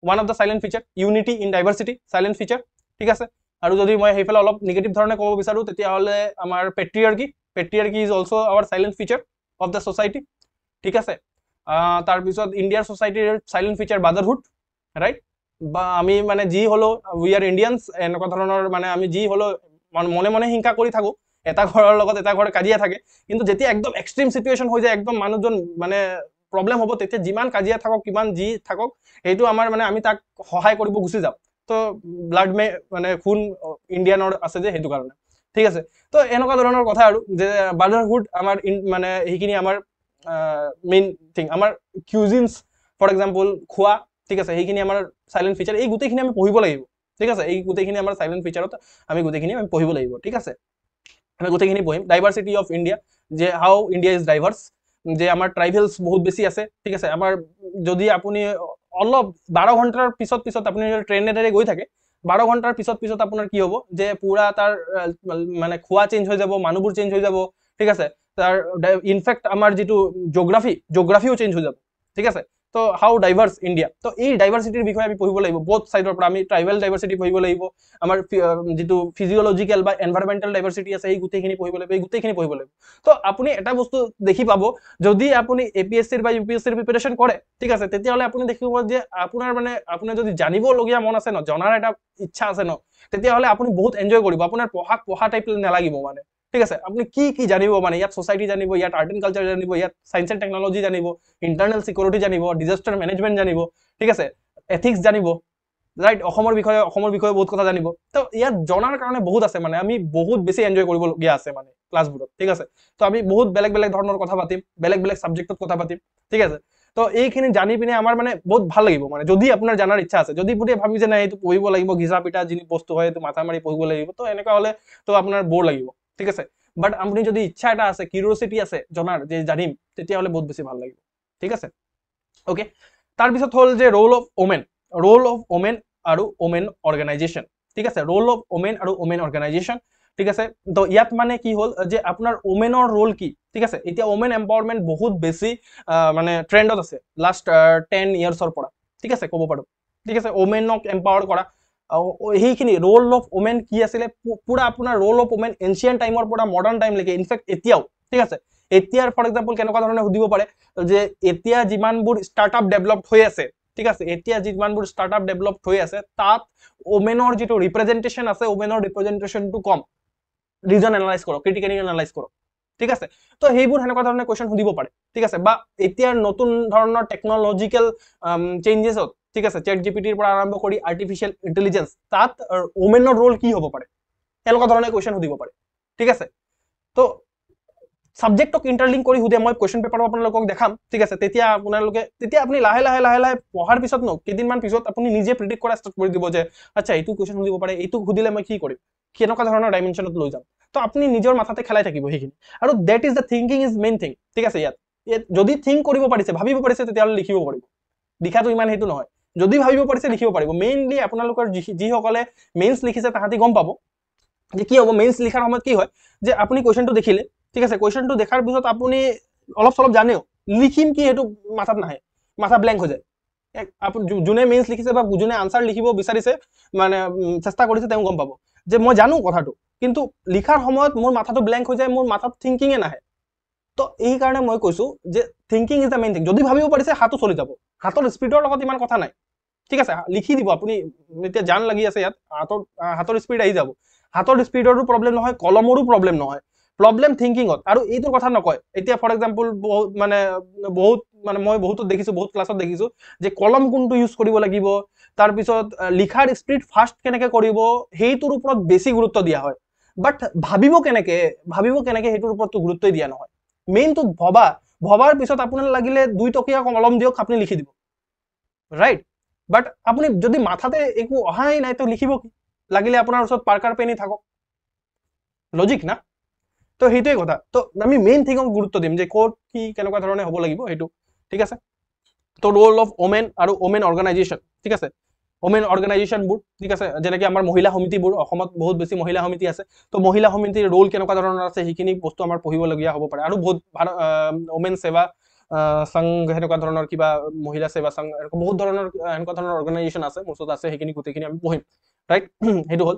One of the silent feature, unity in diversity, silent feature, ঠিক আছে। আৰু যদি মই সেইফালে অলপ নিগেটিভ ধৰণে ক'ব বিচাৰোঁ, তেতিয়াহ'লে আমাৰ patriarchy is also' our silent feature of the society, ঠিক আছে। তাৰপিছত ইণ্ডিয়াৰ ছ'চাইটিৰ চাইলেণ্ট ফিচাৰ ব্ৰাদাৰহুড, ৰাইট, বা আমি মানে যি হ'লেও উই আৰ ইণ্ডিয়ানছ, এনেকুৱা ধৰণৰ, মানে আমি যি হ'লেও মনে মনে হিংসা কৰি থাকোঁ, এটা ঘৰৰ লগত এটা ঘৰ কাজিয়া থাকে, কিন্তু যেতিয়া একদম এক্সট্ৰিম চিটুৱেশ্যন হৈ যায়, একদম মানুহজন মানে প্ৰব্লেম হ'ব, তেতিয়া যিমান কাজিয়া থাকক, কিমান যি থাকক, সেইটো আমাৰ মানে আমি তাক সহায় কৰিব গুচি যাওঁ, তো ব্লাড মানে খুন ইণ্ডিয়ানৰ আছে যে সেইটো কাৰণে, ঠিক আছে। তো এনেকুৱা ধৰণৰ কথা আৰু যে ব্ৰাদাৰহুড আমাৰ মানে সেইখিনি আমাৰ মেইন থিং, আমাৰ কিউজিনছ ফৰ এক্সাম্পল খোৱা, ঠিক আছে, সেইখিনি আমাৰ চাইলেণ্ট ফিচাৰ, এই গোটেইখিনি আমি পঢ়িব লাগিব, ঠিক আছে। এই গোটেইখিনি আমাৰ চাইলেণ্ট ফিচাৰত আমি গোটেইখিনি আমি পঢ়িব লাগিব, ঠিক আছে। আমি গোটেইখিনি পঢ়িম। ডাইভাৰ্চিটি অফ ইণ্ডিয়া, যে হাউ ইণ্ডিয়া ইজ ডাইভাৰ্ছ, যে আমাৰ ট্ৰাইবেলছ বহুত বেছি আছে, ঠিক আছে। আমাৰ যদি আপুনি অলপ 12 ঘণ্টাৰ পিছত আপুনি ট্ৰেইনেৰে গৈ থাকে, 12 ঘণ্টাৰ পিছত আপোনাৰ কি হ'ব যে পুৰা তাৰ মানে খোৱা চেঞ্জ হৈ যাব, মানুহবোৰ চেঞ্জ হৈ যাব, ঠিক আছে। তাৰ ইনফেক্ট আমাৰ যিটো জিঅ'গ্ৰাফিও চেঞ্জ হৈ যাব, ঠিক আছে। তো হাউ ডাইভাৰ্ছ ইণ্ডিয়া, তো এই ডাইভাৰ্চিটিৰ বিষয়ে আমি পঢ়িব লাগিব বহুত ছাইডৰ পৰা। আমি ট্ৰাইবেল ডাইভাৰ্চিটি পঢ়িব লাগিব, আমাৰ যিটো ফিজিঅলজিকেল বা এনভাইৰমেণ্টেল ডাইভাৰ্চিটি আছে, এই গোটেইখিনি পঢ়িব লাগিব, এই গোটেইখিনি পঢ়িব লাগিব। তো আপুনি এটা বস্তু দেখি পাব, যদি আপুনি APSCৰ বা UPSCৰ প্ৰিপাৰেশ্যন কৰে, ঠিক আছে, তেতিয়াহ'লে আপুনি দেখিব যে আপোনাৰ মানে আপোনাৰ যদি জানিবলগীয়া মন আছে ন, জনাৰ এটা ইচ্ছা আছে ন, তেতিয়াহ'লে আপুনি বহুত এনজয় কৰিব, আপোনাৰ পঢ়া টাইপ নালাগিব মানে, ঠিক আছে। আপুনি কি জানিব মানে, ইয়াত ছ'চাইটি জানিব, ইয়াত আৰ্ট এণ্ড কালচাৰ জানিব, ইয়াত চায়েন্স এণ্ড টেকনলজি জানিব, ইণ্টাৰনেল চিকিউৰিটি জানিব, ডিজাষ্টাৰ মেনেজমেণ্ট জানিব, ঠিক আছে, এথিক্স জানিব, ৰাইট, অসমৰ বিষয়ে বহুত কথা জানিব। তো ইয়াত জনাৰ কাৰণে বহুত আছে মানে, আমি বহুত বেছি এনজয় কৰিবলগীয়া আছে মানে ক্লাছবোৰত, ঠিক আছে। তো আমি বহুত বেলেগ ধৰণৰ কথা পাতিম, বেলেগ ছাবজেক্টত কথা পাতিম, ঠিক আছে। তো এইখিনি জানি পিনে আমাৰ মানে বহুত ভাল লাগিব মানে, যদি আপোনাৰ জানাৰ ইচ্ছা আছে। যদি বোলে ভাবি যে নাই এইটো পঢ়িব লাগিব, ঘিচা পিটা যি বস্তু হয় এইটো মাথা মাৰি পঢ়িব লাগিব, তো এনেকুৱা হ'লে তো আপোনাৰ বৰ লাগিব, ঠিক আছে। বাট আপুনি যদি ইচ্ছা এটা আছে, কিউৰিঅচিটি আছে জনাৰ, যে জানিম, তেতিয়াহ'লে বহুত বেছি ভাল লাগিব, ঠিক আছে। অ'কে, তাৰপিছত হ'ল যে ৰোল অফ ওমেন আৰু ওমেন অৰ্গেনাইজেশ্যন, ঠিক আছে। ৰোল অফ ওমেন আৰু ওমেন অৰ্গেনাইজেশ্যন, ঠিক আছে। তো ইয়াত মানে কি হ'ল যে আপোনাৰ ওমেনৰ ৰোল কি, ঠিক আছে। এতিয়া ওমেন এম্পাৱাৰমেণ্ট বহুত বেছি মানে ট্ৰেণ্ডত আছে লাষ্ট 10 ইয়াৰ্ছৰ পৰা, ঠিক আছে, ক'ব পাৰোঁ, ঠিক আছে। ওমেনক এম্পাৱাৰ কৰা, সেইখিনি ৰোল অফ ওমেন কি আছিলে, পুৰা আপোনাৰ ৰোল অফ ওমেন এনচিয়েণ্ট টাইমৰ পৰা মডাৰ্ণ টাইমলৈকে, ইনফেক্ট এতিয়াও, ঠিক আছে। এতিয়াৰ ফৰ এক্সাম্পল কেনেকুৱা ধৰণে সুধিব পাৰে যে এতিয়া যিমানবোৰ ষ্টাৰ্টআপ ডেভেলপ হৈ আছে, ঠিক আছে, এতিয়া যিমানবোৰ ষ্টাৰ্টআপ ডেভেলপ হৈ আছে, তাত ওমেনৰ যিটো ৰিপ্ৰেজেণ্টেশ্যন আছে, ওমেনৰ ৰিপ্ৰেজেণ্টেশ্যনটো কম, ৰিজন এনালাইজ কৰক, ক্ৰিটিকেলি এনালাইজ কৰক, ঠিক আছে। তো সেইবোৰ সেনেকুৱা ধৰণে কুৱেশ্যন সুধিব পাৰে, ঠিক আছে। বা এতিয়া নতুন ধৰণৰ টেকনলজিকেল চেঞ্জেছত, ঠিক আছে, ChatGPTৰ পৰা আৰম্ভ কৰি আৰ্টিফিচিয়েল ইণ্টেলিজেঞ্চ, তাত ওমেনৰ ৰোল কি হ'ব পাৰে, এনেকুৱা ধৰণে কুৱেশ্যন সুধিব পাৰে, ঠিক আছে। তো ছাবজেক্টক ইণ্টাৰলিংক কৰি সুধে, মই কুৱেশ্যন পেপাৰো আপোনালোকক দেখাম, ঠিক আছে। তেতিয়া আপুনি লাহে লাহে পঢ়াৰ পিছত কেইদিনমান পিছত আপুনি নিজে প্ৰিডিক্ট কৰা ষ্টাৰ্ট কৰি দিব যে আচ্ছা এইটো কুৱেশ্যন সুধিব পাৰে, এইটো সুধিলে মই কি কৰিম, কেনেকুৱা ধৰণৰ ডাইমেনশ্যনত লৈ যাম। তো আপুনি নিজৰ মাথাতে খেলাই থাকিব সেইখিনি, আৰু that is the thinking is main thing, ঠিক আছে। ইয়াত যদি থিংক কৰিব পাৰিছে, ভাবিব পাৰিছে, তেতিয়াহ'লে লিখিব পাৰিব। লিখাটো ইমান সেইটো নহয়, যদি ভাবিব পাৰিছে লিখিব পাৰিব। মেইনলি আপোনালোকৰ যিসকলে মেইনছ লিখিছে তাহাঁতি গম পাব যে কি হ'ব। মেইনছ লিখাৰ সময়ত কি হয় যে আপুনি কুৱেশ্যনটো দেখিলে, ঠিক আছে, কুৱেশ্যনটো দেখাৰ পিছত আপুনি অলপ চলপ জানেও, লিখিম কি সেইটো মাথাত নাহে, মাথা ব্লেংক হৈ যায়। আপুনি যোনে মেইনছ লিখিছে বা যোনে আনচাৰ লিখিব বিচাৰিছে মানে চেষ্টা কৰিছে, তেওঁ গম পাব যে মই জানো কথাটো, কিন্তু লিখাৰ সময়ত মোৰ মাথাটো ব্লেংক হৈ যায়, মোৰ মাথাত থিংকিঙে নাহে। তো এই কাৰণে মই কৈছো যে thinking is the main thing. যদি ভাবিব পাৰিছে হাতো চলি যাব, হাতৰ স্পীডৰ লগত ইমান কথা নাই, ঠিক আছে। লিখি দিব আপুনি, এতিয়া জান লাগি আছে ইয়াত, হাতৰ স্পীড আহি যাব। হাতৰ স্পীডৰো প্ৰব্লেম নহয়, কলমৰো প্ৰব্লেম নহয়, প্ৰব্লেম থিংকিঙত। আৰু এইটো কথা নকয়, এতিয়া ফৰ এক্সাম্পল বহুত মই বহুতো দেখিছো, বহুত ক্লাছত দেখিছো যে কলম কোনটো ইউজ কৰিব লাগিব, তাৰপিছত লিখাৰ স্পীড ফাষ্ট কেনেকে কৰিব, সেইটোৰ ওপৰত বেছি গুৰুত্ব দিয়া হয়। বাট ভাবিব কেনেকে সেইটোৰ ওপৰতো গুৰুত্বই দিয়া নহয়। মেইনটো ভবাৰ পিছত আপোনাৰ লাগিলে 2 টকীয়া কলম দিয়ক, আপুনি লিখি দিব, ৰাইট। বাট আপুনি যদি মাথাতে একো অহাই নাই, তো লিখিব কি, লাগিলে আপোনাৰ ওচৰত পাৰ্কাৰ পেনি থাকক, লজিক না। তো সেইটোৱে কথা। তো আমি মেইন থিঙক গুৰুত্ব দিম যে ক'ত কি কেনেকুৱা ধৰণে হ'ব লাগিব সেইটো, ঠিক আছে। তো ৰোল অফ ওমেন আৰু ওমেন অৰ্গেনাইজেশ্যন, ঠিক আছে। ওমেন অৰ্গেনাইজেশ্যনবোৰ, ঠিক আছে, যেনেকৈ আমাৰ মহিলা সমিতিবোৰ, অসমত বহুত বেছি মহিলা সমিতি আছে। তো মহিলা সমিতিৰ ৰোল কেনেকুৱা ধৰণৰ আছে, সেইখিনি বস্তু আমাৰ পঢ়িবলগীয়া হ'ব পাৰে। আৰু বহুত ওমেন সেৱা সংঘ, সেনেকুৱা ধৰণৰ কিবা মহিলা সেৱা সংঘ, বহুত ধৰণৰ এনেকুৱা ধৰণৰ অৰ্গেনাইজেশ্যন আছে, মোৰ ওচৰত আছে, সেইখিনি গোটেইখিনি আমি পঢ়িম, ৰাইট। সেইটো হ'ল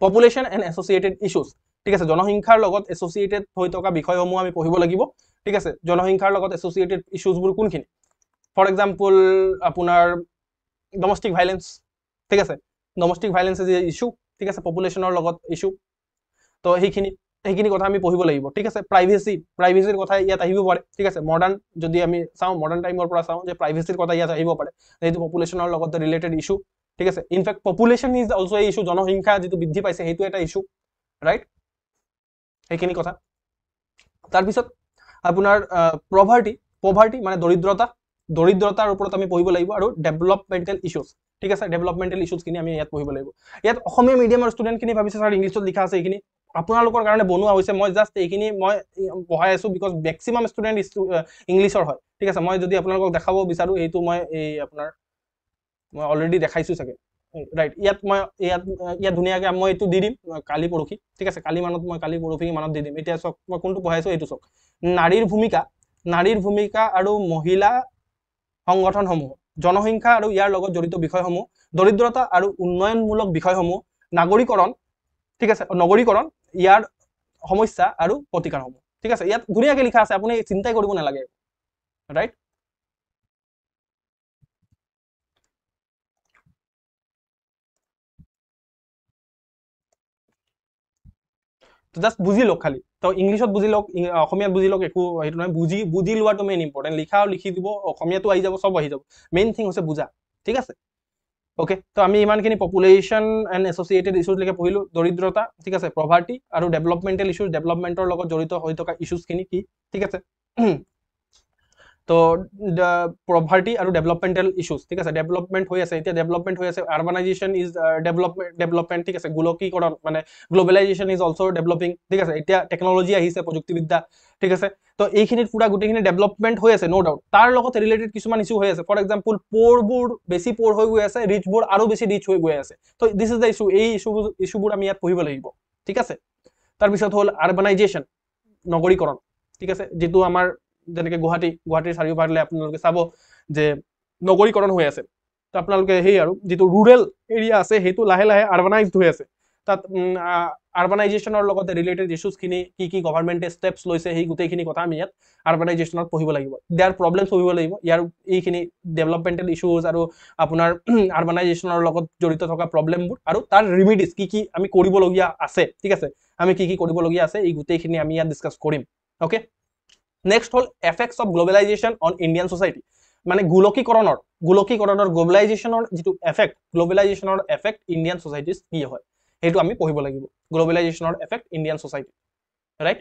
পপুলেশ্যন এণ্ড এছ'চিয়েটেড ইছ্যুজ, ঠিক আছে। জনসংখ্যাৰ লগত এছ'চিয়েটেড হৈ থকা বিষয়সমূহ আমি পঢ়িব লাগিব, ঠিক আছে। জনসংখ্যাৰ লগত এছ'চিয়েটেড ইছ্যুজবোৰ কোনখিনি, ফৰ এক্সাম্পল আপোনাৰ ডমেষ্টিক ভাইলেন্স, ঠিক আছে। ডমেষ্টিক ভাইলেন্স ইজ ইছ্যু, ঠিক আছে, পপুলেশ্যনৰ লগত ইছ্যু। তো সেইখিনি কথা আমি পঢ়িব লাগিব, ঠিক আছে। প্ৰাইভেচিৰ কথা ইয়াত আহিব পাৰে, ঠিক আছে। যদি আমি চাওঁ মডাৰ্ণ টাইমৰ পৰা চাওঁ যে প্ৰাইভেচিৰ কথা ইয়াত আহিব পাৰে, যিহেতু পপুলেশ্যনৰ লগত ৰিলেটেড ইছ্যু, ঠিক আছে in fact population is also' a issue জনসংখ্যা যিটো বৃদ্ধি পাইছে সেইটো এটা ইছ্যু ৰাইট সেইখিনি কথা তাৰপিছত আপোনাৰ পভাৰ্টি মানে দৰিদ্ৰতাৰ ওপৰত আমি পঢ়িব লাগিব আৰু ডেভেলপমেণ্টেল ইছ্যুজ ঠিক আছে ডেভেলপমেণ্টেল ইছ্যুজখিনি আমি ইয়াত পঢ়িব লাগিব ইয়াত অসমীয়া মিডিয়ামৰ ষ্টুডেণ্টখিনি ভাবিছে ছাৰ ইংলিছত লিখা আছে এইখিনি আপোনালোকৰ কাৰণে বনোৱা হৈছে মই জাষ্ট এইখিনি মই পঢ়াই আছোঁ বিকজ মেক্সিমাম ষ্টুডেণ্ট ইংলিছৰ হয় ঠিক আছে মই যদি আপোনালোকক দেখাব বিচাৰোঁ এইটো মই এই আপোনাৰ মই অলৰেডি দেখাইছোঁ চাগে ৰাইট ইয়াত ধুনীয়াকৈ মই এইটো দি দিম কালি পৰহি ঠিক আছে কালি পৰহি মানত দি দিম এতিয়া চাওক মই কোনটো পঢ়াইছোঁ এইটো চাওক নাৰীৰ ভূমিকা আৰু মহিলা সংগঠনসমূহ জনসংখ্যা আৰু ইয়াৰ লগত জড়িত বিষয়সমূহ দৰিদ্ৰতা আৰু উন্নয়নমূলক বিষয়সমূহ নাগৰিকৰণ ঠিক আছে নগৰীকৰণ ইয়াৰ সমস্যা আৰু প্ৰতিকাৰসমূহ ঠিক আছে ইয়াত ধুনীয়াকৈ লিখা আছে আপুনি চিন্তাই কৰিব নালাগে ৰাইট জাষ্ট বুজি লওক খালি তো ইংলিছত বুজি লওক অসমীয়াত বুজি লওক একো সেইটো নহয় বুজি লোৱাটো মেইন ইম্পৰ্টেণ্ট লিখাও লিখি দিব অসমীয়াটো আহি যাব চব আহি যাব মেইন থিং হৈছে বুজা ঠিক আছে ওকে তো আমি ইমানখিনি পপুলেশ্যন এণ্ড এছ'চিয়েটেড ইছ্যুজলৈকে পঢ়িলোঁ দৰিদ্ৰতা ঠিক আছে পভাৰ্টি আৰু ডেভেলপমেণ্টেল ইছ্যুজ ডেভেলপমেণ্টৰ লগত জড়িত হৈ থকা ইছ্যুজখিনি কি ঠিক আছে তো পভাৰ্টি আৰু ডেভেলপমেণ্টেল ইছ্যুজ ঠিক আছে ডেভেলপমেণ্ট হৈ আছে এতিয়া ডেভেলপমেণ্ট হৈ আছে আৰবানাইজেশ্যন ইজ ডেভেলপমেণ্ট ঠিক আছে গোলকীকৰণ মানে গ্ল'বেলাইজেশ্যন ইজ অলছ' ডেভেলপিং ঠিক আছে এতিয়া টেকন'লজি আহিছে প্ৰযুক্তিবিদ্যা ঠিক আছে তো এইখিনিত পুৰা গোটেইখিনি ডেভেলপমেণ্ট হৈ আছে ন' ডাউট তাৰ লগত ৰিলেটেড কিছুমান ইছ্যু হৈ আছে ফৰ এক্সাম্পল প'ৰবোৰ বেছি প'ৰ হৈ গৈ আছে ৰিচবোৰ আৰু বেছি ৰিচ হৈ গৈ আছে তো দিছ ইজ দ্য ইছ্যু এই ইছ্যুবোৰ আমি ইয়াত পঢ়িব লাগিব ঠিক আছে তাৰপিছত হ'ল আৰবানাইজেশ্যন নগৰীকৰণ ঠিক আছে যিটো আমাৰ যেনেকৈ গুৱাহাটীৰ চাৰিওফালে আপোনালোকে চাব যে নগৰীকৰণ হৈ আছে তো আপোনালোকে সেই আৰু যিটো ৰুৰেল এৰিয়া আছে সেইটো লাহে লাহে আৰবানাইজড হৈ আছে তাত আৰবানাইজেশ্যনৰ লগতে ৰিলেটেড ইছ্যুজখিনি কি গভৰ্ণমেণ্টে ষ্টেপছ লৈছে সেই গোটেইখিনি কথা আমি ইয়াত আৰবানাইজেশ্যনত পঢ়িব লাগিব দেয়াৰ প্ৰব্লেমছ পঢ়িব লাগিব ইয়াৰ এইখিনি ডেভেলপমেণ্টেল ইছ্যুজ আৰু আপোনাৰ আৰবানাইজেশ্যনৰ লগত জড়িত থকা প্ৰব্লেমবোৰ আৰু তাৰ ৰিমিডিজ কি আমি কৰিবলগীয়া আছে ঠিক আছে আমি কি কৰিবলগীয়া আছে এই গোটেইখিনি আমি ইয়াত ডিছকাছ কৰিম অ'কে নেক্সট হ'ল effects of globalisation on Indian society মানে গোলকীকৰণৰ গ্ল'বেলাইজেশ্যনৰ যিটো গ্ল'বেলাইজেশ্যনৰ এফেক্ট ইণ্ডিয়ান ছ'চাইটিজ কি হয় সেইটো আমি পঢ়িব লাগিব গ্ল'বেলাইজেশ্যনৰ effect Indian society right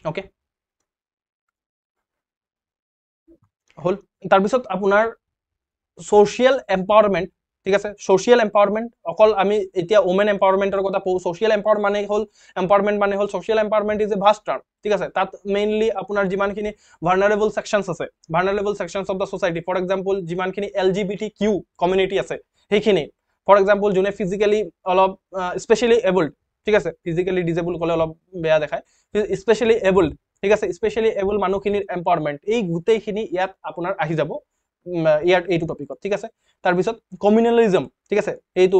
okay হ'ল তাৰপিছত আপোনাৰ ছ'চিয়েল এম্পাৱাৰমেণ্ট ঠিক আছে ছ'চিয়েল এম্পাৱাৰমেণ্ট অকল আমি এতিয়া ওমেন এম্পাৱাৰমেণ্টৰ কথা পঢ়োঁ ছ'চিয়েল এম্পাৱাৰমেণ্ট মানে হ'ল social empowerment is a vast term ঠিক আছে তাত মেইনলি আপোনাৰ যিমানখিনি ভাৰ্নাৰেবল ছেকশ্যনছ আছে vulnerable sections of the society for example যিমানখিনি LGBTQ কমিউনিটি আছে সেইখিনি ফৰ এক্সাম্পল যোনে ফিজিকেলি অলপ স্পেচিয়েলি এবল্ড ঠিক আছে ফিজিকেলি ডিজেবল ক'লে অলপ বেয়া দেখায় স্পেচিয়েলি এবল্ড ঠিক আছে স্পেচিয়েলি এবল মানুহখিনিৰ এম্পাৱাৰমেণ্ট এই গোটেইখিনি ইয়াত আপোনাৰ আহি যাব ইয়াত এইটো টপিকত ঠিক আছে তাৰপিছত কমিউনেলিজম ঠিক আছে এইটো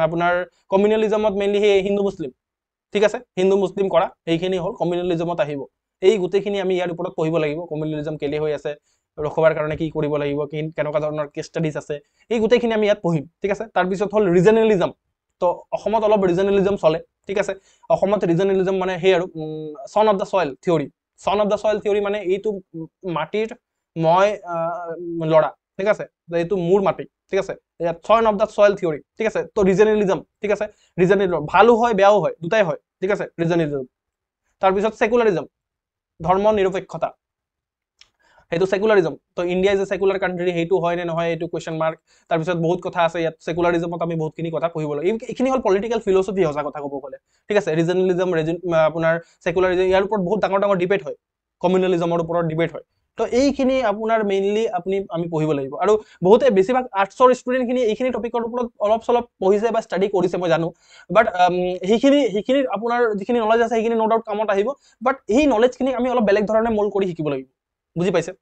আপোনাৰ কমিউনেলিজমত মেইনলি সেই হিন্দু মুছলিম ঠিক আছে হিন্দু মুছলিম কৰা এইখিনি হ'ল কমিউনেলিজমত আহিব এই গোটেইখিনি আমি ইয়াৰ ওপৰত পঢ়িব লাগিব কমিউনেলিজম কেলে হৈ আছে ৰখবাৰ কাৰণে কি কৰিব লাগিব কেনেকুৱা ধৰণৰ কেছ ষ্টাডিজ আছে এই গোটেইখিনি আমি ইয়াত পঢ়িম ঠিক আছে তাৰপিছত হ'ল ৰিজনেলিজম তো অসমত অলপ ৰিজনেলিজম চলে ঠিক আছে অসমত ৰিজনেলিজম মানে সেই আৰু son of the soil theory মানে এইটো মাটিৰ মই লৰা ঠিক আছে এইটো মোৰ মাটি ঠিক আছে son of the soil theory ঠিক আছে তো ৰিজনেলিজম ঠিক আছে ৰিজনেলিজম ভালো হয় বেয়াও হয় দুটাই হয় ঠিক আছে ৰিজনেলিজম তাৰপিছত সেকুলাৰিজম ধৰ্ম নিৰপেক্ষতা সেইটো সেকুলাৰিজম তো India is a secular country সেইটো হয় নে নহয় এইটো কুৱেশ্যন মাৰ্ক তাৰপিছত বহুত কথা আছে ইয়াত সেকুলাৰিজমত আমি বহুতখিনি কথা পঢ়িব লাগিব এইখিনি হ'ল পলিটিকেল ফিলচফি সঁচা কথা ক'ব গ'লে ঠিক আছে ৰিজনেলিজম আপোনাৰ সেকুলাৰিজম ইয়াৰ ওপৰত বহুত ডাঙৰ ডিবেট হয় কমিউনেলিজমৰ ওপৰত ডিবেট হয় তো এইখিনি আপোনাৰ মেইনলি আমি পঢ়িব লাগিব আৰু বহুতে বেছিভাগ আৰ্টছৰ ষ্টুডেণ্টখিনি এইখিনি টপিকৰ ওপৰত অলপ চলপ পঢ়িছে বা ষ্টাডি কৰিছে মই জানো বাট সেইখিনি আপোনাৰ যিখিনি নলেজ আছে সেইখিনি ন' ডাউট কামত আহিব বাট এই নলেজখিনি আমি অলপ বেলেগ ধৰণে মোল্ড কৰি শিকিব লাগিব বুজি পাইছে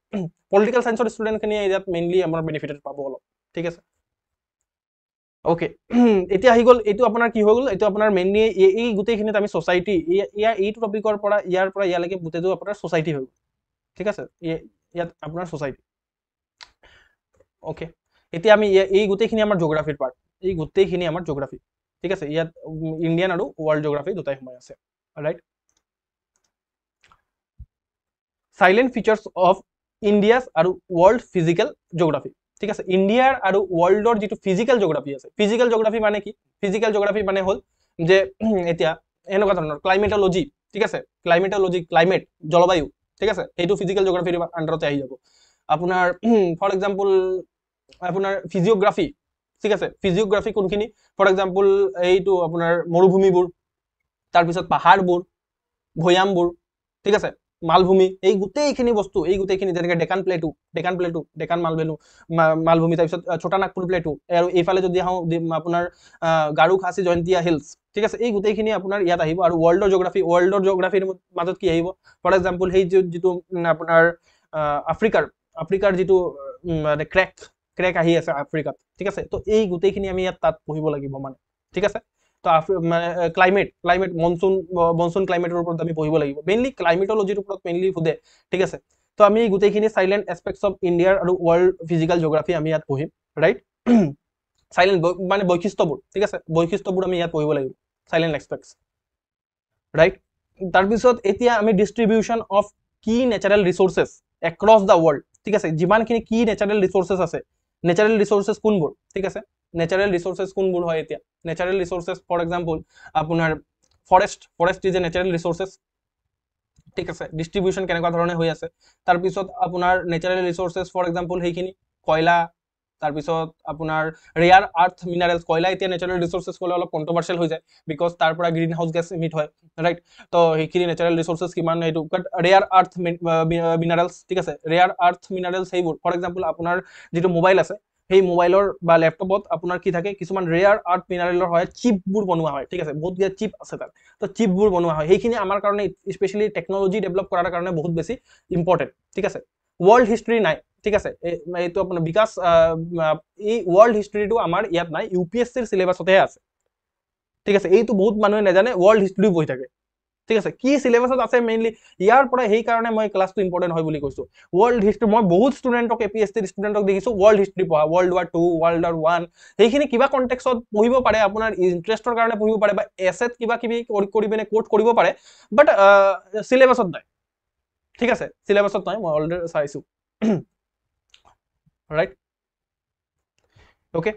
পলিটিকেল সায়েন্সৰ ষ্টুডেণ্টখিনি ইয়াত মেইনলি আমাৰ বেনিফিটেড পাব অলপ ঠিক আছে ওকে এতিয়া আহি গ'ল এইটো আপোনাৰ কি হৈ গ'ল এইটো আপোনাৰ মেইনলি এই গোটেইখিনিত আমি ছ'চাইটি এইটো টপিকৰ পৰা ইয়ালৈকে গোটেইটো আপোনাৰ ছ'চাইটি হৈ গ'ল ঠিক আছে ইয়াত আপোনাৰ ছ'চাইটি ওকে এতিয়া আমি এই গোটেইখিনি আমাৰ জিঅ'গ্ৰাফিৰ পাৰ্ট এই গোটেইখিনি আমাৰ জিঅ'গ্ৰাফি ঠিক আছে ইয়াত ইণ্ডিয়ান আৰু ৱৰ্ল্ড জিঅ'গ্ৰাফি দুটাই সোমাই আছে ৰাইট সাইলেন্ট ফিচাৰ্স অফ ইণ্ডিয়াছ আৰু ৱৰ্ল্ড ফিজিকেল জিঅ'গ্ৰাফি ঠিক আছে ইণ্ডিয়াৰ আৰু ৱৰ্ল্ডৰ যিটো ফিজিকেল জিঅ'গ্ৰাফি আছে ফিজিকেল জিঅ'গ্ৰাফি মানে কি ফিজিকেল জিঅ'গ্ৰাফি মানে হ'ল যে এতিয়া এনেকুৱা ধৰণৰ ক্লাইমেটলজি ঠিক আছে ক্লাইমেটলজি ক্লাইমেট জলবায়ু ঠিক আছে সেইটো ফিজিকেল জিঅ'গ্ৰাফিৰ আণ্ডাৰতে আহি যাব আপোনাৰ ফৰ এক্সাম্পল আপোনাৰ ফিজিঅ'গ্ৰাফি ঠিক আছে ফিজিঅ'গ্ৰাফি কোনখিনি ফৰ এক্সাম্পল এইটো আপোনাৰ মৰুভূমিবোৰ তাৰপিছত পাহাৰবোৰ ভৈয়ামবোৰ ঠিক আছে মালভূমি এই গোটেইখিনি বস্তু এই গোটেইখিনি যেনেকৈ ডেকান প্লেটু ডেকান মালভূমি তাৰপিছত ছোটা নাগপুৰ প্লেটু আৰু এইফালে যদি আহোঁ আপোনাৰ গাৰু খাচী জয়ন্তীয়া হিলছ ঠিক আছে এই গোটেইখিনি আপোনাৰ ইয়াত আহিব আৰু ৱৰ্ল্ডৰ জিঅ'গ্ৰাফিৰ মাজত কি আহিব ফৰ এক্সাম্পল সেই যিটো আপোনাৰ আফ্ৰিকাৰ যিটো মানে ক্ৰেক আহি আছে আফ্ৰিকাত ঠিক আছে তো এই গোটেইখিনি আমি ইয়াত তাত পঢ়িব লাগিব মানে ঠিক আছে তো মানে ক্লাইমেট মনচুন ক্লাইমেটৰ ওপৰত আমি পঢ়িব লাগিব মেইনলি ক্লাইমেটলজিৰ ওপৰত মেইনলি সোধে ঠিক আছে তো আমি গোটেইখিনি সাইলেন্ট এসপেক্টস অফ ইণ্ডিয়াৰ আৰু ৱৰ্ল্ড ফিজিকেল জিঅ'গ্ৰাফি আমি ইয়াত পঢ়িম ৰাইট সাইলেন্ট মানে বৈশিষ্ট্যবোৰ ঠিক আছে বৈশিষ্ট্যবোৰ আমি ইয়াত পঢ়িব লাগিব সাইলেন্ট এসপেক্টস ৰাইট তাৰপিছত এতিয়া আমি ডিস্ট্ৰিবিউশন অফ কি natural resources across the world ঠিক আছে যিমানখিনি কি নেচাৰেল ৰিসোৰ্সেস আছে নেচাৰেল ৰিসোৰ্সেস কোনবোৰ ঠিক আছে নেচাৰেল ৰিসোৰ্সেস কোনবোৰ হয় এতিয়া নেচাৰেল ৰিসোৰ্সেস ফৰ এক্সাম্পল আপোনাৰ ফৰেষ্ট ইজ এ নেচাৰেল ৰিসোৰ্সেস ঠিক আছে ডিস্ট্ৰিবিউশন কেনেকুৱা ধৰণে হৈ আছে তাৰপিছত আপোনাৰ নেচাৰেল ৰিসোৰ্সেস ফৰ এক্সাম্পল সেইখিনি কয়লা তাৰপিছত আপোনাৰ ৰেয়াৰ আৰ্থ মিনাৰেলছ কয়লা এতিয়া নেচাৰেল ৰিসোৰ্সেস ক'লে অলপ কন্ট্ৰভাৰ্চিয়েল হৈ যায় বিকজ তাৰ পৰা গ্ৰীণ হাউচ গেছ ইমিট হয় ৰাইট তো সেইখিনি নেচাৰেল ৰিসোৰ্সেস কিমান এইটো বাট ৰেয়াৰ আৰ্থ মিনাৰেলছ ঠিক আছে ৰেয়াৰ আৰ্থ মিনাৰেলছ সেইবোৰ ফৰ এক্সাম্পল আপোনাৰ যিটো মোবাইল আছে সেই মোবাইলৰ বা ল্যাপটপত আপোনাৰ কি থাকে কিছুমান ৰেয়াৰ আৰ্থ মিনাৰেলৰ হয় চিপবোৰ বনোৱা হয় ঠিক আছে বহুত চিপ আছে তাত তো চিপবোৰ বনোৱা হয় সেইখিনি আমাৰ কাৰণে স্পেশালি টেকনলজি ডেভেলপ কৰাৰ কাৰণে বহুত বেছি ইম্পৰ্টেন্ট ঠিক আছে ওয়াৰ্ল্ড হিস্ট্ৰি নাই ঠিক আছে এইটো আপোনাৰ বিকাশ এই ওয়াৰ্ল্ড হিস্ট্ৰিটো আমাৰ ইয়াত নাই ইউপিএসসিৰ সিলেবাসতে আছে ঠিক আছে এইটো বহুত মানুহে নাজানে ওয়াৰ্ল্ড হিস্ট্ৰি পঢ়ি থাকে ঠিক আছে কি সিলেবাসত আছে মেইনলি ইয়াৰ পৰা সেই কাৰণে মই ক্লাসটো ইম্পৰ্টেন্ট হয় বুলি কৈছো ওয়ার্ল্ড হিস্ট্রি মই বহুত ষ্টুডেন্টক এপিএসসি ষ্টুডেন্টক দেখিছো ওয়ার্ল্ড হিস্ট্রি পঢ়া ওয়ার্ল্ড ওয়াৰ 2 ওয়াৰ্ল্ড ওয়াৰ 1 সেইখিনি কিবা কনটেক্সট পঢ়িব পাৰে আপোনাৰ ইন্টাৰেষ্টৰ কাৰণে পঢ়িব পাৰে বা এসেট কিবা কিবি কৰি পিনে কোট কৰিব পাৰে বাট সিলেবাসত নাই ঠিক আছে সিলেবাসত নাই মই অলৰেডি চাইছো right okay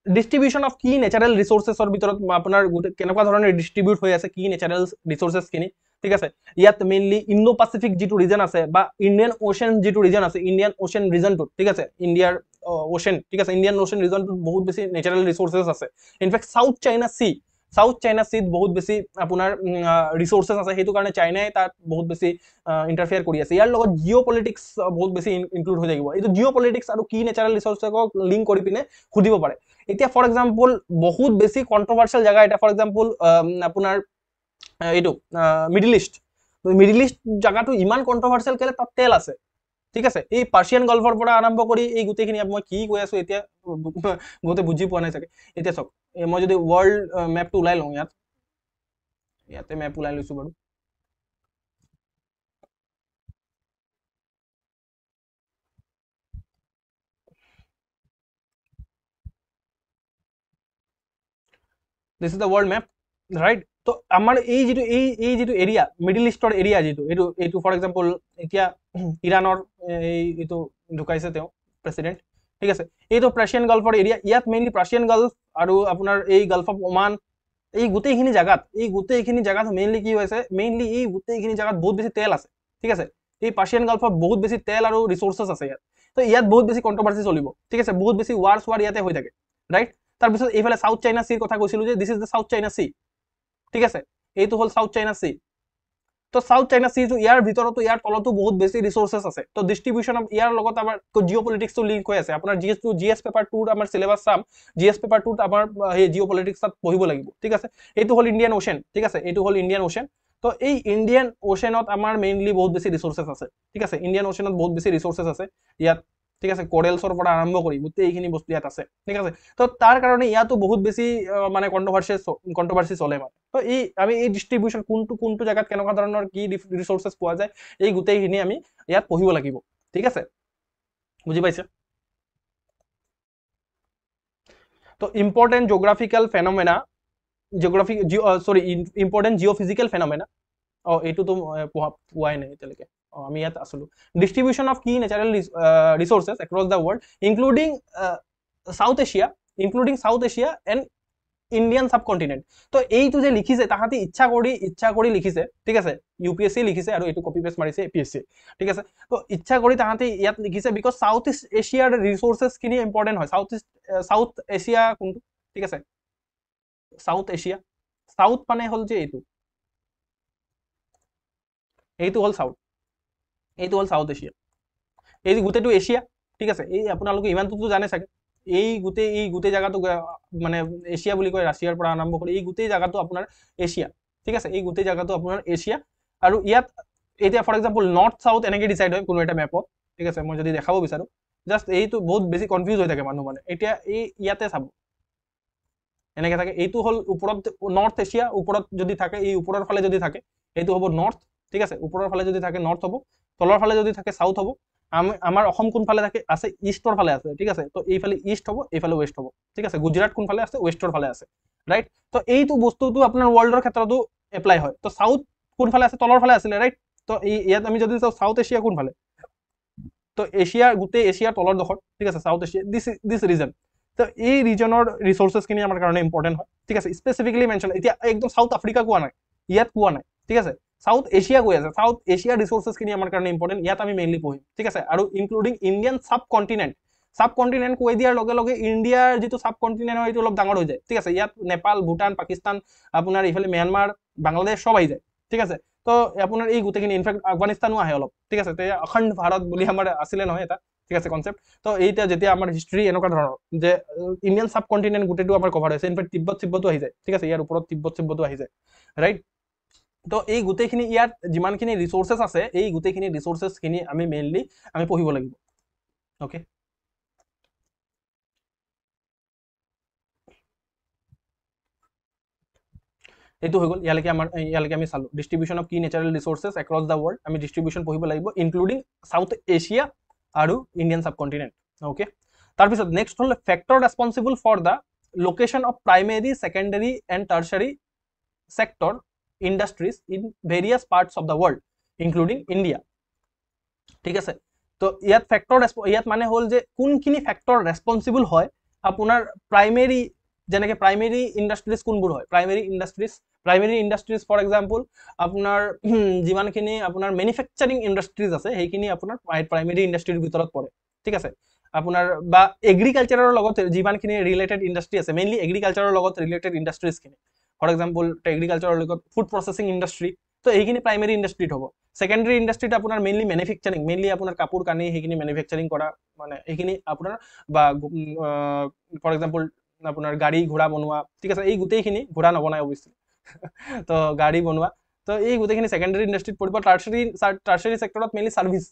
distribution of key natural resources or ভিতৰত আপোনাৰ কেনেকুৱা ধৰণে ডিস্ট্ৰিবিউট হৈ আছে কি নেচাৰেল ৰিসোৰ্সেস খিনি ঠিক আছে ইয়াত মেইনলি ইণ্ডো পাসিফিক যেটো ৰিজন আছে বা ইণ্ডিয়ান ওশেন যেটো ৰিজন আছে ইণ্ডিয়ান ওশেন ৰিজনটো ঠিক আছে ইণ্ডিয়াৰ ওশেন ঠিক আছে ইণ্ডিয়ান ওশেন ৰিজনটো বহুত বেছি নেচাৰেল ৰিসোৰ্সেস আছে ইনফ্যাক্ট সাউথ চাইনা সীত বহুত বেছি আপোনাৰ ৰিসোৰ্সেস আছে হেতু কাৰণে চাইনাই তাত বহুত বেছি ইন্টাৰফেয়াৰ কৰি আছে ইয়াৰ লগত জিঅ'পলিটিক্স বহুত বেছি ইনক্লুড হৈ থাকিব এইটো জিঅ'পলিটিক্স আৰু কি নেচাৰেল ৰিসোৰ্সেসক লিংক কৰি পিনে খুদিব পাৰে এতিয়া ফৰ এক্সাম্পল বহুত বেছি কন্ট্ৰভাৰ্চিয়েল জায়গা এটা ফৰ এক্সাম্পল আপোনাৰ এইটো মিডল ইষ্ট জায়গাটো ইমান কন্ট্ৰভাৰ্চিয়েল কেলে তাত তেল আছে ঠিক আছে এই পাৰ্সিয়ান গল্ফৰ পৰা আৰম্ভ কৰি এই গোটেইখিনি মই কি কৈ আছো এতিয়া গোটে বুজি পোৱা নাই চাগে এতিয়া চক মই যদি ওয়াৰ্ল্ড ম্যাপটো উলাই লওঁ ইয়াতে ম্যাপ উলাই লৈছো বাৰু this is the world map right তো আমাৰ এই যিটো এৰিয়া মিডল ইষ্টৰ এৰিয়া যিটো এইটো ফৰ এক্সাম্পল এতিয়া ইৰানৰ এইটো ঢুকাইছে তেওঁ প্ৰেসিডেন্ট ঠিক আছে এইটো পাৰ্সিয়ান গল্ফৰ এৰিয়া ইয়াত মেইনলি পাৰ্সিয়ান গল্ফ আৰু আপোনাৰ এই গল্ফ অফ ওমান এই গোটেইখিনি জায়গাত মেইনলি কি হৈছে মেইনলি এই গোটেইখিনি জায়গাত বহুত বেছি তেল আছে ঠিক আছে এই পাৰ্সিয়ান গল্ফত বহুত বেছি তেল আৰু ৰিসোৰ্সেস আছে ইয়াত তো ইয়াত বহুত বেছি কন্ট্ৰভাৰ্সি চলিব ঠিক আছে বহুত বেছি ওয়াৰ ইয়াতে হৈ থাকে ৰাইট তাৰপিছত এইফালে সাউথ চাইনা সিৰ কথা কৈছিলো যে this is the South China Sea ঠিক আছে এইটো হল সাউথ চাইনা সি তো সাউথ চাইনা সি ইয়াৰ ভিতৰতো ইয়াৰ তলতো বহুত বেছি ৰিসোৰ্সেস আছে তো ডিস্ট্ৰিবিউশন অফ ইয়াৰ লগত আমাৰ জিঅ'পলিটিক্স টো লিংক হৈ আছে আপোনাৰ জিএস পেপাৰ 2 আমাৰ সিলেবাস চাম জিএস পেপাৰ 2 আমাৰ এই জিঅ'পলিটিক্সত পঢ়িব লাগিব ঠিক আছে এইটো হল ইণ্ডিয়ান ওশেন ঠিক আছে এইটো হল ইণ্ডিয়ান ওশেন তো এই ইণ্ডিয়ান ওশেনত আমাৰ মেইনলি বহুত বেছি ৰিসোৰ্সেস আছে ঠিক আছে ইণ্ডিয়ান ওশেনত বহুত বেছি ৰিসোৰ্সেস আছে ইয়াত ঠিক আছে কোৰেলছৰ পৰা আৰম্ভ কৰি গোটেইখিনি বস্তু ইয়াত আছে ঠিক আছে তো তাৰ কাৰণে ইয়াতো বহুত বেছি মানে কন্ট্ৰভাৰ্সি চলে মানে তো আমি এই ডিস্ট্ৰিবিউশন কোনটো জায়গাত কেনেকুৱা ধৰণৰ কি ৰিসোৰ্সেস পোৱা যায় এই গোটেইখিনি আমি ইয়াত পঢ়িব লাগিব ঠিক আছে বুজি পাইছে তো important geographical phenomena important geophysical phenomena এইটো তো পোৱাই নাই এতিয়ালৈকে আমি ইয়াত আছিলো ডিস্ট্ৰিবিউশন অফ কি natural resources across the world including South Asia and Indian subcontinent তো এইটো যে লিখিছে তাহাঁতি ইচ্ছা কৰি লিখিছে ঠিক আছে ইউপিএসসি লিখিছে আৰু এইটো কপি পেস্ট মাৰিছে এপিএসসি ঠিক আছে তো ইচ্ছা কৰি তাহাঁতি ইয়াত লিখিছে বিকজ সাউথ ইষ্ট এছিয়াৰ ৰিসোৰ্সেস খিনি ইম্পৰ্টেন্ট হয় সাউথ এছিয়া কোনটো ঠিক আছে সাউথ এছিয়া সাউথ মানে হল যে এইটো হল সাউথ এছিয়া এই গোটেইটো এছিয়া ঠিক আছে এই আপোনালোকে ইমানটোতো জানে চাগে এই গোটেই জায়গাটো মানে এছিয়া বুলি কয় ৰাছিয়াৰ পৰা আৰম্ভ কৰি এই গোটেই জায়গাটো আপোনাৰ এছিয়া ঠিক আছে এই গোটেই জায়গাটো আপোনাৰ এছিয়া আৰু ইয়াত এতিয়া ফৰ এক্সাম্পল নৰ্থ সাউথ এনেকৈ ডিসাইড হয় কোনো এটা মেপত ঠিক আছে মই যদি দেখাব বিচাৰো জাস্ট এইটো বহুত বেছি কনফিউজ হৈ থাকে মানুহ মানে এতিয়া এই ইয়াতে চাব এনেকৈ থাকে এইটো হল ওপৰত নৰ্থ এছিয়া ওপৰত যদি থাকে এই ওপৰৰ ফালে যদি থাকে এইটো হ'ব নৰ্থ ঠিক আছে ওপৰৰ ফালে যদি থাকে নৰ্থ হ'ব তলৰ ফালে যদি থাকে সাউথ হ'ব আমাৰ অসম কোন ফালে থাকে আছে ইষ্টৰ ফালে আছে ঠিক আছে তো এইফালে ইষ্ট হ'ব এইফালে ওয়েস্ট হ'ব ঠিক আছে গুজৰাট কোন ফালে আছে ওয়েষ্টৰ ফালে আছে ৰাইট তো এইটো বস্তুটো আপোনাৰ ওয়াৰ্ল্ডৰ ক্ষেত্ৰতো এপ্লাই হয় তো সাউথ কোন ফালে আছে তলৰ ফালে আছিল ৰাইট তো ইয়াত আমি যদি চাওঁ সাউথ এছিয়া কোন ফালে তো এছিয়া গোটেই এছিয়াৰ তলৰ দখৰ ঠিক আছে সাউথ এছিয়া দিস ৰিজন তো এই ৰিজনৰ ৰিসোৰ্সেস খিনি আমাৰ কাৰণে ইম্পৰ্টেন্ট হয় ঠিক আছে স্পেসিফিকলি মেনশন এতিয়া একদম সাউথ আফ্ৰিকা কোৱা নাই ইয়াত কোৱা নাই ঠিক আছে সাউথ এছিয়া কৈ আছে সাউথ এছিয়াৰ ৰিসোৰ্সেস খিনি আমাৰ কাৰণে ইম্পৰ্টেন্ট ইয়াত আমি মেইনলি পঢ়িম ঠিক আছে আৰু ইনক্লুডিং ইণ্ডিয়ান সাবকন্টিনেন্ট কৈ দিয়াৰ লগে লগে ইণ্ডিয়াৰ যিটো সাবকন্টিনেন্ট হয় এইটো অলপ ডাঙৰ হৈ যায় ঠিক আছে ইয়াত নেপাল ভূটান পাকিস্তান আপোনাৰ ইফালে ম্যানমাৰ বাংলাদেশ সব আহি যায় ঠিক আছে তো আপোনাৰ এই গোটেইখিনি ইনফেক্ট আফগানিস্তানো আহে অলপ ঠিক আছে তো অখণ্ড ভাৰত বুলি আমাৰ আছিলে নহয় এটা ঠিক আছে কনসেপ্ট তো এইটা যেতিয়া আমাৰ হিষ্ট্ৰী এনেকুৱা ধৰণৰ যে ইণ্ডিয়ান সাবকন্টিনেন্ট গোটেইটো আমাৰ কভাৰ হৈছে ইনফেক্ট তিব্বতো আহি যায় ঠিক আছে ইয়াৰ ওপৰত তিব্বতো আহি যায় ৰাইট তো এই গোটেইখিনি ইয়াত যিমানখিনি ৰিসোৰ্সেস আছে এই গোটেইখিনি ৰিসোৰ্সেস খিনি আমি মেইনলি আমি পঢ়িব লাগিব ওকে এইটো হৈ গ'ল ইয়ালৈকে আমি চালো ডিস্ট্ৰিবিউশন অফ কি natural resources across the world আমি ডিস্ট্ৰিবিউশন পঢ়িব লাগিব ইনক্লুডিং সাউথ এছিয়া আৰু ইণ্ডিয়ান সাবকন্টিনেন্ট ওকে তাৰপিছত নেক্সট হল factor responsible for the location of primary secondary and tertiary sector industries in various parts of the world including India ঠিক আছে তো ইয়াত মানে হল যে কোনখিনি ফেক্টৰ ৰেসপন্সিবল হয় আপোনাৰ প্ৰাইমেৰী যেনেকৈ প্ৰাইমেৰী ইণ্ডাষ্ট্ৰিজ কোনবোৰ হয় প্ৰাইমেৰী ইণ্ডাষ্ট্ৰিজ ফৰ এক্সাম্পল আপোনাৰ যিমানখিনি আপোনাৰ মেনুফেকচাৰিং ইণ্ডাষ্ট্ৰিজ আছে সেইখিনি আপোনাৰ প্ৰাইমেৰী ইণ্ডাষ্ট্ৰিৰ ভিতৰত পৰে ঠিক আছে আপোনাৰ বা এগ্ৰিকালচাৰৰ লগত যিমানখিনি ৰিলেটেড ইণ্ডাষ্ট্ৰি আছে মেইনলি এগ্ৰিকালচাৰৰ লগত ৰিলেটেড ইণ্ডাষ্ট্ৰিজখিনি ফৰ এক্সাম্পল এগ্ৰিকালচাৰৰ লগত ফুড প্ৰসেসিং ইণ্ডাষ্ট্ৰি তো এইখিনি প্ৰাইমেৰী ইণ্ডাষ্ট্ৰিত হ'ব সেকেন্ডাৰী ইণ্ডাষ্ট্ৰিত আপোনাৰ মেইনলি মেনুফেকচাৰিং মেইনলি আপোনাৰ কাপোৰ কানি সেইখিনি মেনুফেকচাৰিং কৰা মানে এইখিনি আপোনাৰ বা ফৰ এক্সাম্পল আপোনাৰ গাড়ী ঘোঁৰা বনোৱা ঠিক আছে এই গোটেইখিনি ঘোঁৰা নবনায় অৱশ্যে তো গাড়ী বনোৱা তো এই গোটেইখিনি সেকেন্ডাৰী ইণ্ডাষ্ট্ৰিত পৰিব টাৰ্চাৰী সেক্টৰত mainly service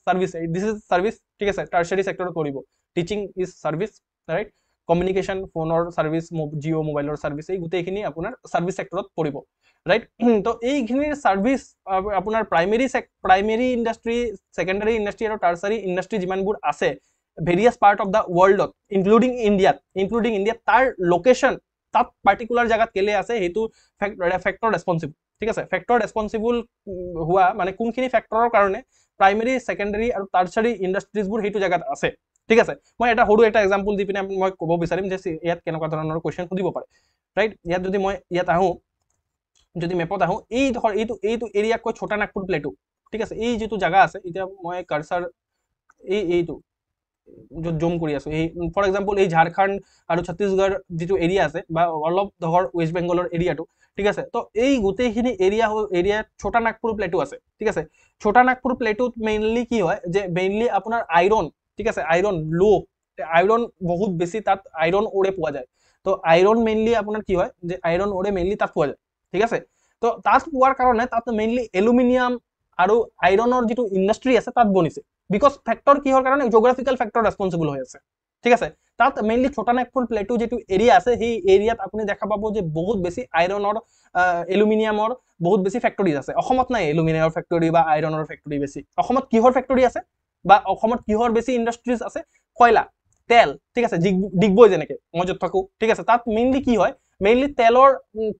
this is service ঠিক আছে টাৰ্চাৰী সেক্টৰত পৰিব teaching is service right communication ফোনৰ সাৰ্ভিস জিঅ' মোবাইলৰ সাৰ্ভিস এই গোটেইখিনি আপোনাৰ সাৰ্ভিস সেক্টৰত পৰিব ৰাইট তো এইখিনিৰ সাৰ্ভিস আপোনাৰ প্ৰাইমেৰী ইণ্ডাষ্ট্ৰি সেকেন্ডাৰী ইণ্ডাষ্ট্ৰি আৰু টাৰ্চাৰী ইণ্ডাষ্ট্ৰি যিমানবোৰ আছে ভেৰিয়াছ পাৰ্ট অফ দ্য ৱৰ্ল্ডত ইনক্লুডিং ইণ্ডিয়াত তাৰ লোকেশ্যন তাত পাৰ্টিকুলাৰ জায়গাত কেলে আছে সেইটো ফেক্টৰ ৰেসপন্সিবল ঠিক আছে ফেক্টৰ ৰেসপন্সিবল হোৱা মানে কোনখিনি ফেক্টৰৰ কাৰণে প্ৰাইমেৰী সেকেন্ডাৰী আৰু টাৰ্চাৰী ইণ্ডাষ্ট্ৰিজবোৰ সেইটো জায়গাত আছে ঠিক আছে মই এটা সৰু এটা এক্সাম্পল দি পিনে মই ক'ব বিচাৰিম যে ইয়াত কেনেকুৱা ধৰণৰ কোৱেশ্চন সুধিব পাৰে ৰাইট ইয়াত যদি মই ইয়াত আহোঁ যদি মেপত আহোঁ এইটো এৰিয়াক কয় ছোটা নাগপুৰ প্লেটু ঠিক আছে এই যিটো জায়গা আছে এতিয়া মই কাৰ্সাৰ এইটো য'ত জুম কৰি আছো এই ফৰ এক্সাম্পল এই ঝাৰখণ্ড আৰু ছত্তীশগড় যিটো এৰিয়া আছে বা অলপ ধৰ ৱেষ্ট বেংগলৰ এৰিয়াটো ঠিক আছে তো এই গোটেইখিনি এৰিয়াত ছোটা নাগপুৰ প্লেটু আছে ঠিক আছে ছোটা নাগপুৰ প্লেটুত মেইনলি কি হয় যে মেইনলি আপোনাৰ আইৰণ ঠিক আছে আইৰণ বহুত বেছি তাত আইৰণ ওৰে পোৱা যায় তো আইৰণ মেইনলি আপোনাৰ কি হয় যে আইৰণ ওৰে মেইনলি তাত পোৱা যায় ঠিক আছে তো তাত পোৱাৰ কাৰণে তাত মেইনলি এলুমিনিয়াম আৰু আইৰণৰ যিটো ইণ্ডাষ্ট্ৰি আছে তাত বনিছে বিকজ ফেক্টৰ কিহৰ কাৰণে জিঅ'গ্ৰাফিকেল ফেক্টৰ ৰেসপন্সিবল হৈ আছে ঠিক আছে তাত মেইনলি ছোটা নাগপুৰ প্লেটু যিটো এৰিয়া আছে সেই এৰিয়াত আপুনি দেখা পাব যে বহুত বেছি আইৰণৰ এলুমিনিয়ামৰ বহুত বেছি ফেক্টৰিজ আছে অসমত নাই এলুমিনিয়ামৰ ফেক্টৰি বা আইৰণৰ ফেক্টৰি বেছি অসমত কিহৰ ফেক্টৰি আছে বা অসমত কিহৰ বেছি ইণ্ডাষ্ট্ৰিজ আছে কয়লা তেল ঠিক আছে ডিগবৈ যেনেকৈ মই য'ত থাকোঁ ঠিক আছে তাত মেইনলি কি হয় মেইনলি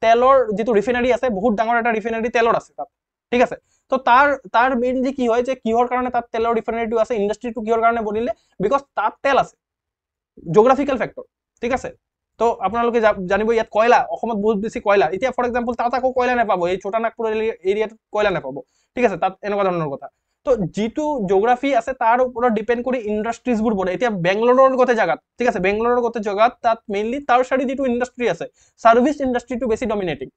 তেলৰ যিটো ৰিফাইনাৰী আছে বহুত ডাঙৰ এটা ৰিফাইনাৰী তেলৰ আছে তাত ঠিক আছে তো তাৰ মেইনলি কি হয় যে কিহৰ কাৰণে তাত তেলৰ ৰিফাইনাৰীটো আছে ইণ্ডাষ্ট্ৰিটো কিহৰ কাৰণে বনিলে বিকজ তাত তেল আছে জিঅ'গ্ৰাফিকেল ফেক্টৰ ঠিক আছে তো আপোনালোকে জানিব ইয়াত কয়লা অসমত বহুত বেছি কয়লা এতিয়া ফৰ এক্সাম্পল তাত আকৌ কয়লা নাপাব এই ছোটা নাগপুৰ এৰিয়াটোত কয়লা নাপাব ঠিক আছে তাত এনেকুৱা ধৰণৰ কথা তো যিটো জিঅ'গ্ৰাফি আছে তাৰ ওপৰত ডিপেণ্ড কৰি ইণ্ডাষ্ট্ৰিজবোৰ বনে এতিয়া বেংগলোৰৰ গোটেই জাগাত ঠিক আছে বেংগলোৰৰ গোটেই জাগাত তাত মেইনলি টাৰ্চাৰী যিটো ইণ্ডাষ্ট্ৰি আছে সাৰ্ভিস ইণ্ডাষ্ট্ৰিটো বেছি ডমিনেটিং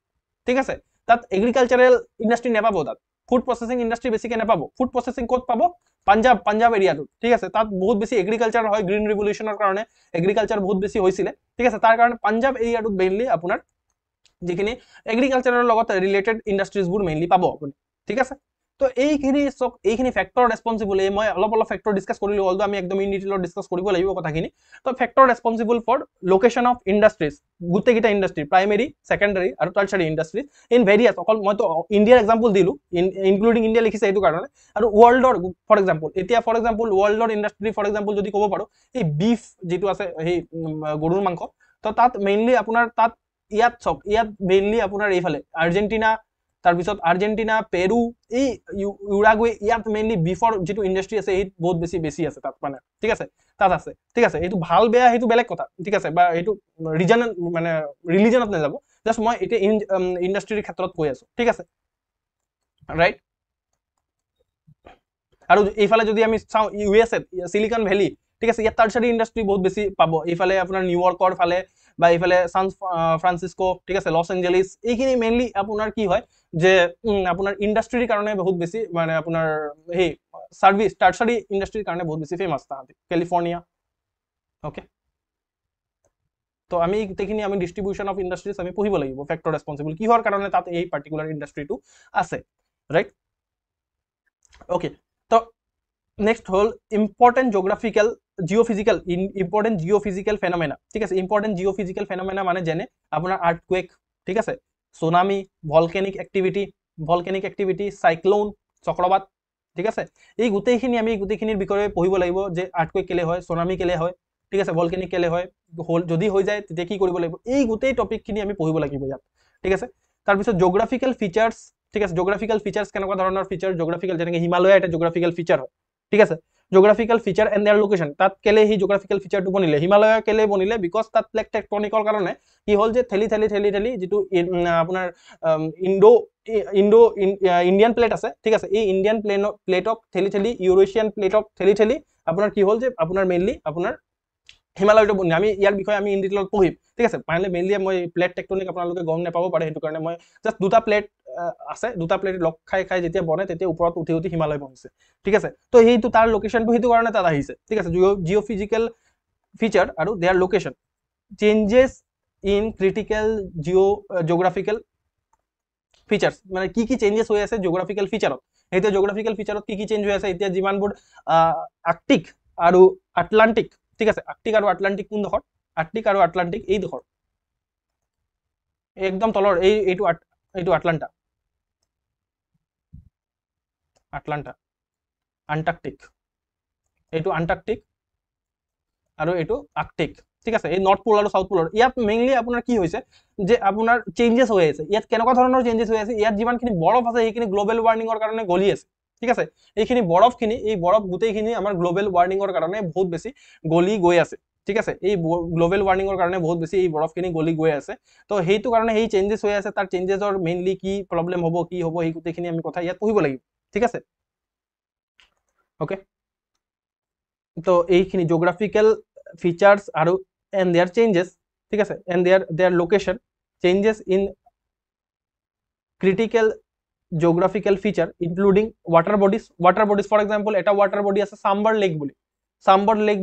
ঠিক আছে তাত এগ্ৰিকালচাৰেল ইণ্ডাষ্ট্ৰি নাপাব তাত ফুড প্ৰসেসিং ইণ্ডাষ্ট্ৰি বেছিকে নাপাব ফুড প্ৰসেসিং ক'ত পাব পাঞ্জাব এৰিয়াটো ঠিক আছে তাত বহুত বেছি এগ্ৰিকালচাৰ হয় গ্ৰীণ ৰিভলিউচনৰ কাৰণে এগ্ৰিকালচাৰ বহুত বেছি হৈছিলে ঠিক আছে তাৰ কাৰণে পাঞ্জাব এৰিয়াটোত মেইনলি আপোনাৰ যিখিনি এগ্ৰিকালচাৰৰ লগত ৰিলেটেড ইণ্ডাষ্ট্ৰিজবোৰ মেইনলি পাব আপুনি ঠিক আছে তো এইখিনি ফেক্টৰ ৰেসপন্সিবল মই অলপ ফেক্টৰ ডিসকাস কৰিলো অলদো আমি একদম ইন ডিটেইলত ডিসকাস কৰিব লাগিব কথাখিনি তো factor responsible for location of industries গুটেকিটা ইণ্ডাষ্ট্ৰি প্ৰাইমেৰী সেকেন্ডাৰী আৰু টাৰ্চাৰী ইণ্ডাষ্ট্ৰিজ ইন ভেৰিয়াছ অকল মইতো ইণ্ডিয়াৰ এক্সাম্পল দিলো ইনক্লুডিং ইণ্ডিয়া লিখিছে এইটো কাৰণে আৰু ৱৰ্ল্ডৰ ফৰ এক্সাম্পল এতিয়া ফৰ এক্সাম্পল ৱৰ্ল্ডৰ ইণ্ডাষ্ট্ৰি ফৰ এক্সাম্পল যদি ক'ব পাৰো এই বিফ যেটো আছে এই গৰুৰ মাংস তো তাত মেইনলি আপোনাৰ তাত ইয়াত মেইনলি আপোনাৰ এইফালে আৰ্জেন্টিনা তাৰপিছত আৰ্জেন্টিনা পেৰু এই ইউৰাগুৱে ইয়াত মেইনলি বিফৰ যেটো ইণ্ডাষ্ট্ৰি আছে এই বহুত বেছি আছে তাত মানে ঠিক আছে তাত আছে ঠিক আছে এইটো ভাল বেয়া সেইটো বেলেগ কথা ঠিক আছে বা এইটো ৰিজন মানে ৰিলিজনত নাযাব জাস্ট মই এটা ইণ্ডাষ্ট্ৰিৰ ক্ষেত্ৰত কৈ আছো ঠিক আছে ৰাইট আৰু এইফালে যদি আমি চাওঁ ইউএছএ সিলিকন ভ্যালি ঠিক আছে ইয়াত টাৰ্চাৰী ইণ্ডাষ্ট্ৰি বহুত বেছি পাব এইফালে আপোনাৰ নিউয়ৰ্কৰ ফালে বা এইফালে সান ফ্ৰান্সিসকো ঠিক আছে লস এঞ্জেলিছ এইখিনি মেইনলি আপোনাৰ কি হয় যে আপোনাৰ ইণ্ডাষ্ট্ৰিৰ কাৰণে বহুত বেছি মানে আপোনাৰ এই সাৰ্ভিস টাৰ্চাৰী ইণ্ডাষ্ট্ৰিৰ কাৰণে বহুত বেছি ফেমাস তাহাঁতি কেলিফৰ্নিয়া ওকে তো আমি গোটেইখিনি আমি ডিস্ট্ৰিবিউশন অফ ইণ্ডাষ্ট্ৰিজ আমি পঢ়িব লাগিব ফেক্টৰ ৰেসপন্সিবল কিহৰ কাৰণে তাত এই পাৰ্টিকুলাৰ ইণ্ডাষ্ট্ৰিটো আছে ৰাইট ওকে তো নেক্সট হল important geographical geophysical important geophysical phenomena ঠিক আছে ইম্পৰ্টেন্ট জিঅ'ফিজিকেল ফেনোমেনা মানে যেনে আপোনাৰ আৰ্থকুৱেক ঠিক আছে সুনামি ভলকেনিক এক্টিভিটি সাইক্লোন চক্ৰবাত ঠিক আছে এই গোটেইখিনি আমি গোটেইখিনিৰ বিষয়ে পঢ়িব লাগিব যে আৰ্থকুৱেক কেলে হয় সুনামি কেলে হয় ঠিক আছে ভলকেনিক কেলে হয় যদি হৈ যায় তেতিয়া কি কৰিব লাগিব এই গোটেই টপিকখিনি আমি পঢ়িব লাগিব ইয়াত ঠিক আছে তাৰ পিছত জিঅ'গ্ৰাফিকেল ফিচাৰ্স ঠিক আছে জিঅ'গ্ৰাফিকেল ফিচাৰ্স কেনেকুৱা ধৰণৰ ফিচাৰ জিঅ'গ্ৰাফিকেল যেনেকৈ হিমালয় এটা জিঅ'গ্ৰাফিকেল ফিচাৰ হয় ঠিক আছে geographical feature and there location তাত কেলে হি জিঅ'গ্ৰাফিকেল ফিচাৰটো বনিলে হিমালয় কেলে বনিলে বিকজ তাত প্লেট টেকটনিকৰ কাৰণে কি হ'ল যে ঠেলি যেটো আপোনাৰ ইণ্ডিয়ান প্লেট আছে ঠিক আছে এই ইণ্ডিয়ান প্লেটক ঠেলি ইউৰেছিয়ান প্লেটক ঠেলি আপোনাৰ কি হ'ল যে আপোনাৰ মেইনলি আপোনাৰ হিমালয়টো বনি আমি ইয়াৰ বিষয়ে আমি ইন ডিটেইলত পঢ়িম ঠিক আছে মেইনলি মই প্লেট টেকটনিক আপোনালোকে গম নাপাব পাৰে সেইটো কাৰণে মই জাস্ট দুটা প্লেট আছে দুটা প্লেট লক খাই যেতিয়া বনে তেতিয়া ওপৰত উঠি হিমালয় বনিছে ঠিক আছে তো সেইটো তাৰ লোকেশনটো সেইটো কাৰণে তাত আহিছে ঠিক আছে জিঅ'ফিজিকেল ফিচাৰ আৰু their location changes in critical geographical features মানে কি চেঞ্জেস হৈ আছে জিঅ'গ্ৰাফিকেল ফিচাৰত এতিয়া জিঅ'গ্ৰাফিকেল ফিচাৰত কি চেঞ্জ হৈ আছে এতিয়া যিমানবোৰ আৰ্কটিক আৰু আটলান্টিক ঠিক আছে আৰ্কটিক আৰু আটলান্টিক কোন দখৰ আৰ্কটিক আৰু আটলান্টিক এই দখৰ একদম তলৰ এইটো আটলান্টা আন্টাৰ্কটিক এইটো আন্টাৰ্কটিক আৰু এইটো আৰ্কটিক ঠিক আছে এই নৰ্থ পোল আৰু সাউথ পোলৰ ইয়াত মেইনলি আপোনাৰ কি হৈছে যে আপোনাৰ চেঞ্জেস হৈ আছে ইয়াত কেনেকুৱা ধৰণৰ চেঞ্জেস হৈ আছে ইয়াত যিমানখিনি বৰফ আছে সেইখিনি গ্লোবেল ৱাৰ্মিঙৰ কাৰণে গলি আছে ঠিক আছে এইখিনি বৰফখিনি এই বৰফ গোটেইখিনি আমাৰ গ্লোবেল ৱাৰ্মিঙৰ কাৰণে বহুত বেছি গলি গৈ আছে ঠিক আছে এই গ্লোবেল ৱাৰ্মিঙৰ কাৰণে বহুত বেছি এই বৰফখিনি গলি গৈ আছে তো সেইটো কাৰণে এই চেঞ্জেস হৈ আছে তাৰ চেঞ্জেসৰ মেইনলি কি প্ৰবলেম হ'ব কি হ'ব এই গোটেইখিনি আমি কথা ইয়াত পঢ়িব লাগিব ঠিক আছে ওকে তো এইখিনি জিঅ'গ্ৰাফিকেল ফিচাৰ্স আৰু and their changes ঠিক আছে and their location changes in critical geographical feature including water bodies for example এটা water body আছে সাম্বাৰ লেক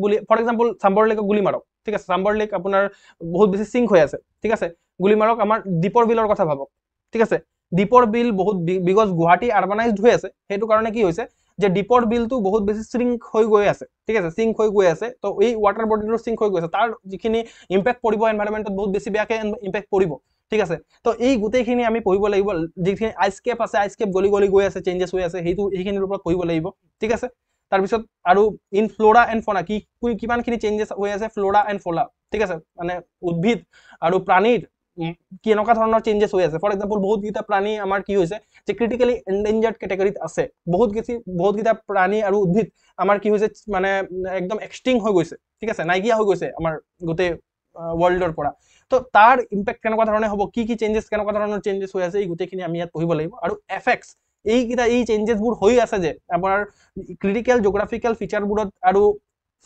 বুলি for example সাম্বাৰ লেক গুলি মাৰক ঠিক আছে সাম্বাৰ লেক আপোনাৰ বহুত বেছি সিঙ্ক হৈ আছে ঠিক আছে গুলি মাৰক আমাৰ দীপৰ বিলৰ কথা ভাবক ঠিক আছে দীপৰ বিল বহুত বিকজ গুৱাহাটী আৰবানাইজড হৈ আছে সেইটো কাৰণে কি হৈছে যে দীপৰ বিলটো বহুত বেছি সিঙ্ক হৈ গৈ আছে ঠিক আছে সিঙ্ক হৈ গৈ আছে তো এই ওয়াটার বডিটো সিঙ্ক হৈ গৈছে তাৰ যিখিনি ইম্প্যাক্ট পৰিব এনভায়ৰনমেন্টত বহুত বেছি বেয়াকে ইম্প্যাক্ট পৰিব ঠিক আছে তো এই গোটেইখিনি আমি পঢ়িব লাগিব যিখিনি আইস কেপ আছে আইস কেপ গলি গৈ আছে চেঞ্জেস হৈ আছে এইখিনিৰ ওপৰত পঢ়িব লাগিব ঠিক আছে তাৰ পিছত আৰু ইন ফ্লোৰা এন্ড ফনা কিমানখিনি চেঞ্জেস হৈ আছে ফ্লোৰা এন্ড ফনা ঠিক আছে মানে উদ্ভিদ আৰু প্ৰাণীৰ কেনেকুৱা ধৰণৰ চেঞ্জেছ হৈ আছে। ফৰ এক্সাম্পল বহুতকেইটা প্ৰাণী আমাৰ কি হৈছে যে ক্ৰিটিকেলি এন্ডেঞ্জাৰ্ড কেটেগৰীত আছে, বহুতকেইটা প্ৰাণী আৰু উদ্ভিদ আমাৰ কি হৈছে মানে একদম এক্সটিং হৈ গৈছে, ঠিক আছে, নাইকিয়া হৈ গৈছে আমাৰ গোটেই ৱৰ্ল্ডৰ পৰা। তো তাৰ ইম্পেক্ট কেনেকুৱা ধৰণে হ'ব, কি চেঞ্জেছ, কেনেকুৱা ধৰণৰ চেঞ্জেছ হৈ আছে, এই গোটেইখিনি আমি ইয়াত পঢ়িব লাগিব। আৰু এফেক্টছ, এই চেঞ্জেছবোৰ হৈ আছে যে আমাৰ ক্ৰিটিকেল জিঅ'গ্ৰাফিকেল ফিচাৰবোৰত আৰু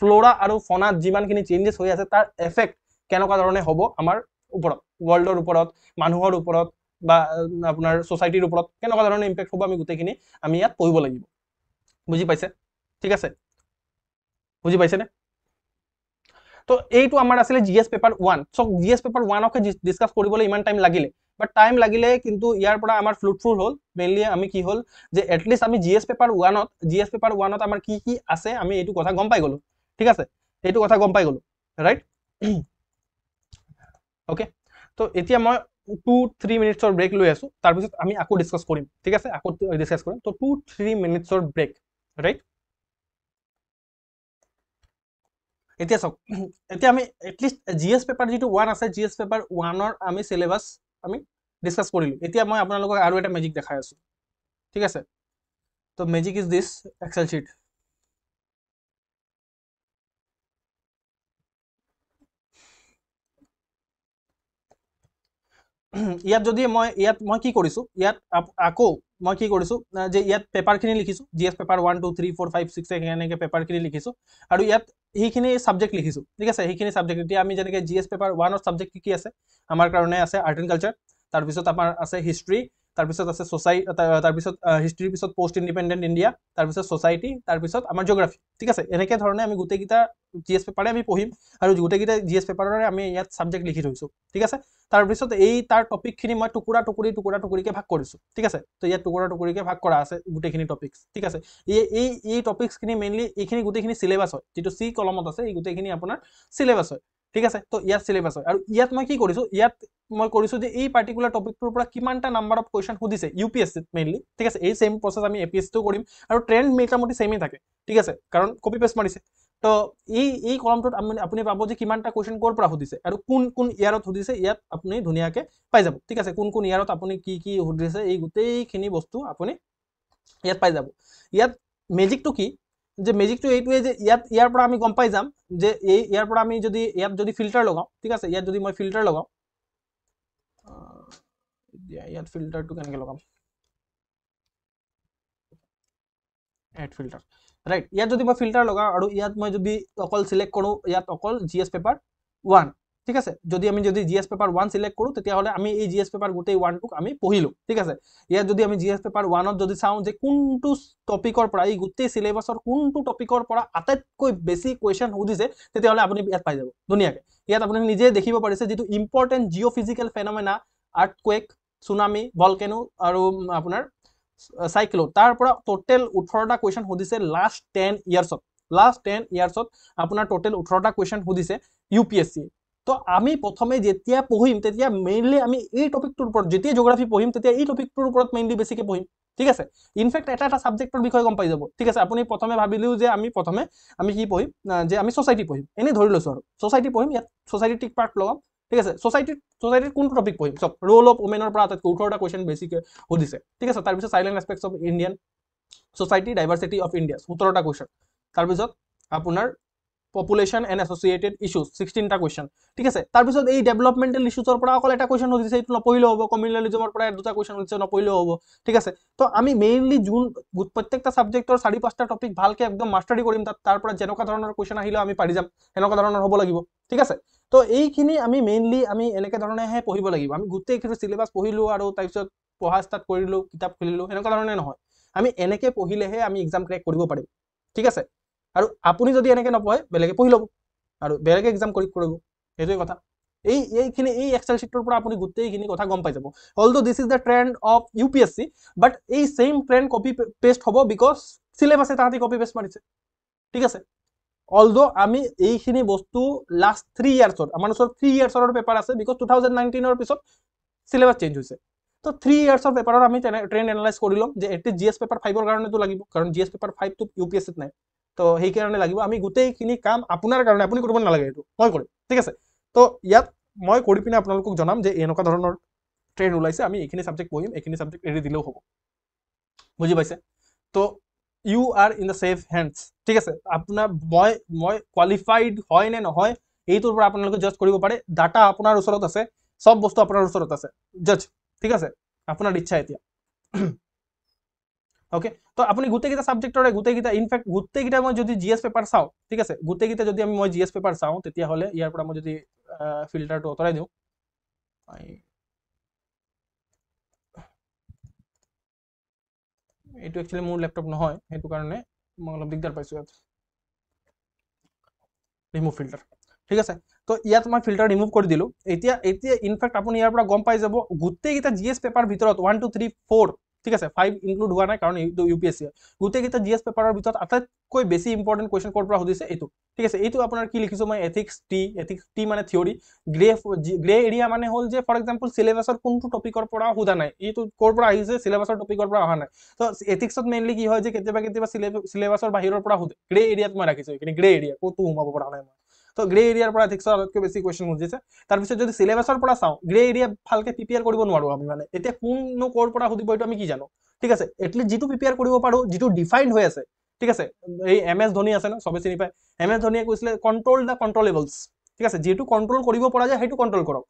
ফ্ল'ৰা আৰু ফনাত যিমানখিনি চেঞ্জেছ হৈ আছে তাৰ এফেক্ট কেনেকুৱা ধৰণে হ'ব আমাৰ ওপৰত, ৱৰ্ল্ডৰ ওপৰত, মানুহৰ ওপৰত বা আপোনাৰ ছ'চাইটিৰ ওপৰত কেনেকুৱা ধৰণৰ ইম্পেক্ট হ'ব, আমি গোটেইখিনি আমি ইয়াত পঢ়িব লাগিব। বুজি পাইছে? ঠিক আছে, বুজি পাইছেনে? তো এইটো আমাৰ আছিলে জিএছ পেপাৰ 1। চ' জিএছ পেপাৰ 1কে ডিছকাছ কৰিবলৈ ইমান টাইম লাগিলে, বাট টাইম লাগিলে কিন্তু ইয়াৰ পৰা আমাৰ ফ্ৰুটফুল হ'ল। মেইনলি আমি কি হ'ল যে এটলিষ্ট আমি জিএছ পেপাৰ 1ত আমাৰ কি কি আছে আমি এইটো কথা গম পাই গ'লো, ঠিক আছে, এইটো কথা গম পাই গ'লো, ৰাইট? অ'কে, তো এতিয়া মই 2-3 মিনিটছৰ ব্ৰেক লৈ আছো, তাৰপিছত আমি আকৌ ডিছকাছ কৰিম, ঠিক আছে, আকৌ ডিছকাছ কৰিম। তো 2-3 মিনিটছৰ ব্ৰেক, ৰাইট? এতিয়া চাওক, এতিয়া আমি এটলিষ্ট জিএছ পেপাৰ যিটো 1 আছে, জিএছ পেপাৰ 1ৰ আমি চিলেবাছ আমি ডিছকাছ কৰিলোঁ। এতিয়া মই আপোনালোকক আৰু এটা মেজিক দেখাই আছোঁ, ঠিক আছে? তো magic is this Excel sheet. ইয়াত যদি মই কি কৰিছোঁ, ইয়াত আকৌ মই কি কৰিছোঁ যে ইয়াত পেপাৰখিনি লিখিছোঁ, জিএছ পেপাৰ 1, 2, 3, 4, 5, 6 এনেকৈ পেপাৰখিনি লিখিছোঁ, আৰু ইয়াত সেইখিনি ছাবজেক্ট লিখিছোঁ, ঠিক আছে, সেইখিনি ছাবজেক্ট। এতিয়া আমি যেনেকৈ জিএছ পেপাৰ 1ৰ ছাবজেক্ট কি আছে, আমাৰ কাৰণে আছে আৰ্ট এণ্ড কালচাৰ, তাৰপিছত আমাৰ আছে হিষ্ট্ৰী, তাৰপিছত আছে তাৰপিছত হিষ্ট্ৰীৰ পিছত পষ্ট ইণ্ডিপেণ্ডেণ্ট ইণ্ডিয়া, তাৰপিছত ছ'চাইটি, তাৰপিছত আমাৰ জিঅ'গ্ৰাফী, ঠিক আছে। এনেকৈ ধৰণে আমি গোটেইকেইটা জিএছ পেপাৰে আমি পঢ়িম, আৰু গোটেইকেইটা জিএছ পেপাৰৰে আমি ইয়াত ছাবজেক্ট লিখি থৈছোঁ, ঠিক আছে। তাৰপিছত তাৰ টপিকখিনি মই টুকুৰা টুকুৰিকৈ ভাগ কৰিছোঁ, ঠিক আছে। তো ইয়াত টুকুৰা টুকুৰিকৈ ভাগ কৰা আছে গোটেইখিনি টপিক্স, ঠিক আছে। এই টপিক্সখিনি মেইনলি এইখিনি গোটেইখিনি চিলেবাছ হয়, যিটো চি কলমত আছে এই গোটেইখিনি আপোনাৰ চিলেবাছ হয়, ঠিক আছে। তো ইয়াত চিলেবাছ হয়, আৰু ইয়াত মই কি কৰিছোঁ, ইয়াত মই কৰিছোঁ যে এই পাৰ্টিকুলাৰ টপিকটোৰ পৰা কিমানটা নাম্বাৰ অফ কুৱেশ্যন সুধিছে ইউপিএছচিত মেইনলি, ঠিক আছে। এই ছেম প্ৰচেছ আমি এপিএছচিটো কৰিম, আৰু ট্ৰেণ্ড মোটামুটি ছেমেই থাকে, ঠিক আছে, কাৰণ কপি পেষ্ট মাৰিছে। তো এই কলমটোত আপুনি পাব যে কিমানটা কুৱেশ্যন ক'ৰ পৰা সুধিছে আৰু কোন ইয়াৰত সুধিছে, ইয়াত আপুনি ধুনীয়াকৈ পাই যাব, ঠিক আছে। কোন ইয়াৰত আপুনি কি সুধিছে এই গোটেইখিনি বস্তু আপুনি ইয়াত পাই যাব। ইয়াত মেজিকটো কি, যে মেজিকটো এইটোৱে যে ইয়াৰ পৰা আমি গম পাই যাম যে ইয়াৰ পৰা আমি যদি ফিল্টাৰ লগাওঁ, ঠিক আছে, ইয়াত যদি মই ফিল্টাৰ লগাওঁ, ইয়াত ফিল্টাৰটো কেনেকৈ লগাম, এড ফিল্টাৰ, ৰাইট। ইয়াত যদি মই ফিল্টাৰ লগাওঁ আৰু ইয়াত মই যদি অকল চিলেক্ট কৰোঁ, ইয়াত অকল জিএছ পেপাৰ 1, ঠিক আছে। যদি জিএছ পেপাৰ 1 চিলেক্ট কৰোঁ, তেতিয়াহ'লে আমি এই জিএছ পেপাৰ গোটেই 1টোক আমি পঢ়িলোঁ, ঠিক আছে। ইয়াত যদি আমি জিএছ পেপাৰ 1ত যদি চাওঁ যে কোনটো টপিকৰ পৰা, এই গোটেই চিলেবাছৰ কোনটো টপিকৰ পৰা আটাইতকৈ বেছি কুৱেশ্যন সুধিছে, তেতিয়াহ'লে আপুনি ইয়াত পাই যাব ধুনীয়াকৈ। ইয়াত আপুনি নিজে দেখিব পাৰিছে যিটো important geophysical ফেনমেনা, earthquake, tsunami, volcano আৰু আপোনাৰ চাইক্লোন, তাৰ পৰা টোটেল 18টা কুৱেশ্যন সুধিছে লাষ্ট 10 ইয়াৰ্ছত আপোনাৰ টোটেল 18টা কুৱেশ্যন সুধিছে ইউপিএছচি। তো আমি প্ৰথমে যেতিয়া পঢ়িম তেতিয়া মেইনলি আমি এই টপিকটোৰ ওপৰত, যেতিয়া জিঅ'গ্ৰাফী পঢ়িম তেতিয়া এই টপিকটোৰ ওপৰত মেইনলি বেছিকৈ পঢ়িম, ঠিক আছে। ইনফেক্ট এটা ছাবজেক্টৰ বিষয়ে গম পাই যাব, ঠিক আছে। আপুনি প্ৰথমে ভাবিলেও যে আমি কি পঢ়িম, যে আমি ছ'চাইটি পঢ়িম, এনেই ধৰি লৈছোঁ আৰু ছ'চাইটি পঢ়িম, ইয়াত ছ'চাইটি টিক পাৰ্ট লগাম, ঠিক আছে। ছ'চাইটিত কোনটো টপিক পঢ়িম, চব ৰোল অফ ওমেনৰ পৰা আটাইতকৈ 18টা কুৱেশ্যন বেছিকৈ সুধিছে, ঠিক আছে। তাৰপিছত silent aspects of Indian society, diversity of India 17টা কুৱেশ্যন, তাৰপিছত আপোনাৰ পপুলেশ্যন এণ্ড এছ'চিয়েটেড ইছ্যুজ 16টা কুৱেশ্যন, ঠিক আছে। তাৰপিছত এই ডেভেলপমেণ্টেল ইছ্যুজৰ পৰা অকল এটা কুৱেশ্যন সুধিছে, এইটো নপঢ়িলেও হ'ব। কমিউনেলিজমৰ পৰা 2টা কুৱেশ্যন সুধিছে, নপঢ়িলেও হ'ব, ঠিক আছে। তো আমি মেইনলি প্ৰত্যেকটা ছাবজেক্টৰ 4-5টা টপিক ভালকৈ একদম মাষ্টাৰি কৰিম, তাৰ পৰা যেনেকুৱা ধৰণৰ কুৱেশ্যন আহিলেও আমি পাৰি যাম, সেনেকুৱা ধৰণৰ হ'ব লাগিব, ঠিক আছে। তো এইখিনি আমি মেইনলি আমি এনেকৈ ধৰণেহে পঢ়িব লাগিব। আমি গোটেইখিনি চিলেবাছ পঢ়িলোঁ আৰু তাৰপিছত পঢ়া ষ্টাৰ্ট কৰিলোঁ, কিতাপ খুলিলোঁ, সেনেকুৱা ধৰণে নহয়। আমি এনেকৈ পঢ়িলেহে আমি এক্সাম ক্ৰেক কৰিব পাৰিম, ঠিক আছে। আৰু আপুনি যদি এনেকৈ নপঢ়ে বেলেগে পঢ়ি ল'ব আৰু বেলেগে এক্সাম কৰিব, সেইটোৱে কথা। এই এক্সেল শ্বীটৰ পৰা আপুনি গোটেইখিনি কথা গম পাই যাব। Although this is the trend of UPSC, but এই ছেইম ট্ৰেণ্ড কপি পেষ্ট হ'ব বিকজ চিলেবাছে তাহাঁতি কপি পেষ্ট মাৰিছে, ঠিক আছে। অলদো আমি এইখিনি বস্তু লাষ্ট 3 ইয়াৰ্ছৰ, আমাৰ ওচৰত 3 ইয়াৰ্ছৰ পেপাৰ আছে, বিকজ 2019ৰ পিছত চিলেবাছ চেঞ্জ হৈছে। তো 3 ইয়াৰ্ছৰ পেপাৰৰ আমি ট্ৰেণ্ড এনালাইজ কৰি ল'ম যে এটলিষ্ট জিএছ পেপাৰ 5ৰ কাৰণেতো লাগিব, কাৰণ জিএছ পেপাৰ 5টো ইউপিএছচিত নাই, তো সেইকাৰণে লাগিব। আমি গোটেইখিনি কাম আপোনাৰ কাৰণে, আপুনি কৰিব নালাগে, এইটো মই কৰিম, ঠিক আছে। তো ইয়াত মই কৰি পিনে আপোনালোকক জনাম যে এনেকুৱা ধৰণৰ ট্ৰেইন ওলাইছে, আমি এইখিনি ছাবজেক্ট পঢ়িম, এইখিনি ছাবজেক্ট এৰি দিলেও হ'ব। বুজি পাইছে? তো you are in the safe hands, ঠিক আছে। আপোনাৰ মই কোৱালিফাইড হয় নে নহয় এইটোৰ পৰা আপোনালোকে জাজ কৰিব পাৰে। ডাটা আপোনাৰ ওচৰত আছে, সব বস্তু আপোনাৰ ওচৰত আছে, জাজ, ঠিক আছে, আপোনাৰ ইচ্ছা এতিয়া। ওকে, তো আপুনি গোটেইকেইটা ছাবজেক্টৰে গোটেইকেইটা, ইনফেক্ট গোটেইকেইটা মই যদি জি এছ পেপাৰ চাওঁ, ঠিক আছে, গোটেইকেইটা যদি মই জি এছ পেপাৰ চাওঁ, তেতিয়াহ'লে ইয়াৰ পৰা মই যদি ফিল্টাৰটো আঁতৰাই দিওঁ, এইটো একচুৱেলি মোৰ লেপটপ নহয়, সেইটো কাৰণে মই অলপ দিগদাৰ পাইছোঁ ইয়াত। ৰিমুভ ফিল্টাৰ, ঠিক আছে। তো ইয়াত মই ফিল্টাৰ ৰিমুভ কৰি দিলোঁ। এতিয়া ইনফেক্ট আপুনি ইয়াৰ পৰা গম পাই যাব গোটেইকেইটা জি এছ পেপাৰ ভিতৰত 1 2 3 4, ঠিক আছে, 5 ইনক্লুড হোৱা নাই কাৰণ এইটো ইউ পি এছ চি। গোটেইকেইটা জি এছ পেপাৰৰ ভিতৰত আটাইতকৈ বেছি ইম্পৰ্টেণ্ট কুৱেশ্যন ক'ৰ পৰা সুধিছে এইটো, ঠিক আছে। এইটো আপোনাৰ কি লিখিছোঁ মই, এথিক্স টি মানে থিয়ৰী, গ্ৰে এৰিয়া মানে হ'ল যে ফৰ এক্সাম্পল চিলেবাছৰ কোনটো টপিকৰ পৰা সোধা নাই, এইটো ক'ৰ পৰা আহিছে, চিলেবাছৰ টপিকৰ পৰা অহা নাই। তো এথিক্সত মেইনলি কি হয় যে কেতিয়াবা চিলেবাছৰ বাহিৰৰ পৰা সোধে, গ্ৰে এৰিয়াত মই ৰাখিছোঁ, এইখিনি গ্ৰে এৰিয়া ক'তো সোমাব পৰা নাই মই। তো গ্ৰে এৰিয়াৰ পৰা এথিক্সৰ আটাইতকৈ বেছি কুৱেশ্যন সুধিছে। তাৰপিছত যদি চিলেবাছৰ পৰা চাওঁ, গ্ৰে এৰিয়া ভালকে প্ৰিপেয়াৰ কৰিব নোৱাৰোঁ আমি, মানে এতিয়া কোননো ক'ৰ পৰা সুধিব এইটো আমি কি জানো, ঠিক আছে। এটলিষ্ট যিটো প্ৰিপেয়াৰ কৰিব পাৰোঁ, যিটো ডিফাইণ্ড হৈ আছে, ঠিক আছে। এই MS ধোনী আছে ন, চবে চিনি পায়। MS ধোনীয়ে কৈছিলে কণ্ট্ৰল দ্য কণ্ট্ৰলেবলছ, ঠিক আছে, যিটো কণ্ট্ৰল কৰিব পৰা যায় সেইটো কণ্ট্ৰল কৰক,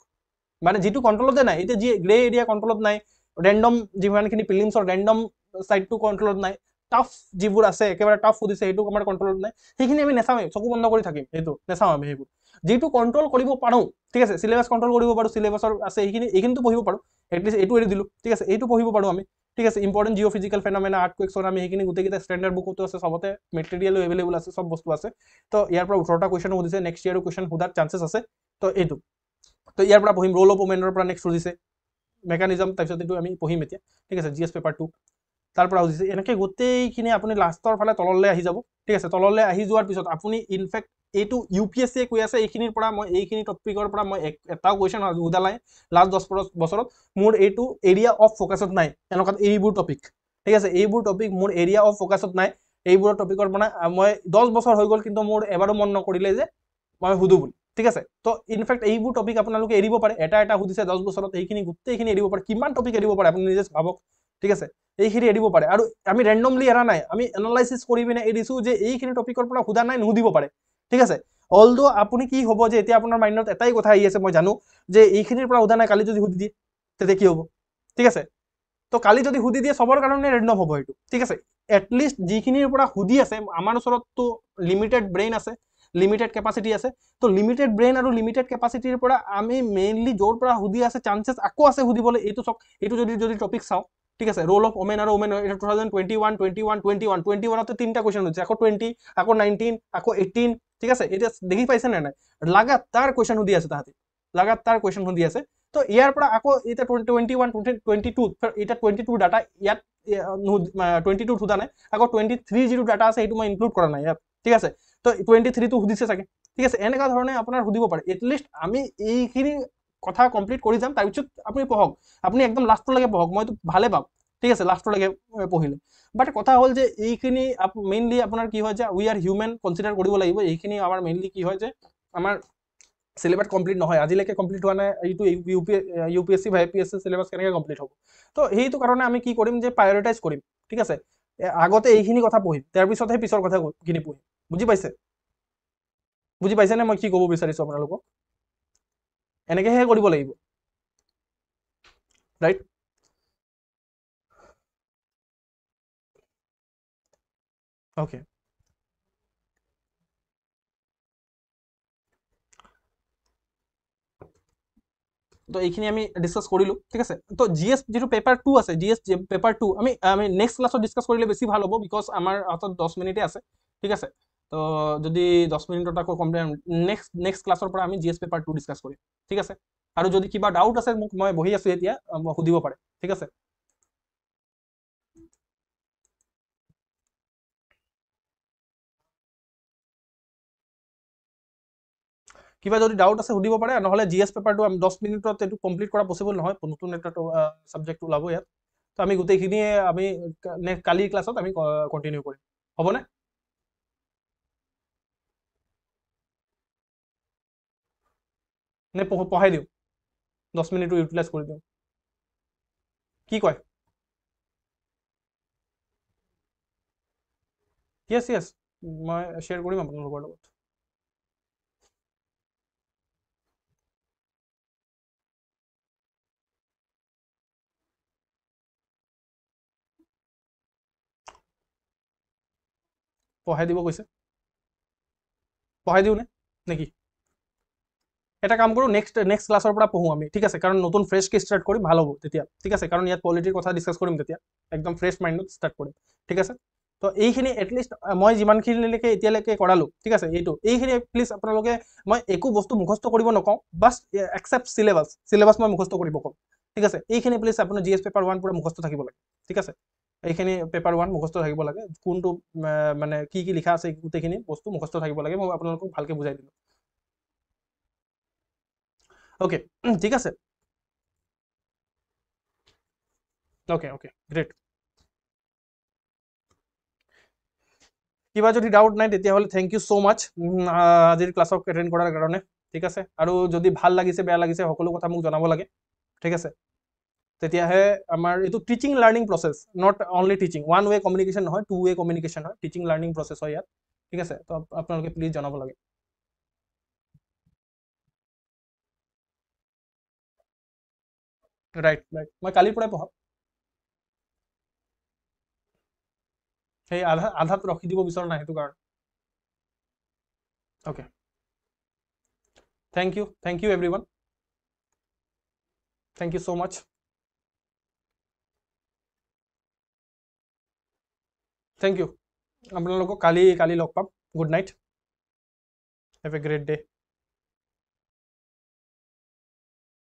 মানে যিটো কণ্ট্ৰলতে নাই। এতিয়া যি গ্ৰে এৰিয়া কণ্ট্ৰলত নাই, ৰেণ্ডম যিমানখিনি প্ৰিলিমছৰ ৰেণ্ডম চাইডটো কণ্ট্ৰলত নাই, টাফ যিবোৰ আছে একেবাৰে টাফ সুধিছে সেইটো আমাৰ কণ্ট্ৰলত নাই, সেইখিনি আমি নাচাওঁৱেই, চকু বন্ধ কৰি থাকিম, সেইটো নাচাওঁ আমি সেইবোৰ। যিটো কণ্ট্ৰল কৰিব পাৰোঁ, ঠিক আছে, চিলেবাছ কণ্ট্ৰল কৰিব পাৰোঁ, চিলেবাছৰ আছে এইখিনিতো পঢ়িব পাৰোঁ, এটলিষ্ট এইটো এৰি দিলোঁ, ঠিক আছে, এইটো পঢ়িব পাৰোঁ আমি, ঠিক আছে। ইম্পৰ্টেণ্ট জিঅ' ফিজিকেল ফেনমেনা, আৰ্থকুৱেকছৰ আমি সেইখিনি গোটেইকেইটা ষ্টেণ্ডাৰ্ড বুকতো আছে, চবতে মেটেৰিয়েলো এভেইলেবল আছে, চব বস্তু আছে। তো ইয়াৰ পৰা 18টা কুৱেশ্যন সুধিছে, নেক্সট ইয়াৰো কুৱেশ্যন সোধাৰ চান্সেছ আছে। তো এইটো, তো ইয়াৰ পৰা পঢ়িম, ৰোল অফ ওমেনৰ পৰা নেক্সট সুধিছে, মেকানিজম, তাৰপিছত এইটো আমি পঢ়িম এতিয়া, ঠিক আছে, জি এছ পেপাৰ 2 তাৰ পৰা সুধিছে। এনেকৈ গোটেইখিনি আপুনি লাষ্টৰ ফালে তললৈ আহি যাব, ঠিক আছে। তললৈ আহি যোৱাৰ পিছত আপুনি ইনফেক্ট এইটো ইউ পি এছ চিয়ে কৈ আছে, এইখিনিৰ পৰা মই এইখিনি টপিকৰ পৰা মই এটাও কুৱেশ্যন সোধা নাই লাষ্ট 10 বছৰত, মোৰ এইটো এৰিয়া অফ ফ'কাছত নাই, এনেকুৱা এইবোৰ টপিক, ঠিক আছে, এইবোৰ টপিক মোৰ এৰিয়া অফ ফ'কাছত নাই। এইবোৰৰ টপিকৰ পৰা মই 10 বছৰ হৈ গ'ল, কিন্তু মোৰ এবাৰো মন নকৰিলে যে মই সুধো বুলি, ঠিক আছে। তো ইনফেক্ট এইবোৰ টপিক আপোনালোকে এৰিব পাৰে, এটা সুধিছে 10 বছৰত, সেইখিনি গোটেইখিনি এৰিব পাৰে। কিমান টপিক এৰিব পাৰে আপুনি নিজে ভাবক, ঠিক আছে, এইখিনি এৰিব পাৰে। আৰু আমি ৰেণ্ডমলি এৰা নাই, আমি এনালাইচিছ কৰি পিনে এৰিছোঁ যে এইখিনি টপিকৰ পৰা সোধা নাই, নুসুধিব পাৰে, ঠিক আছে। অলদো আপুনি কি হ'ব যে এতিয়া আপোনাৰ মাইণ্ডত এটাই কথা আহি আছে, মই জানো যে এইখিনিৰ পৰা সোধা নাই, কালি যদি সুধি দিয়ে তেতিয়া কি হ'ব, ঠিক আছে। তো কালি যদি সুধি দিয়ে চবৰ কাৰণে ৰেণ্ডম হ'ব এইটো, ঠিক আছে। এটলিষ্ট যিখিনিৰ পৰা সুধি আছে, আমাৰ ওচৰততো লিমিটেড ব্ৰেইন আছে, লিমিটেড কেপাচিটি আছে। তো লিমিটেড ব্ৰেইন আৰু লিমিটেড কেপাচিটিৰ পৰা আমি মেইনলি য'ৰ পৰা সুধি আছে চান্সেছ আকৌ আছে সুধিবলৈ, এইটো চাওক, এইটো যদি টপিক চাওঁ, ঠিক আছে, ৰোল অফ ওমেন আৰু ওমেন, এটা 2021 তিনিটা কুৱেশ্যন হৈছে, আকৌ 20, আকৌ 19, আকৌ 18, ঠিক আছে। এতিয়া দেখি পাইছে নে নাই, লাগাতাৰ কুৱেশ্যন সুধি আছে তাহাঁতি, লাগাতাৰ কুৱেশ্যন সুধি আছে। তো ইয়াৰ পৰা আকৌ এতিয়া 21, 22, এতিয়া 22 ডাটা ইয়াত 22 সোধা নাই, আকৌ 23 যিটো ডাটা আছে সেইটো মই ইনক্লুড কৰা নাই ইয়াত, ঠিক আছে। তো 23টো সুধিছে চাগে, ঠিক আছে। এনেকুৱা ধৰণে আপোনাৰ সুধিব পাৰে। এটলিষ্ট আমি এইখিনি কথা কমপ্লিট কৰি যাম, তাৰপিছত আপুনি পঢ়ক, আপুনি একদম লাষ্টলৈকে পঢ়ক, মইতো ভালে পাম, ঠিক আছে, লাষ্টলৈকে পঢ়িলে। বাট কথা হ'ল যে এইখিনি মেইনলি আপোনাৰ কি হয় যে উই আৰ হিউমেন কনচিডাৰ কৰিব লাগিব। এইখিনি আমাৰ মেইনলি কি হয় যে আমাৰ চিলেবাছ কমপ্লিট নহয়, আজিলৈকে কমপ্লিট হোৱা নাই। এইটো ইউ পি এছ চি বা A P S C syllabus কেনেকৈ কমপ্লিট হ'ব? তো সেইটো কাৰণে আমি কি কৰিম যে প্ৰায়ৰিটাইজ কৰিম, ঠিক আছে। আগতে এইখিনি কথা পঢ়িম, তাৰপিছতহে পিছৰ কথাখিনি পঢ়িম। বুজি পাইছে? বুজি পাইছেনে মই কি ক'ব বিচাৰিছোঁ আপোনালোকক? এনেকৈহে কৰিব লাগিব, ৰাইট? অ'কে, তো এইখিনি আমি ডিছকাছ কৰিলোঁ, ঠিক আছে। তো জি এছ যিটো পেপাৰ 2 আছে, জি এছ পেপাৰ 2 আমি নেক্সট ক্লাছত ডিছকাছ কৰিলে বেছি ভাল হ'ব, বিকজ আমাৰ হাতত 10 মিনিটে আছে, ঠিক আছে। তো যদি 10 মিনিটত আকৌ নেক্সট ক্লাছৰ পৰা আমি জি এছ পেপাৰ 2 ডিছকাছ কৰিম, ঠিক আছে। আৰু যদি কিবা ডাউট আছে মোক, মই বহি আছোঁ এতিয়া, সুধিব পাৰে, ঠিক আছে। কিবা যদি ডাউট আছে সুধিব পাৰে, নহ'লে জি এছ পেপাৰটো আমি 10 মিনিটত এইটো কমপ্লিট কৰা পচিবল নহয়, নতুন এটা ছাবজেক্ট ওলাব ইয়াত। তো আমি গোটেইখিনিয়ে আমি কালিৰ ক্লাছত আমি কণ্টিনিউ কৰিম, হ'বনে? নে পঢ়াই দিওঁ 10 মিনিটটো ইউটিলাইজ কৰি দিওঁ কি কয় য়েছ য়েছ মই শ্বেয়াৰ কৰিম আপোনালোকৰ লগত পঢ়াই দিব কৈছে পঢ়াই দিওঁ নেকি এটা কাম কৰোঁ নেক্সট ক্লাছৰ পৰা পঢ়োঁ আমি ঠিক আছে কাৰণ নতুন ফ্ৰেছকৈ ষ্টাৰ্ট কৰিম ভাল হ'ব তেতিয়া ঠিক আছে কাৰণ ইয়াত পলিটিৰ কথা ডিছকাছ কৰিম তেতিয়া একদম ফ্ৰেছ মাইণ্ডত ষ্টাৰ্ট কৰিম ঠিক আছে তো এইখিনি এটলিষ্ট মই যিমানখিনিলৈকে এতিয়ালৈকে কৰালোঁ ঠিক আছে এইখিনি প্লিজ আপোনালোকে মই একো বস্তু মুখস্থ কৰিব নকওঁ বাছ একচেপ্ট চিলেবাছ মই মুখস্থ কৰিব ক'ম ঠিক আছে এইখিনি প্লিজ আপোনাৰ GS পেপাৰ 1 পূৰা মুখস্থ থাকিব লাগে ঠিক আছে এইখিনি পেপাৰ 1 মুখস্থ থাকিব লাগে কোনটো মানে কি কি লিখা আছে গোটেইখিনি বস্তু মুখস্থ থাকিব লাগে মই আপোনালোকক ভালকৈ বুজাই দিলোঁ ওকে ঠিক আছে ওকে ওকে গ্ৰেট কিবা যদি ডাউট নাই তেতিয়াহ'লে থেংক ইউ ছ' মাছ আজিৰ ক্লাছক এটেণ্ড কৰাৰ কাৰণে ঠিক আছে আৰু যদি ভাল লাগিছে বেয়া লাগিছে সকলো কথা মোক জনাব লাগে ঠিক আছে তেতিয়াহে আমাৰ এইটো teaching learning process not only teaching one way communication নহয় 2 ৱে কমিউনিকেশ্যন হয় টিচিং লাৰ্ণিং প্ৰচেছ হয় ইয়াত ঠিক আছে তো আপোনালোকে প্লিজ জনাব লাগে ৰাইট মই কালিৰ পৰাই পঢ়াম সেই আধাত ৰখি দিব বিচৰা নাই সেইটো কাৰণে okay thank you everyone thank you so' much thank you আপোনালোকক কালি লগ পাম good night have a great day